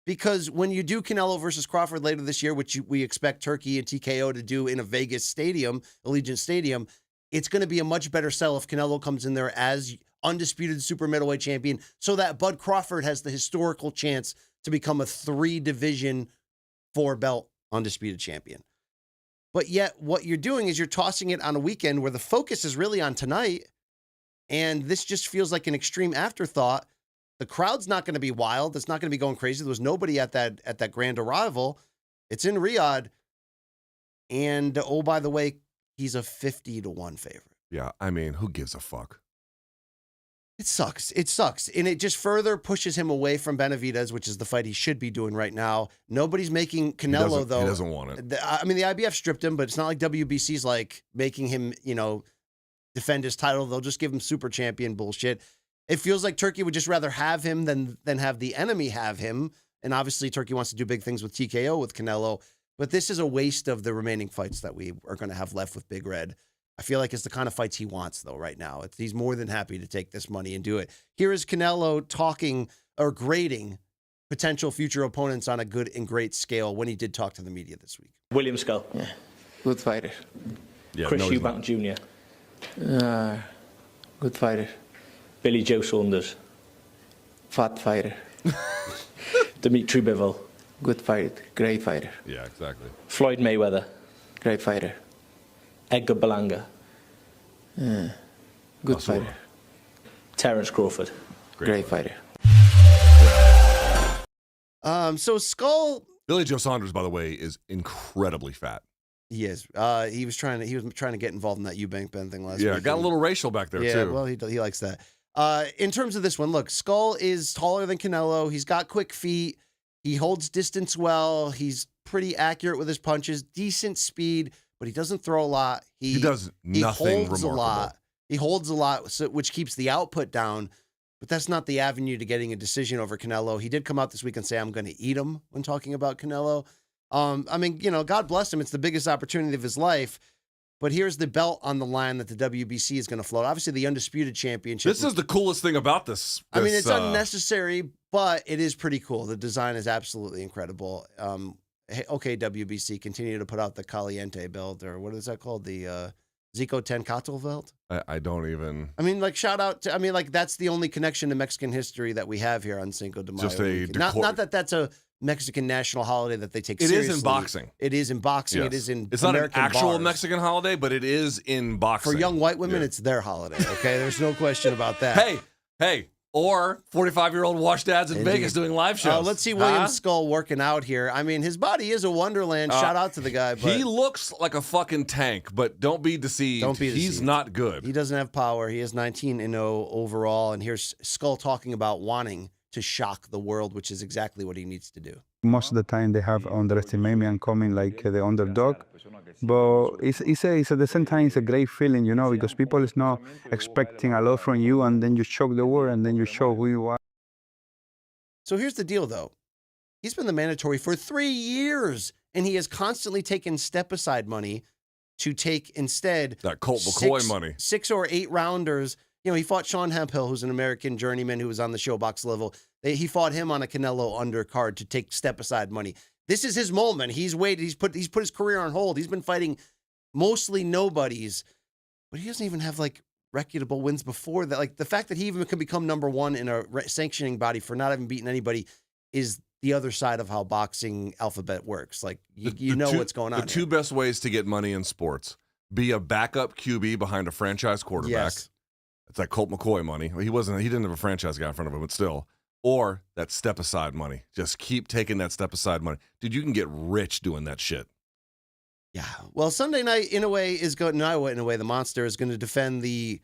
because when you do Canelo versus Crawford later this year, which we expect Turkey and TKO to do in a Vegas stadium, Allegiant Stadium, it's going to be a much better sell if Canelo comes in there as undisputed super middleweight champion so that Bud Crawford has the historical chance to become a 3-division 4-belt undisputed champion. But yet what you're doing is you're tossing it on a weekend where the focus is really on tonight, and this just feels like an extreme afterthought. The crowd's not going to be wild. It's not going to be going crazy. There was nobody at that grand arrival. It's in Riyadh. And, oh, by the way, he's a 50-1 favorite. Yeah, I mean, who gives a fuck? It sucks. It sucks. And it just further pushes him away from Benavidez, which is the fight he should be doing right now. Nobody's making Canelo, though. He doesn't want it. I mean, the IBF stripped him, but it's not like WBC's like making him, defend his title. They'll just give him super champion bullshit. It feels like Turkey would just rather have him than have the enemy have him. And obviously Turkey wants to do big things with TKO with Canelo. But this is a waste of the remaining fights that we are going to have left with Big Red. I feel like it's the kind of fights he wants, though, right now. He's more than happy to take this money and do it. Here is Canelo talking or grading potential future opponents on a good and great scale when he did talk to the media this week. William Skull. Yeah, good fighter. Yeah, Chris Eubank Jr. Good fighter. Billy Joe Saunders. Fat fighter. Dimitri Bivol. Good fight, great fighter. Yeah, exactly. Floyd Mayweather. Great fighter. Edgar Berlanga. Good fighter. Terence Crawford. Great fighter. So Skull. Billy Joe Saunders, by the way, is incredibly fat. He is. He was trying to get involved in that Eubank Ben thing last week. Yeah, got a little racial back there, yeah, too. Well, he likes that. In terms of this one, look, Skull is taller than Canelo. He's got quick feet. He holds distance well. He's pretty accurate with his punches. Decent speed, but he doesn't throw a lot. He does nothing holds remarkable. a lot. He holds a lot, which keeps the output down. But that's not the avenue to getting a decision over Canelo. He did come out this week and say, I'm going to eat him when talking about Canelo. I mean, God bless him. It's the biggest opportunity of his life. But here's the belt on the line that the WBC is going to float. Obviously, the undisputed championship. This is the coolest thing about this. I mean, it's unnecessary, but it is pretty cool. The design is absolutely incredible. Okay, WBC, continue to put out the Caliente belt, or what is that called? The Zico Tencatl belt? I don't even. I mean, shout out to, that's the only connection to Mexican history that we have here on Cinco de Mayo. Just a not that that's a Mexican national holiday that they take seriously. It is in boxing. It is in boxing. Yes. It is in It's American not an actual bars. Mexican holiday, but it is in boxing. For young white women, it's their holiday, okay? There's no question about that. Hey. Or 45-year-old wash dads in Indeed. Vegas doing live shows. Let's see William Skull working out here. I mean, his body is a wonderland. Shout out to the guy. But he looks like a fucking tank, but don't be deceived. He's not good. He doesn't have power. He is 19-0 overall. And here's Skull talking about wanting to shock the world, which is exactly what he needs to do. Most of the time they have underestimated me and coming like the underdog. But it's at the same time, it's a great feeling, because people is not expecting a lot from you, and then you shock the world, and then you show who you are. So here's the deal, though. He's been the mandatory for 3 years, and he has constantly taken step-aside money to take instead that Colt McCoy money. 6 or 8 rounders. He fought Sean Hemphill, who's an American journeyman who was on the ShoBox level. He fought him on a Canelo undercard to take step-aside money. This is his moment. He's waited. He's put his career on hold. He's been fighting mostly nobodies, but he doesn't even have reputable wins before that. The fact that he even could become number one in a sanctioning body for not having beaten anybody is the other side of how boxing alphabet works. You know what's going on. The two best ways to get money in sports: be a backup QB behind a franchise quarterback. Yes. It's that Colt McCoy money. He didn't have a franchise guy in front of him, but still. Or that step-aside money. Just keep taking that step-aside money. Dude, you can get rich doing that shit. Yeah. Well, Sunday night, in Iowa, the Monster is going to defend the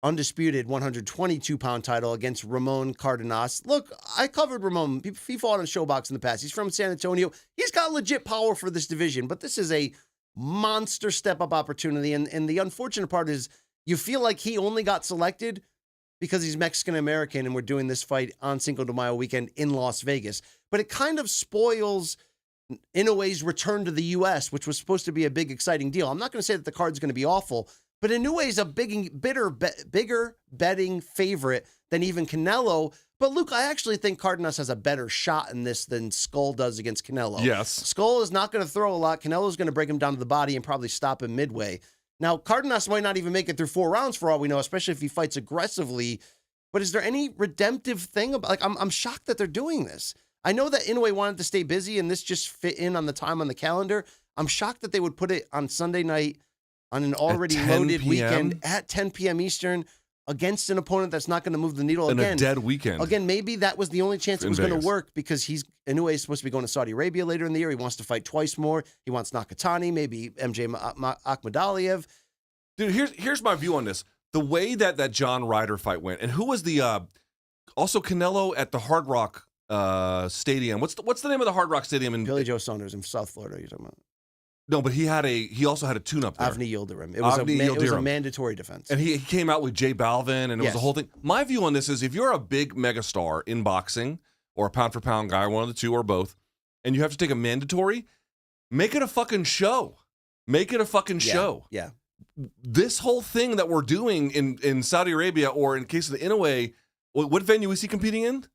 undisputed 122-pound title against Ramon Cardenas. Look, I covered Ramon. He fought on ShoBox in the past. He's from San Antonio. He's got legit power for this division, but this is a monster step-up opportunity. And the unfortunate part is you feel like he only got selected because he's Mexican-American and we're doing this fight on Cinco de Mayo weekend in Las Vegas. But it kind of spoils Inoue's return to the U.S., which was supposed to be a big, exciting deal. I'm not going to say that the card's going to be awful, but Inoue's a bigger betting favorite than even Canelo. But, Luke, I actually think Cardenas has a better shot in this than Skull does against Canelo. Yes. Skull is not going to throw a lot. Canelo's going to break him down to the body and probably stop him midway. Now, Cardenas might not even make it through 4 rounds for all we know, especially if he fights aggressively. But is there any redemptive thing about? I'm shocked that they're doing this. I know that Inoue wanted to stay busy, and this just fit in on the time on the calendar. I'm shocked that they would put it on Sunday night on an already loaded weekend at 10 p.m. Eastern against an opponent that's not going to move the needle again. A dead weekend. Again, maybe that was the only chance it was going to work because Inoue is supposed to be going to Saudi Arabia later in the year. He wants to fight twice more. He wants Nakatani, maybe MJ Akhmadaliev. Dude, here's my view on this. The way that John Ryder fight went, and who was the also Canelo at the Hard Rock Stadium? What's the name of the Hard Rock Stadium in Billy Joe Saunders in South Florida? You're talking about? No, but he also had a tune-up there. Avni Yildirim. It was a mandatory defense. And he came out with J Balvin, and it was a whole thing. My view on this is if you're a big megastar in boxing or a pound-for-pound guy, one of the two or both, and you have to take a mandatory, make it a fucking show. Make it a fucking show. Yeah. This whole thing that we're doing in Saudi Arabia, or in case of the Inoue, what venue is he competing in?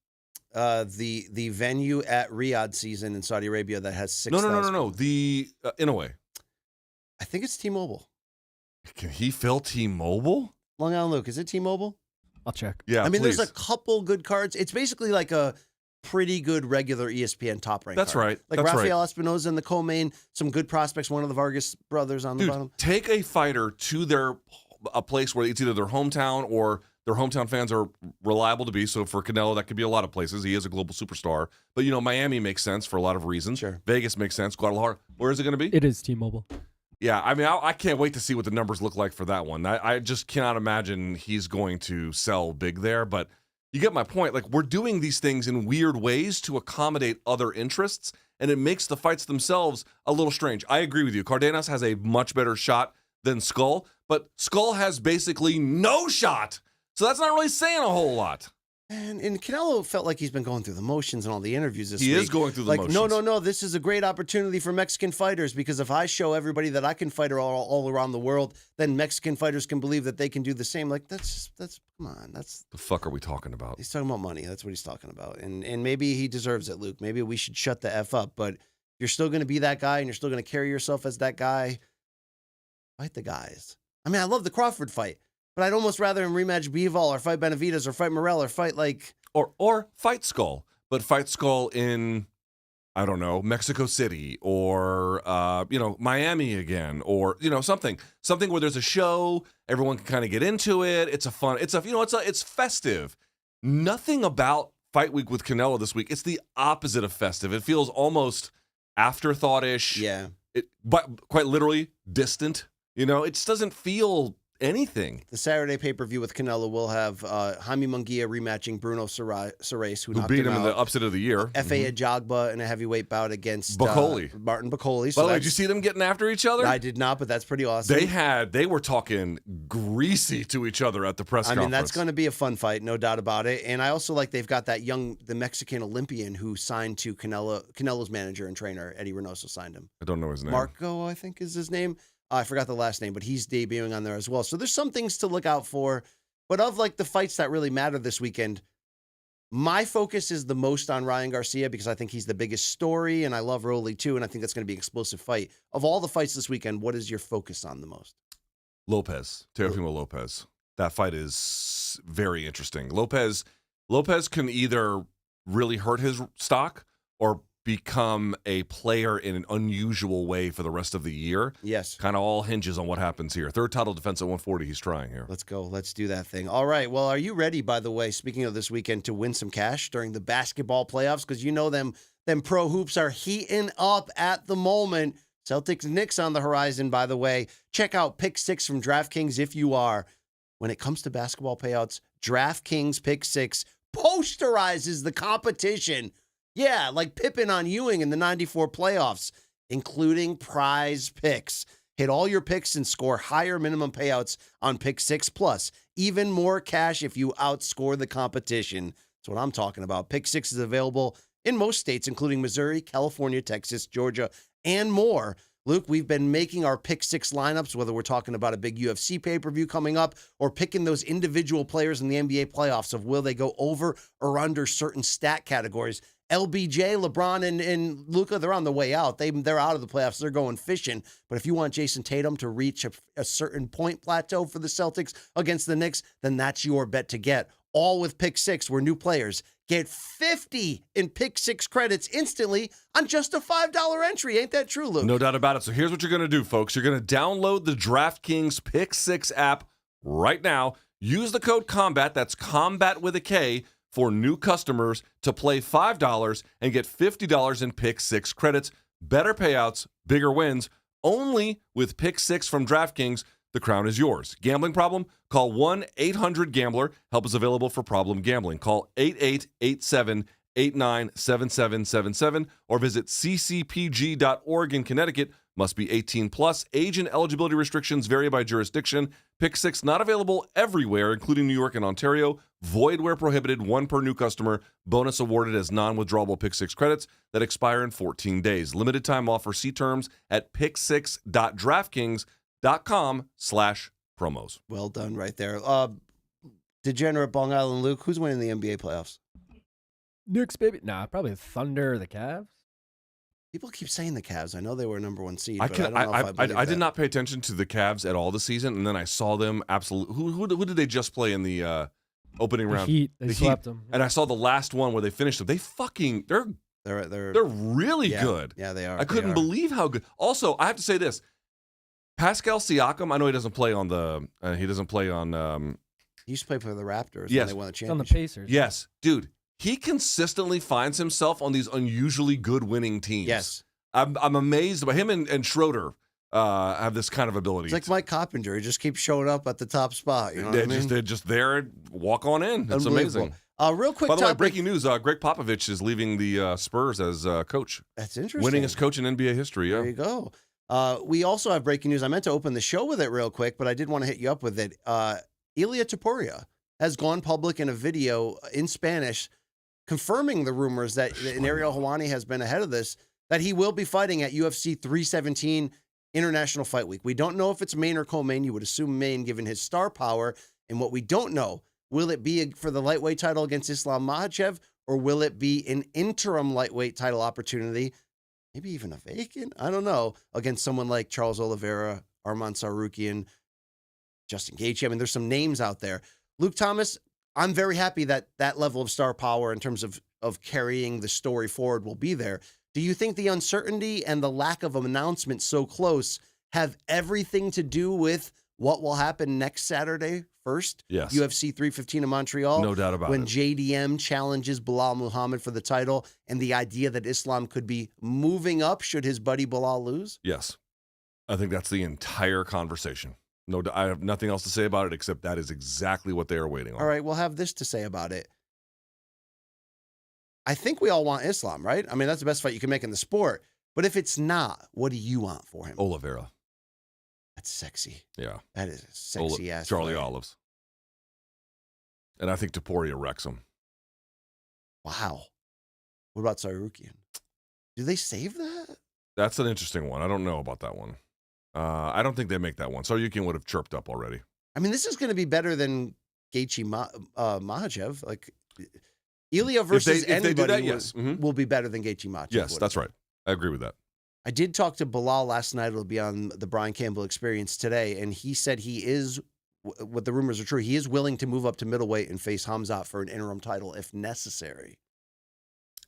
The venue at Riyadh season in Saudi Arabia that has 6,000. No. The Inoue. I think it's T-Mobile. Can he fill T-Mobile? Long Island Luke, is it T-Mobile? I'll check. Yeah, I mean, please. there's a couple good cards. It's basically like a pretty good regular ESPN top rank. That's card. right. Like That's Rafael right. Espinoza in the co-main, some good prospects. One of the Vargas brothers on the bottom. Take a fighter to a place where it's either their hometown or Their hometown fans are reliable to be. So for Canelo, that could be a lot of places. He is a global superstar. But, Miami makes sense for a lot of reasons. Sure. Vegas makes sense. Guadalajara. Where is it going to be? It is T-Mobile. Yeah, I mean, I can't wait to see what the numbers look like for that one. I just cannot imagine he's going to sell big there. But you get my point. Like, we're doing these things in weird ways to accommodate other interests, and it makes the fights themselves a little strange. I agree with you. Cardenas has a much better shot than Skull, but Skull has basically no shot. So that's not really saying a whole lot. And Canelo felt like he's been going through the motions in all the interviews this week. He is going through the motions. No, this is a great opportunity for Mexican fighters, because if I show everybody that I can fight all around the world, then Mexican fighters can believe that they can do the same. Like, that's come on. That's the fuck are we talking about? He's talking about money. That's what he's talking about. And maybe he deserves it, Luke. Maybe we should shut the F up. But you're still going to be that guy, and you're still going to carry yourself as that guy. Fight the guys. I mean, I love the Crawford fight, but I'd almost rather him rematch Bivol or fight Benavidez or fight Morel or fight or fight Skull, but fight Skull in, I don't know, Mexico City or Miami again, or something where there's a show, everyone can kind of get into it. It's it's festive. Nothing about Fight Week with Canelo this week. It's the opposite of festive. It feels almost afterthought-ish. Yeah. But quite literally distant. It just doesn't feel anything. The Saturday pay-per-view with Canelo will have Jaime Munguia rematching Bruno Surace, who knocked beat him out. in the upset of the year. F.A. Ajagba in a heavyweight bout against Martin Bacoli. So did you see them getting after each other? I did not, but that's pretty awesome. They were talking greasy to each other at the press conference. I mean, that's going to be a fun fight, no doubt about it. And I also like they've got the Mexican Olympian who signed to Canelo's manager and trainer, Eddie Reynoso, signed him. I don't know his name. Marco, I think is his name. I forgot the last name, but he's debuting on there as well. So there's some things to look out for. But of the fights that really matter this weekend, my focus is the most on Ryan Garcia, because I think he's the biggest story, and I love Rolly too, and I think that's going to be an explosive fight. Of all the fights this weekend, what is your focus on the most? Teofimo Lopez. That fight is very interesting. Lopez can either really hurt his stock or become a player in an unusual way for the rest of the year. Yes. Kind of all hinges on what happens here. Third title defense at 140, he's trying here. Let's go. Let's do that thing. All right. Well, are you ready, by the way, speaking of this weekend, to win some cash during the basketball playoffs? Because them pro hoops are heating up at the moment. Celtics Knicks on the horizon, by the way. Check out Pick 6 from DraftKings if you are. When it comes to basketball payouts, DraftKings Pick 6 posterizes the competition. Yeah, like Pippen on Ewing in the 94 playoffs, including prize picks. Hit all your picks and score higher minimum payouts on Pick 6 Plus. Even more cash if you outscore the competition. That's what I'm talking about. Pick 6 is available in most states, including Missouri, California, Texas, Georgia, and more. Luke, we've been making our Pick 6 lineups, whether we're talking about a big UFC pay-per-view coming up or picking those individual players in the NBA playoffs of will they go over or under certain stat categories. LBJ, LeBron, and Luka, they're on the way out. They're out of the playoffs. They're going fishing. But if you want Jason Tatum to reach a certain point plateau for the Celtics against the Knicks, then that's your bet to get. All with Pick 6, where new players get 50 in Pick 6 credits instantly on just a $5 entry. Ain't that true, Luke? No doubt about it. So here's what you're going to do, folks. You're going to download the DraftKings Pick 6 app right now. Use the code COMBAT. That's COMBAT with a K. For new customers to play $5 and get $50 in Pick 6 credits. Better payouts, bigger wins. Only with Pick 6 from DraftKings, the crown is yours. Gambling problem? Call 1-800-GAMBLER. Help is available for problem gambling. Call 8887-897777 or visit ccpg.org in Connecticut. Must be 18 plus. Age and eligibility restrictions vary by jurisdiction. Pick 6 not available everywhere, including New York and Ontario. Void where prohibited. One per new customer. Bonus awarded as non-withdrawable Pick 6 credits that expire in 14 days. Limited time offer. See terms at pick6.draftkings.com/promos. Well done right there. Degenerate Long Island Luke, who's winning the NBA playoffs? Knicks, baby. Nah, probably the Thunder or the Cavs. People keep saying the Cavs. I know they were number one seed, I but I don't know if I believe I that. did not pay attention to the Cavs at all this season, and then I saw them absolutely. Who did they just play in the opening round? Heat. They swept them. And I saw the last one where they finished them. They're really good. Yeah, they are. I couldn't believe how good. Also, I have to say this: Pascal Siakam. I know he doesn't play on He used to play for the Raptors Yes. when they won the He's on the championship. Pacers. Yes, dude. He consistently finds himself on these unusually good winning teams. Yes. I'm amazed by him and Schroeder have this kind of ability. It's like Mike Coppinger. He just keeps showing up at the top spot. You know what I mean? They're just there, walk on in. It's amazing. Real quick By the way, topic. breaking news, Greg Popovich is leaving the Spurs as coach. That's interesting. Winningest coach in NBA history, yeah. There you go. We also have breaking news. I meant to open the show with it real quick, but I did want to hit you up with it. Ilia Topuria has gone public in a video in Spanish confirming the rumors that Ariel Helwani has been ahead of this, that he will be fighting at UFC 317 International Fight Week. We don't know if it's main or co-main. You would assume main given his star power. And what we don't know, will it be for the lightweight title against Islam Makhachev, or will it be an interim lightweight title opportunity, maybe even a vacant, I don't know, against someone like Charles Oliveira, Arman Sarukian, Justin Gaethje. I mean, there's some names out there. Luke Thomas, I'm very happy that that level of star power in terms of carrying the story forward will be there. Do you think the uncertainty and the lack of an announcement so close have everything to do with what will happen next Saturday first? Yes. UFC 315 in Montreal. No doubt about when it. JDM challenges Bilal Muhammad for the title, and the idea that Islam could be moving up should his buddy Bilal lose? Yes. I think that's the entire conversation. No, I have nothing else to say about it except that is exactly what they are waiting on. All right, we'll have this to say about it. I think we all want Islam, right? I mean, that's the best fight you can make in the sport. But if it's not, what do you want for him? Oliveira. That's sexy. Yeah. That is a sexy ass Charlie fight. Olives. And I think Topuria wrecks him. Wow. What about Sarukian? Do they save that? That's an interesting one. I don't know about that one. I don't think they make that one. Sarukian would have chirped up already. I mean, this is going to be better than Gaethje Makhachev. Like, Ilia versus if they do anybody that, yes. Mhm. will be better than Gaethje Makhachev. Yes, that's right. I agree with that. I did talk to Bilal last night. It'll be on the Brian Campbell Experience today, and he said he is, what the rumors are true, he is willing to move up to middleweight and face Hamzat for an interim title if necessary,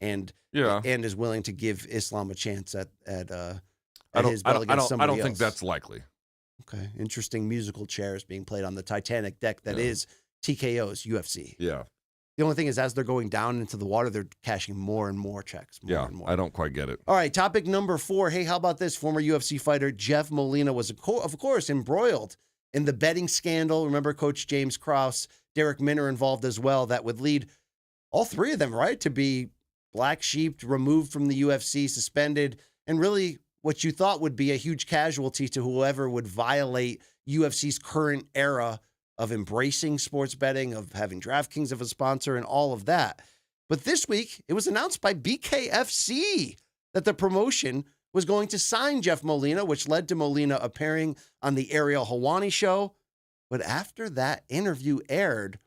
and is willing to give Islam a chance at his belt against somebody I don't think else. that's likely. Okay, interesting musical chairs being played on the Titanic deck that is TKO's UFC. Yeah. The only thing is, as they're going down into the water, they're cashing more and more checks. More Yeah, and more. I don't quite get it. All right, topic number 4. Hey, how about this? Former UFC fighter Jeff Molina was, of course, embroiled in the betting scandal. Remember Coach James Krause, Derek Minner involved as well. That would lead all three of them, right, to be black sheep, removed from the UFC, suspended, and really what you thought would be a huge casualty to whoever would violate UFC's current era of embracing sports betting, of having DraftKings as a sponsor, and all of that. But this week, it was announced by BKFC that the promotion was going to sign Jeff Molina, which led to Molina appearing on the Ariel Helwani show. But after that interview aired,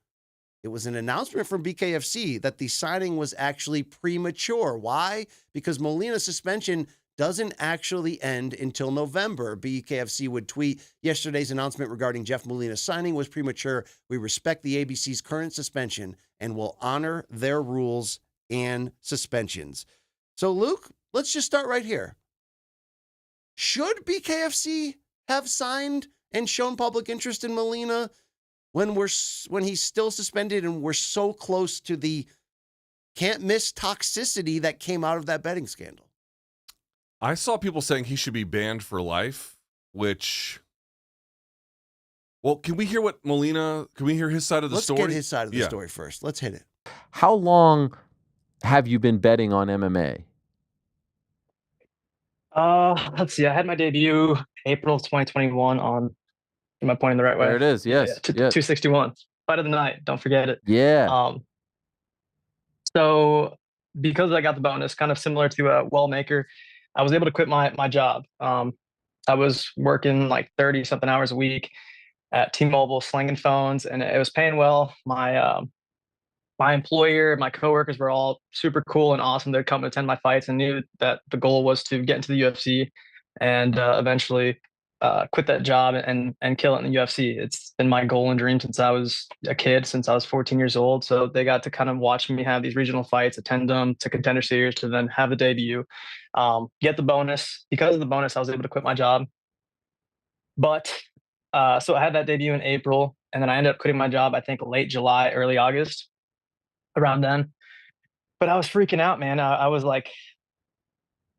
it was an announcement from BKFC that the signing was actually premature. Why? Because Molina's suspension doesn't actually end until November. BKFC would tweet, yesterday's announcement regarding Jeff Molina's signing was premature. We respect the ABC's current suspension and will honor their rules and suspensions. So, Luke, let's just start right here. Should BKFC have signed and shown public interest in Molina when he's still suspended and we're so close to the can't miss toxicity that came out of that betting scandal? I saw people saying he should be banned for life, which... Well, can we hear his side of the story? Let's get his side of the story first. Let's hit it. How long have you been betting on MMA? Let's see. I had my debut April of 2021 on, am I pointing the right way? There it is. Yes. Yeah, yes. 261. Fight of the night. Don't forget it. Yeah. So because I got the bonus, kind of similar to a Wellmaker, I was able to quit my job. I was working like 30 something hours a week at T-Mobile, slinging phones, and it was paying well. My employer, my coworkers were all super cool and awesome. They'd come and attend my fights and knew that the goal was to get into the UFC and eventually quit that job and kill it in the UFC. It's been my goal and dream since I was a kid, since I was 14 years old. So they got to kind of watch me have these regional fights, attend them to Contender Series, to then have the debut, get the bonus. Because of the bonus, I was able to quit my job. But so I had that debut in April. And then I ended up quitting my job, I think late July, early August, around then. But I was freaking out, man. I was like,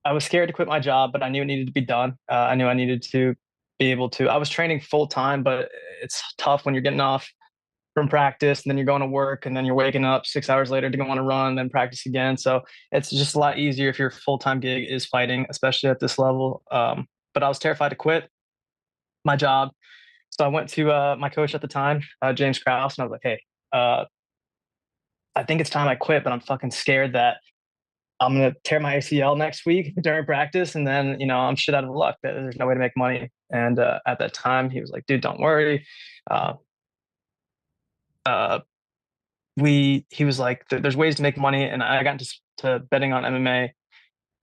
I was scared to quit my job, but I knew it needed to be done. I knew I needed to be able to. I was training full time, but it's tough when you're getting off from practice and then you're going to work and then you're waking up 6 hours later to go on a run, then practice again. So it's just a lot easier if your full-time gig is fighting, especially at this level. But I was terrified to quit my job. So I went to my coach at the time, James Krause, and I was like, hey, I think it's time I quit, but I'm fucking scared that I'm going to tear my ACL next week during practice. And then, I'm shit out of luck. There's no way to make money. And at that time, he was like, dude, don't worry. He was like, there's ways to make money. And I got into betting on MMA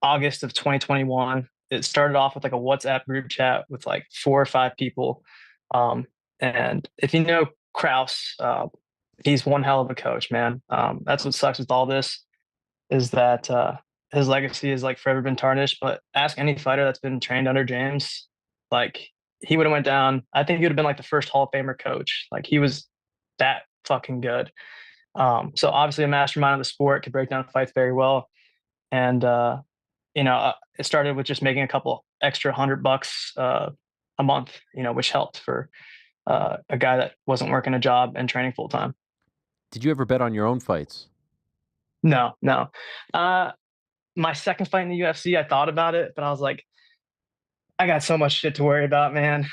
August of 2021. It started off with like a WhatsApp group chat with like 4 or 5 people. And if you know Krause, he's one hell of a coach, man. That's what sucks with all this is that his legacy is like forever been tarnished. But ask any fighter that's been trained under James, like he would have went down. I think he would have been like the first Hall of Famer coach. Like he was that fucking good. So obviously a mastermind of the sport, could break down fights very well. And, it started with just making a couple extra $100 a month, which helped for a guy that wasn't working a job and training full time. Did you ever bet on your own fights? No. My second fight in the UFC, I thought about it, but I was like, I got so much shit to worry about, man.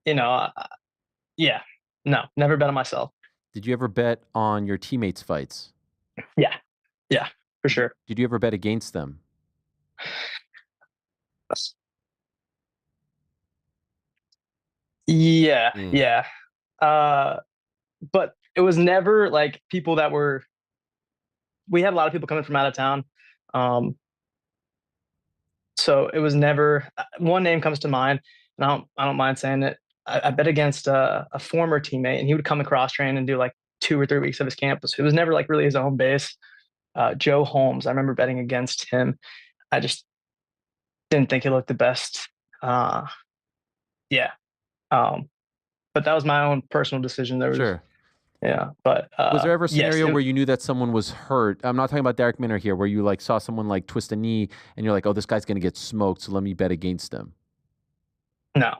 Yeah, no, never bet on myself. Did you ever bet on your teammates' fights? Yeah, for sure. Did you ever bet against them? Yeah. But it was never like people that we had a lot of people coming from out of town. So it was never, one name comes to mind, and I don't mind saying it. I bet against a former teammate, and he would come across train and do like 2 or 3 weeks of his camp. It was never like really his own base. Joe Holmes, I remember betting against him. I just didn't think he looked the best. But that was my own personal decision. Sure. Yeah, but was there ever a scenario where you knew that someone was hurt? I'm not talking about Derek Minner here, where you like saw someone like twist a knee and you're like, oh, this guy's going to get smoked, so let me bet against him. No.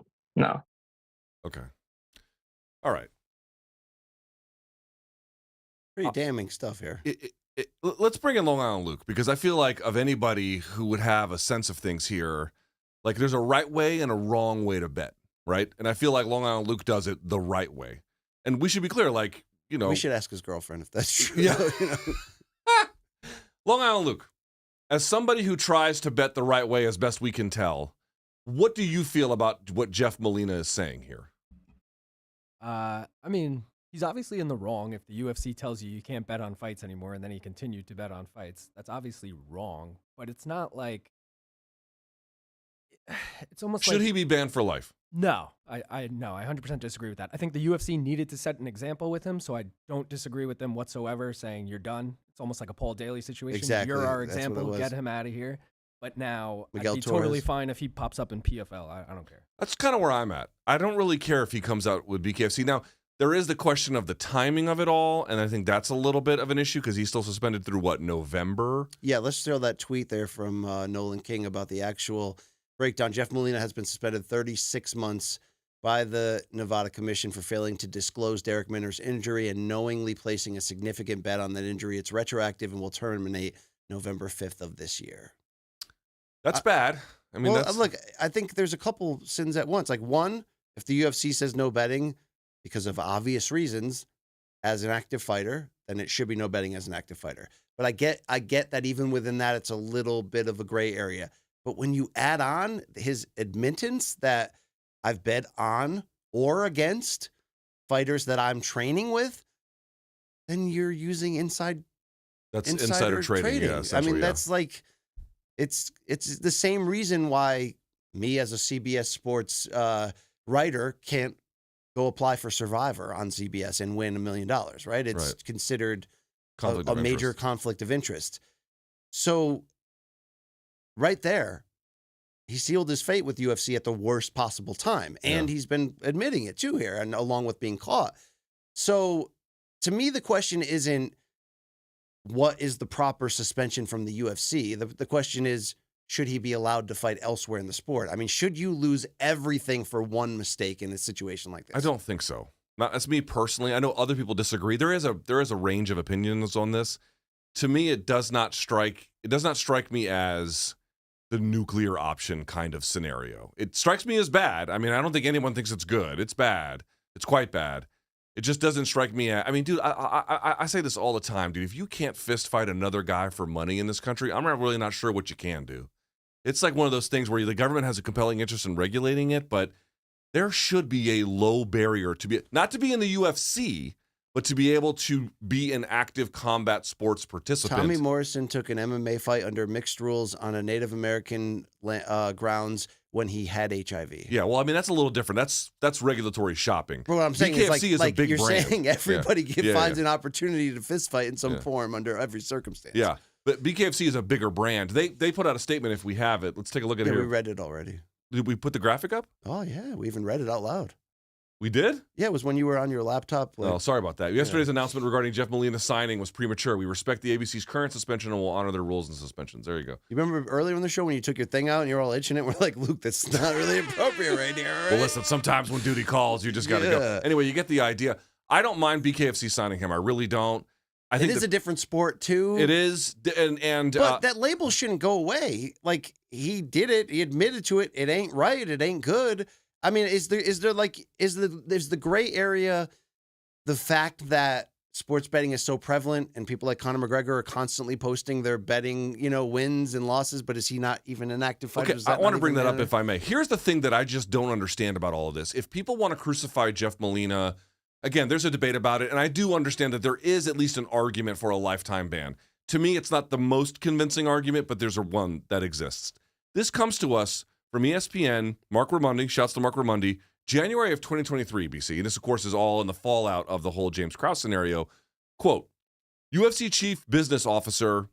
Okay. All right. Pretty damning stuff here. Let's bring in Long Island Luke, because I feel like of anybody who would have a sense of things here, like there's a right way and a wrong way to bet, right? And I feel like Long Island Luke does it the right way. And we should be clear, like, we should ask his girlfriend if that's true. Yeah. Long Island Luke, as somebody who tries to bet the right way as best we can tell, what do you feel about what Jeff Molina is saying here? I mean, he's obviously in the wrong if the UFC tells you can't bet on fights anymore and then he continued to bet on fights. That's obviously wrong, but it's not like, it's almost like... Should he be banned for life? No, I 100% disagree with that. I think the UFC needed to set an example with him, so I don't disagree with them whatsoever saying you're done. It's almost like a Paul Daly situation. Exactly. You're our example, get him out of here. But now, Miguel I'd be Torres. totally fine if he pops up in PFL. I don't care. That's kind of where I'm at. I don't really care if he comes out with BKFC. Now, there is the question of the timing of it all, and I think that's a little bit of an issue because he's still suspended through, November? Yeah, let's throw that tweet there from Nolan King about the actual breakdown. Jeff Molina has been suspended 36 months by the Nevada Commission for failing to disclose Derek Minner's injury and knowingly placing a significant bet on that injury. It's retroactive and will terminate November 5th of this year. That's bad. I mean, look, I think there's a couple sins at once. Like, one, if the UFC says no betting because of obvious reasons as an active fighter, then it should be no betting as an active fighter. But I get that even within that, it's a little bit of a gray area. But when you add on his admittance that I've bet on or against fighters that I'm training with, then you're using insider trading. Yeah, I mean, that's like, it's the same reason why me as a CBS Sports writer can't go apply for Survivor on CBS and win $1 million, right? It's considered a major conflict of interest. So right there, he sealed his fate with UFC at the worst possible time. And he's been admitting it too here, and along with being caught. So to me, the question isn't what is the proper suspension from the UFC. The question is, should he be allowed to fight elsewhere in the sport? I mean, should you lose everything for one mistake in a situation like this? I don't think so. That's me personally. I know other people disagree. There is a range of opinions on this. To me, it does not strike me as the nuclear option kind of scenario. It strikes me as bad. I mean, I don't think anyone thinks it's good. It's bad. It's quite bad. It just doesn't strike me as, I mean, dude, I say this all the time, dude. If you can't fist fight another guy for money in this country, I'm really not sure what you can do. It's like one of those things where the government has a compelling interest in regulating it, but there should be a low barrier to be, not to be in the UFC, but to be able to be an active combat sports participant. Tommy Morrison took an MMA fight under mixed rules on a Native American grounds when he had HIV. Yeah, well, I mean, that's a little different. That's regulatory shopping. But what I'm saying BKFC is a big you're brand. saying everybody finds Yeah. an opportunity to fist fight in some form under every circumstance. Yeah, but BKFC is a bigger brand. They put out a statement, if we have it. Let's take a look at it Yeah, here. we read it already. Did we put the graphic up? Oh, yeah. We even read it out loud. We did? Yeah, it was when you were on your laptop. Oh, sorry about that. Yesterday's announcement regarding Jeff Molina signing was premature. We respect the ABC's current suspension and will honor their rules and suspensions. There you go. You remember earlier in the show when you took your thing out and you were all itching it? We're like, Luke, that's not really appropriate right here. Right? Well, listen, sometimes when duty calls, you just got to go. Anyway, you get the idea. I don't mind BKFC signing him. I really don't. I think it is a different sport, too. It is. But that label shouldn't go away. Like, he did it. He admitted to it. It ain't right. It ain't good. I mean, is the gray area the fact that sports betting is so prevalent and people like Conor McGregor are constantly posting their betting, wins and losses, but is he not even an active fighter? Okay, I want to bring that up if I may. Here's the thing that I just don't understand about all of this. If people want to crucify Jeff Molina, again, there's a debate about it, and I do understand that there is at least an argument for a lifetime ban. To me, it's not the most convincing argument, but there's one that exists. This comes to us from ESPN, Mark Raimondi, shouts to Mark Raimondi, January of 2023, BC. And this, of course, is all in the fallout of the whole James Krause scenario. Quote, UFC Chief Business Officer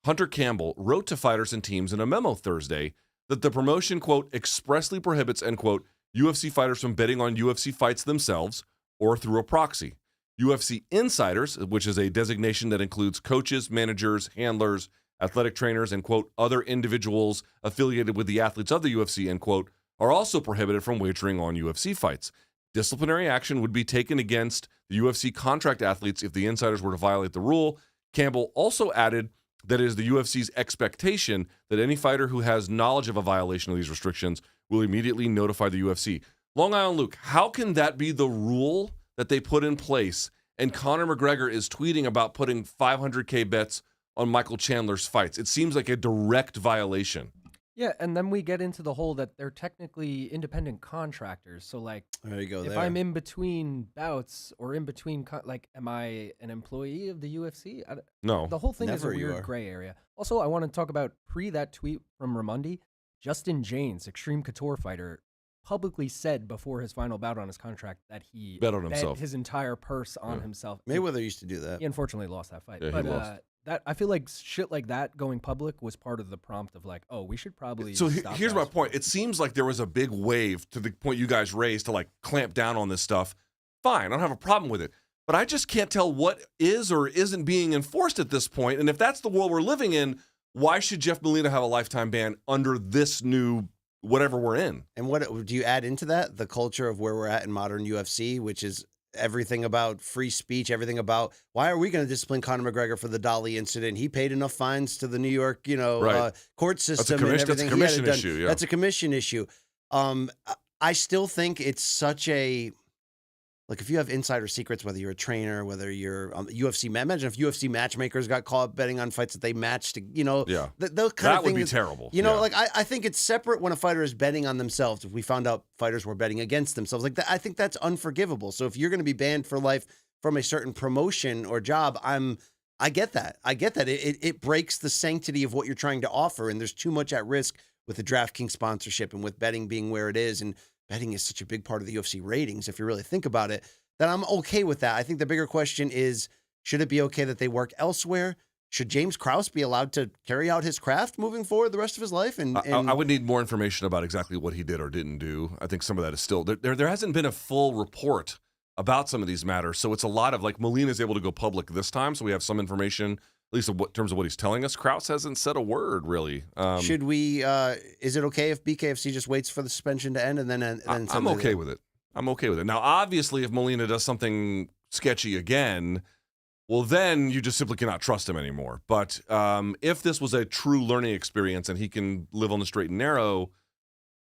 Hunter Campbell wrote to fighters and teams in a memo Thursday that the promotion, quote, expressly prohibits, end quote, UFC fighters from betting on UFC fights themselves or through a proxy. UFC insiders, which is a designation that includes coaches, managers, handlers, athletic trainers, and, quote, other individuals affiliated with the athletes of the UFC, end quote, are also prohibited from wagering on UFC fights. Disciplinary action would be taken against the UFC contract athletes if the insiders were to violate the rule. Campbell also added that it is the UFC's expectation that any fighter who has knowledge of a violation of these restrictions will immediately notify the UFC. Long Island Luke, how can that be the rule that they put in place and Conor McGregor is tweeting about putting 500K bets on Michael Chandler's fights? It seems like a direct violation. Yeah, and then we get into the whole that they're technically independent contractors. So, like, there you go. If I'm in between bouts or in between, am I an employee of the UFC? No. The whole thing is a Never you weird are. gray area. Also, I want to talk about that tweet from Raimondi. Justin James, Extreme Couture fighter, publicly said before his final bout on his contract that he Bet on himself. his entire purse on himself. Mayweather used to do that. He unfortunately lost that fight. Yeah, he but lost. that I feel like shit like that going public was part of the prompt of like, oh, we should probably. So stop here's that my point. It seems like there was a big wave to the point you guys raised to like clamp down on this stuff. Fine, I don't have a problem with it. But I just can't tell what is or isn't being enforced at this point. And if that's the world we're living in, why should Jeff Molina have a lifetime ban under this new whatever we're in? And what do you add into that? The culture of where we're at in modern UFC, which is everything about free speech, everything about why are we going to discipline Conor McGregor for the Dolly incident? He paid enough fines to the New York, Right. court system and that's a everything. He had commission done. issue, yeah. That's a commission issue. I still think it's such a, like, if you have insider secrets, whether you're a trainer, whether you're UFC, imagine if UFC matchmakers got caught betting on fights that they matched, Yeah. those kind That of would things. be terrible. You know, Yeah. like I think it's separate when a fighter is betting on themselves. If we found out fighters were betting against themselves, like that, I think that's unforgivable. So if you're going to be banned for life from a certain promotion or job, I get that. I get that. It breaks the sanctity of what you're trying to offer, and there's too much at risk with the DraftKings sponsorship and with betting being where it is, and betting is such a big part of the UFC ratings. If you really think about it, then I'm okay with that. I think the bigger question is, should it be okay that they work elsewhere? should James Krause be allowed to carry out his craft moving forward the rest of his life? And I would need more information about exactly what he did or didn't do. I think some of that is still there hasn't been a full report about some of these matters. So it's a lot of like Molina is able to go public this time. So we have some information, at least in terms of what he's telling us. Krause hasn't said a word really. Should we, is it okay if BKFC just waits for the suspension to end and then I'm okay with it. I'm okay with it. Now, obviously, if Molina does something sketchy again, well, then you just simply cannot trust him anymore. But if this was a true learning experience and he can live on the straight and narrow,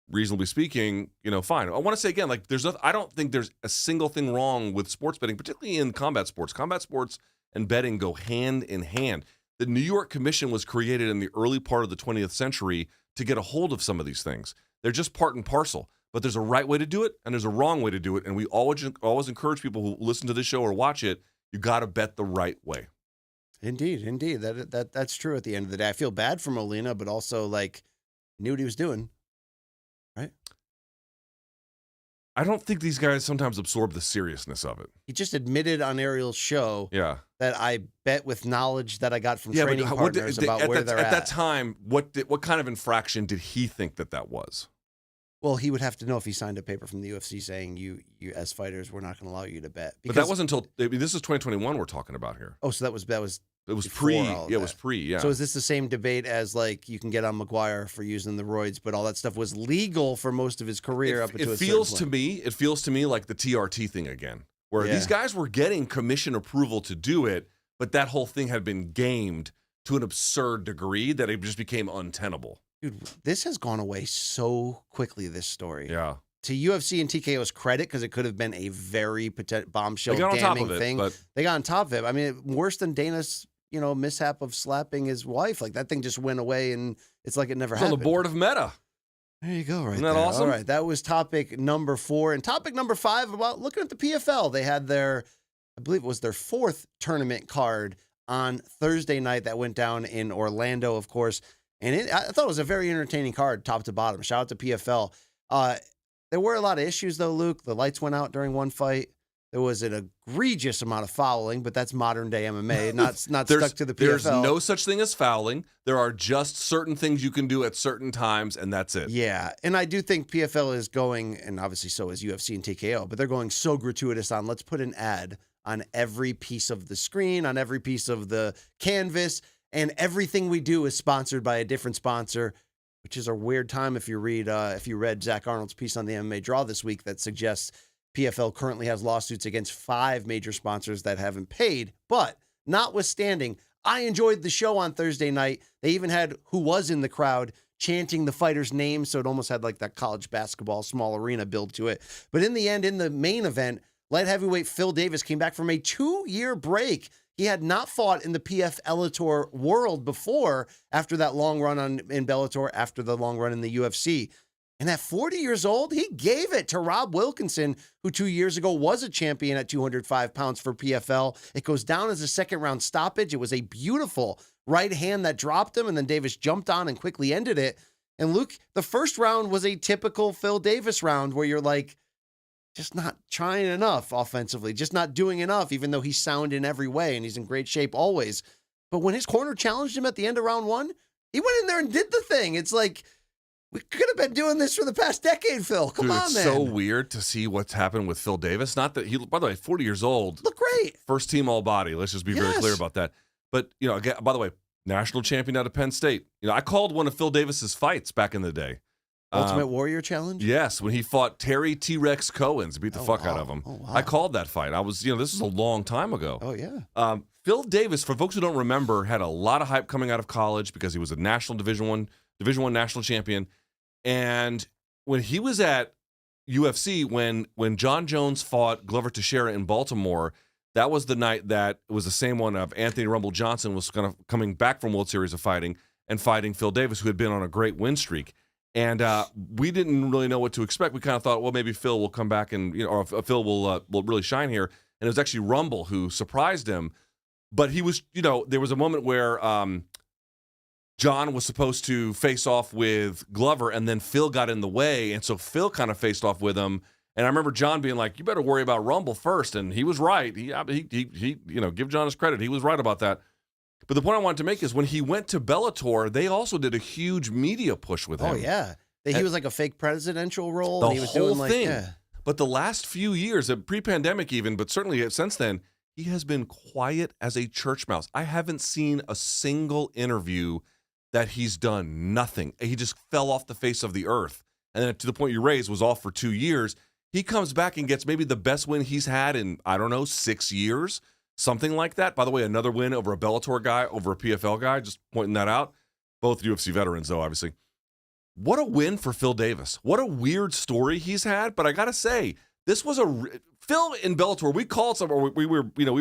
reasonably speaking, fine. I want to say again, like I don't think there's a single thing wrong with sports betting, particularly in combat sports. Combat sports and betting go hand in hand. The New York Commission was created in the early part of the 20th century to get a hold of some of these things. They're just part and parcel. But there's a right way to do it and there's a wrong way to do it. And we always encourage people who listen to this show or watch it, you got to bet the right way. Indeed. That's true at the end of the day. I feel bad for Molina, but also knew what he was doing. Right? I don't think these guys sometimes absorb the seriousness of it. He just admitted on Ariel's show that I bet with knowledge that I got from training partners about where they're at. At that time, what kind of infraction did he think that was? Well, he would have to know if he signed a paper from the UFC saying you as fighters, we're not going to allow you to bet. But that wasn't until this is 2021 we're talking about here. Oh, so that was it was pre. Yeah, it was pre. Yeah. So is this the same debate as you can get on McGuire for using the roids, but all that stuff was legal for most of his career up until it feels to me like the TRT thing again, where these guys were getting commission approval to do it, but that whole thing had been gamed to an absurd degree that it just became untenable. Dude, this has gone away so quickly, this story. Yeah. To UFC and TKO's credit, because it could have been a very bombshell, damning thing. But they got on top of it. I mean, worse than Dana's, mishap of slapping his wife. That thing just went away, and it's like it never happened. On the board of Meta. There you go, right Isn't that there. awesome? All right, that was topic number 4. And topic number 5, about looking at the PFL. They had I believe it was their 4th tournament card on Thursday night that went down in Orlando, of course. And I thought it was a very entertaining card, top to bottom. Shout out to PFL. There were a lot of issues, though, Luke. The lights went out during one fight. There was an egregious amount of fouling, but that's modern-day MMA, not stuck to the PFL. There's no such thing as fouling. There are just certain things you can do at certain times, and that's it. Yeah, and I do think PFL is going, and obviously so is UFC and TKO, but they're going so gratuitous on let's put an ad on every piece of the screen, on every piece of the canvas, and everything we do is sponsored by a different sponsor, which is a weird time if you read Zach Arnold's piece on the MMA Draw this week that suggests PFL currently has lawsuits against 5 major sponsors that haven't paid. But notwithstanding, I enjoyed the show on Thursday night. They even had who was in the crowd chanting the fighter's name, so it almost had that college basketball small arena build to it. But in the end, in the main event, light heavyweight Phil Davis came back from a 2-year break. He had not fought in the PF Bellator world before after that long run in Bellator, after the long run in the UFC. And at 40 years old, he gave it to Rob Wilkinson, who 2 years ago was a champion at 205 pounds for PFL. It goes down as a second-round stoppage. It was a beautiful right hand that dropped him, and then Davis jumped on and quickly ended it. And Luke, the first round was a typical Phil Davis round where you're just not trying enough offensively, just not doing enough, even though he's sound in every way and he's in great shape always. But when his corner challenged him at the end of round 1, he went in there and did the thing. It's we could have been doing this for the past decade, Phil. Come on, it's man. so weird to see what's happened with Phil Davis. Not that by the way, 40 years old. Look great. First team all body. Let's just be very clear about that. But, again, by the way, national champion out of Penn State. I called one of Phil Davis's fights back in the day. Ultimate Warrior Challenge? Yes, when he fought Terry T-Rex Cohens, beat the fuck out of him. Oh, wow. I called that fight. I was, this is a long time ago. Oh, yeah. Phil Davis, for folks who don't remember, had a lot of hype coming out of college because he was a national Division I national champion. And when he was at UFC, when John Jones fought Glover Teixeira in Baltimore, that was the night that it was the same one of Anthony Rumble Johnson was kind of coming back from World Series of Fighting and fighting Phil Davis, who had been on a great win streak. And we didn't really know what to expect. We kind of thought, well, maybe Phil will come back and, or Phil will really shine here. And it was actually Rumble who surprised him. But he was, there was a moment where John was supposed to face off with Glover, and then Phil got in the way. And so Phil kind of faced off with him. And I remember John being like, you better worry about Rumble first. And he was right. He give John his credit. He was right about that. But the point I wanted to make is when he went to Bellator, they also did a huge media push with him. Oh, yeah. He was like a fake presidential role. The and he was whole doing like, thing. yeah. But the last few years, pre-pandemic even, but certainly since then, he has been quiet as a church mouse. I haven't seen a single interview that he's done. Nothing. He just fell off the face of the earth. And then to the point you raised, was off for 2 years. He comes back and gets maybe the best win he's had in, 6 years. Something like that. By the way, another win over a Bellator guy, over a PFL guy, just pointing that out. Both UFC veterans, though, obviously. What a win for Phil Davis. What a weird story he's had. But I got to say, this was Phil in Bellator. We called we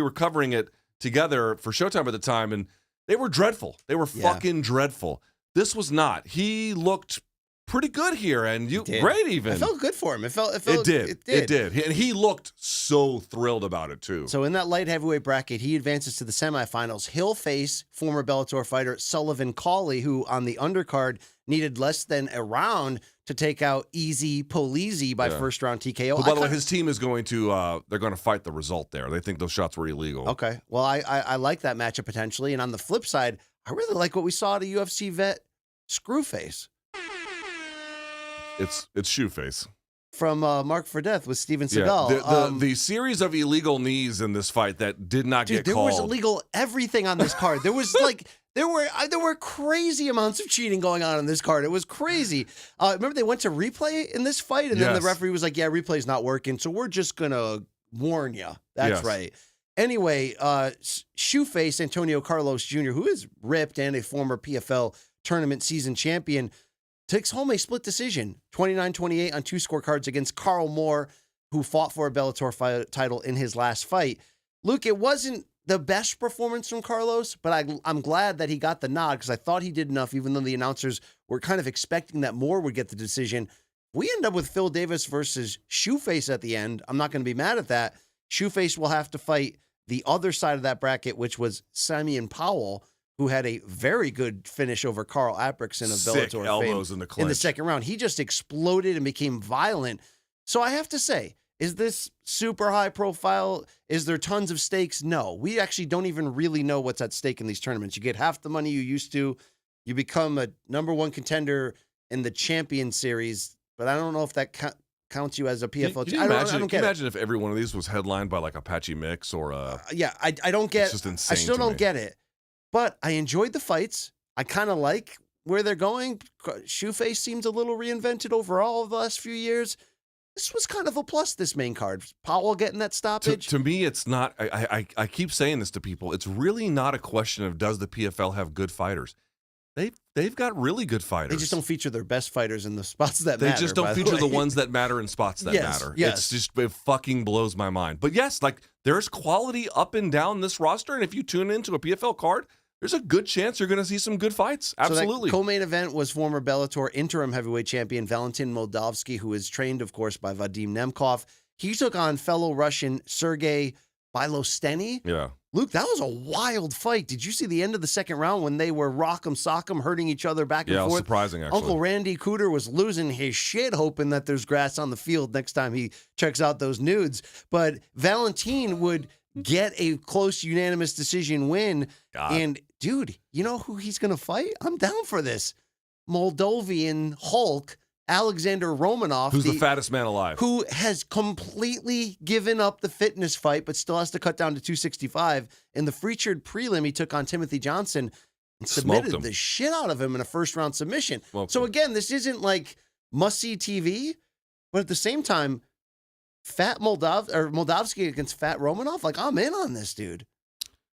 were covering it together for Showtime at the time, and they were dreadful. They were fucking dreadful. This was not. He looked pretty good here, and great even. It felt good for him. It did. And he looked so thrilled about it too. So in that light heavyweight bracket, he advances to the semifinals. He'll face former Bellator fighter Sullivan Cauley, who on the undercard needed less than a round to take out Easy Polizzi by first round TKO. Well, by the way, his team is going to they're going to fight the result there. They think those shots were illegal. Okay. Well, I like that matchup potentially. And on the flip side, I really like what we saw at a UFC vet, Screwface. It's Shoeface. From Mark for Death with Steven Seagal. Yeah, the series of illegal knees in this fight that did not get there called. Was illegal everything on this card. There was there were crazy amounts of cheating going on in this card. It was crazy. Remember they went to replay in this fight, and then the referee was like, "Yeah, replay's not working, so we're just gonna warn you." That's right. Anyway, Shoeface Antonio Carlos Jr., who is ripped and a former PFL tournament season champion, takes home a split decision, 29-28 on 2 scorecards against Carl Moore, who fought for a Bellator title in his last fight. Luke, it wasn't the best performance from Carlos, but I'm glad that he got the nod because I thought he did enough, even though the announcers were kind of expecting that Moore would get the decision. We end up with Phil Davis versus Shoeface at the end. I'm not going to be mad at that. Shoeface will have to fight the other side of that bracket, which was Simeon Powell, who had a very good finish over Carl Aprickson of Bellator Sick elbows fame in the clinch. in the second round. He just exploded and became violent. So I have to say, is this super high profile? Is there tons of stakes? No. We actually don't even really know what's at stake in these tournaments. You get half the money you used to. You become a #1 contender in the Champion Series, but I don't know if that counts you as a PFL. Can you imagine if every one of these was headlined by like Apache Mix or a... I don't get... It's just insane. I still don't get it. But I enjoyed the fights. I kind of like where they're going. Shoeface seems a little reinvented overall the last few years. This was kind of a plus, this main card. Powell getting that stoppage. To me, it's not... I keep saying this to people. It's really not a question of does the PFL have good fighters. They've got really good fighters. They just don't feature their best fighters in the spots that matter. They just don't feature the ones that matter in spots that matter. Yes. It fucking blows my mind. But yes, like there's quality up and down this roster. And if you tune into a PFL card, there's a good chance you're going to see some good fights. Absolutely. So that co-main event was former Bellator interim heavyweight champion Valentin Moldavsky, who is trained, of course, by Vadim Nemkov. He took on fellow Russian Sergey Bilosteny. Yeah. Luke, that was a wild fight. Did you see the end of the second round when they were rock'em sock'em, hurting each other back and forth? Yeah, it was surprising, actually. Uncle Randy Cooter was losing his shit, hoping that there's grass on the field next time he checks out those nudes. But Valentin would get a close unanimous decision win. God. And, dude, you know who he's going to fight? I'm down for this. Moldovan Hulk, Alexander Romanov. Who's the fattest man alive. Who has completely given up the fitness fight, but still has to cut down to 265. In the featured prelim, he took on Timothy Johnson and submitted the shit out of him in a first-round submission. So again, this isn't like must-see TV, but at the same time, fat Moldavsky against fat Romanov, like I'm in on this, dude.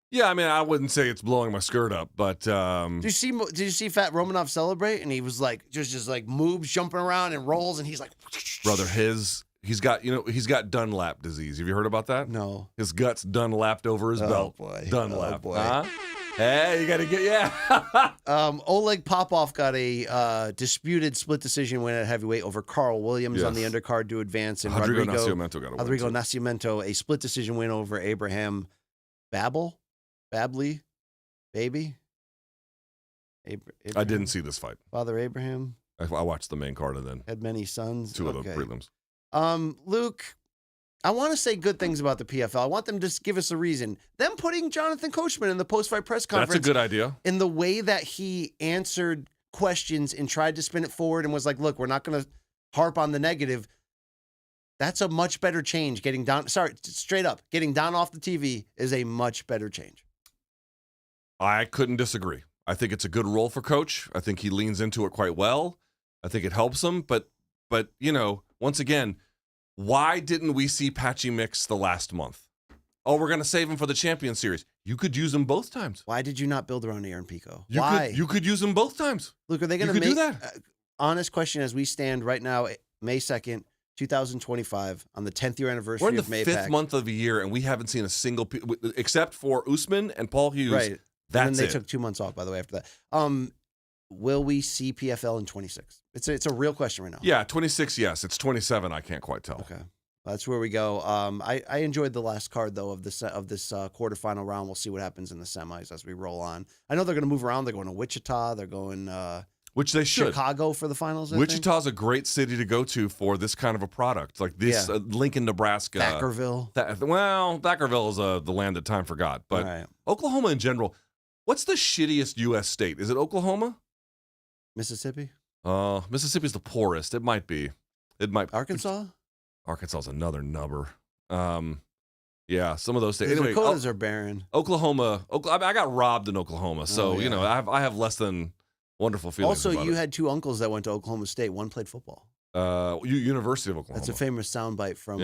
Yeah, I mean, I wouldn't say it's blowing my skirt up, but Did you see Fat Romanov celebrate? And he was like just like moves, jumping around and rolls, and he's like, brother, he's got Dunlap disease. Have you heard about that? No. His guts Dunlapped over his belt. Boy. Dunlap. Oh boy. Huh? Hey, you got to get Oleg Popov got a disputed split decision win at heavyweight over Carl Williams on the undercard to advance, and Rodrigo Nascimento got a win. Rodrigo Nascimento a split decision win over Abraham Babley, baby. Abraham. I didn't see this fight. Father Abraham. I watched the main card and then had many sons. Two of the prelims. Luke, I want to say good things about the PFL. I want them to just give us a reason. Them putting Jonathan Coachman in the post-fight press conference. That's a good idea. In the way that he answered questions and tried to spin it forward and was like, look, we're not going to harp on the negative. That's a much better change. Getting down off the TV is a much better change. I couldn't disagree. I think it's a good role for Coach. I think he leans into it quite well. I think it helps him. But once again, why didn't we see Patchy Mix the last month? Oh, we're going to save him for the Champion Series. You could use him both times. Why did you not build around Aaron Pico? Why? You could use him both times. Look, are they going to do that? Honest question as we stand right now, May 2nd, 2025, on the 10th year anniversary We're in the of Maypac. fifth month of the year, and we haven't seen a single, except for Usman and Paul Hughes. Right. That's and then they it. took 2 months off, by the way, after that. Will we see PFL in 26? It's a real question right now. Yeah, 26, yes. It's 27, I can't quite tell. Okay. That's where we go. I enjoyed the last card, though, of this quarterfinal round. We'll see what happens in the semis as we roll on. I know they're going to move around. They're going to Wichita. They're going which they should. Chicago for the finals, I Wichita's a great city to go to for this kind of a product. Like this, Lincoln, Nebraska. Thackerville. Thackerville is the land that time forgot. But Right. Oklahoma in general. What's the shittiest U.S. state? Is it Oklahoma? Mississippi? Mississippi's the poorest. It might be. It might. Arkansas? Arkansas's another nubber. Yeah, some of those states. The Anyway, Dakotas are barren. Oklahoma. I got robbed in Oklahoma, so yeah. I have less than wonderful feelings. Also, about you it. had two uncles that went to Oklahoma State. One played football. University of Oklahoma. That's a famous soundbite from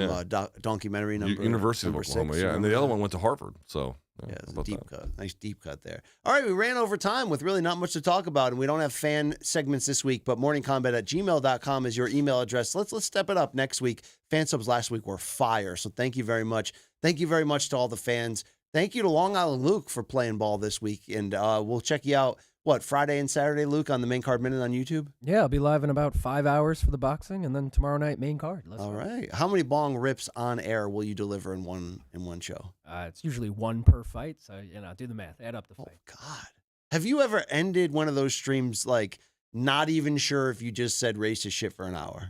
documentary number. University of number Oklahoma, 6, yeah, and the other one went to Harvard. So yeah, it's a deep cut. Nice deep cut there. All right, we ran over time with really not much to talk about, and we don't have fan segments this week, but morningkombat@gmail.com is your email address. Let's step it up next week. Fan subs last week were fire, so thank you very much. Thank you very much to all the fans. Thank you to Long Island Luke for playing ball this week, and we'll check you out, Friday and Saturday, Luke, on the Main Card Minute on YouTube? Yeah, I'll be live in about 5 hours for the boxing, and then tomorrow night, main card. All right. How many bong rips on air will you deliver in one show? It's usually one per fight, so, do the math. Add up the fight. God. Have you ever ended one of those streams, not even sure if you just said racist shit for an hour?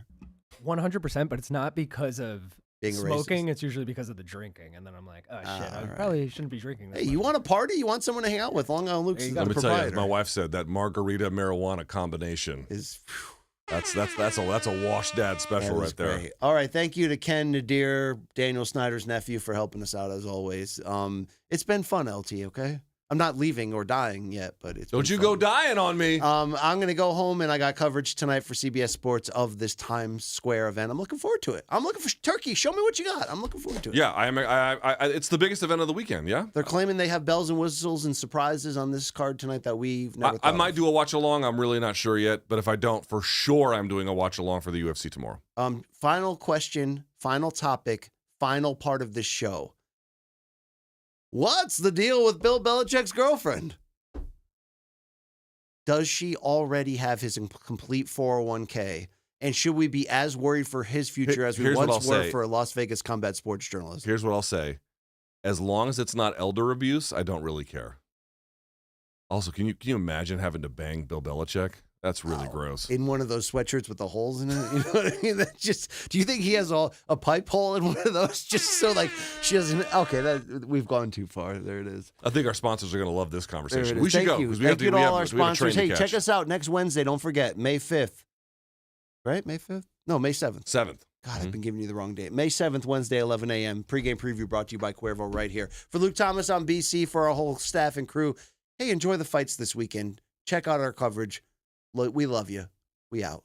100%, but it's not because of being smoking. It's usually because of the drinking, and then I'm like, oh, shit, I probably shouldn't be drinking this Hey, much. you want a party? You want someone to hang out with? Long Island Luke's Let the me tell you, as provider. my wife said, that margarita marijuana combination is that's a wash dad special right there. Great. All right, thank you to Ken Nadir, Daniel Snyder's nephew, for helping us out as always. It's been fun, LT. Okay, I'm not leaving or dying yet, but it's don't you go dying on me. I'm gonna go home, and I got coverage tonight for CBS Sports of this Times Square event. I'm looking forward to it. I'm looking for Turkey. Show me what you got. I'm looking forward to it. Yeah, it's the biggest event of the weekend. Yeah, they're claiming they have bells and whistles and surprises on this card tonight that we've never. I might do a watch along. I'm really not sure yet, but if I don't, for sure, I'm doing a watch along for the UFC tomorrow. Final question, final topic, final part of this show. What's the deal with Bill Belichick's girlfriend? Does she already have his complete 401k? And should we be as worried for his future as we once were for Las Vegas combat sports journalism? Here's what I'll say. As long as it's not elder abuse, I don't really care. Also, can you imagine having to bang Bill Belichick? That's really gross. In one of those sweatshirts with the holes in it? You know what I mean? That's just, do you think he has a pipe hole in one of those just so she doesn't? Okay, we've gone too far. There it is. I think our sponsors are going to love this conversation. We should go. Thank you to all our sponsors. Hey, check us out next Wednesday. Don't forget, May 5th. Right? May 5th? No, May 7th. 7th. God, I've been giving you the wrong date. May 7th, Wednesday, 11 a.m. Pregame preview brought to you by Cuervo right here. For Luke Thomas on BC, for our whole staff and crew, hey, enjoy the fights this weekend. Check out our coverage. We love you. We out.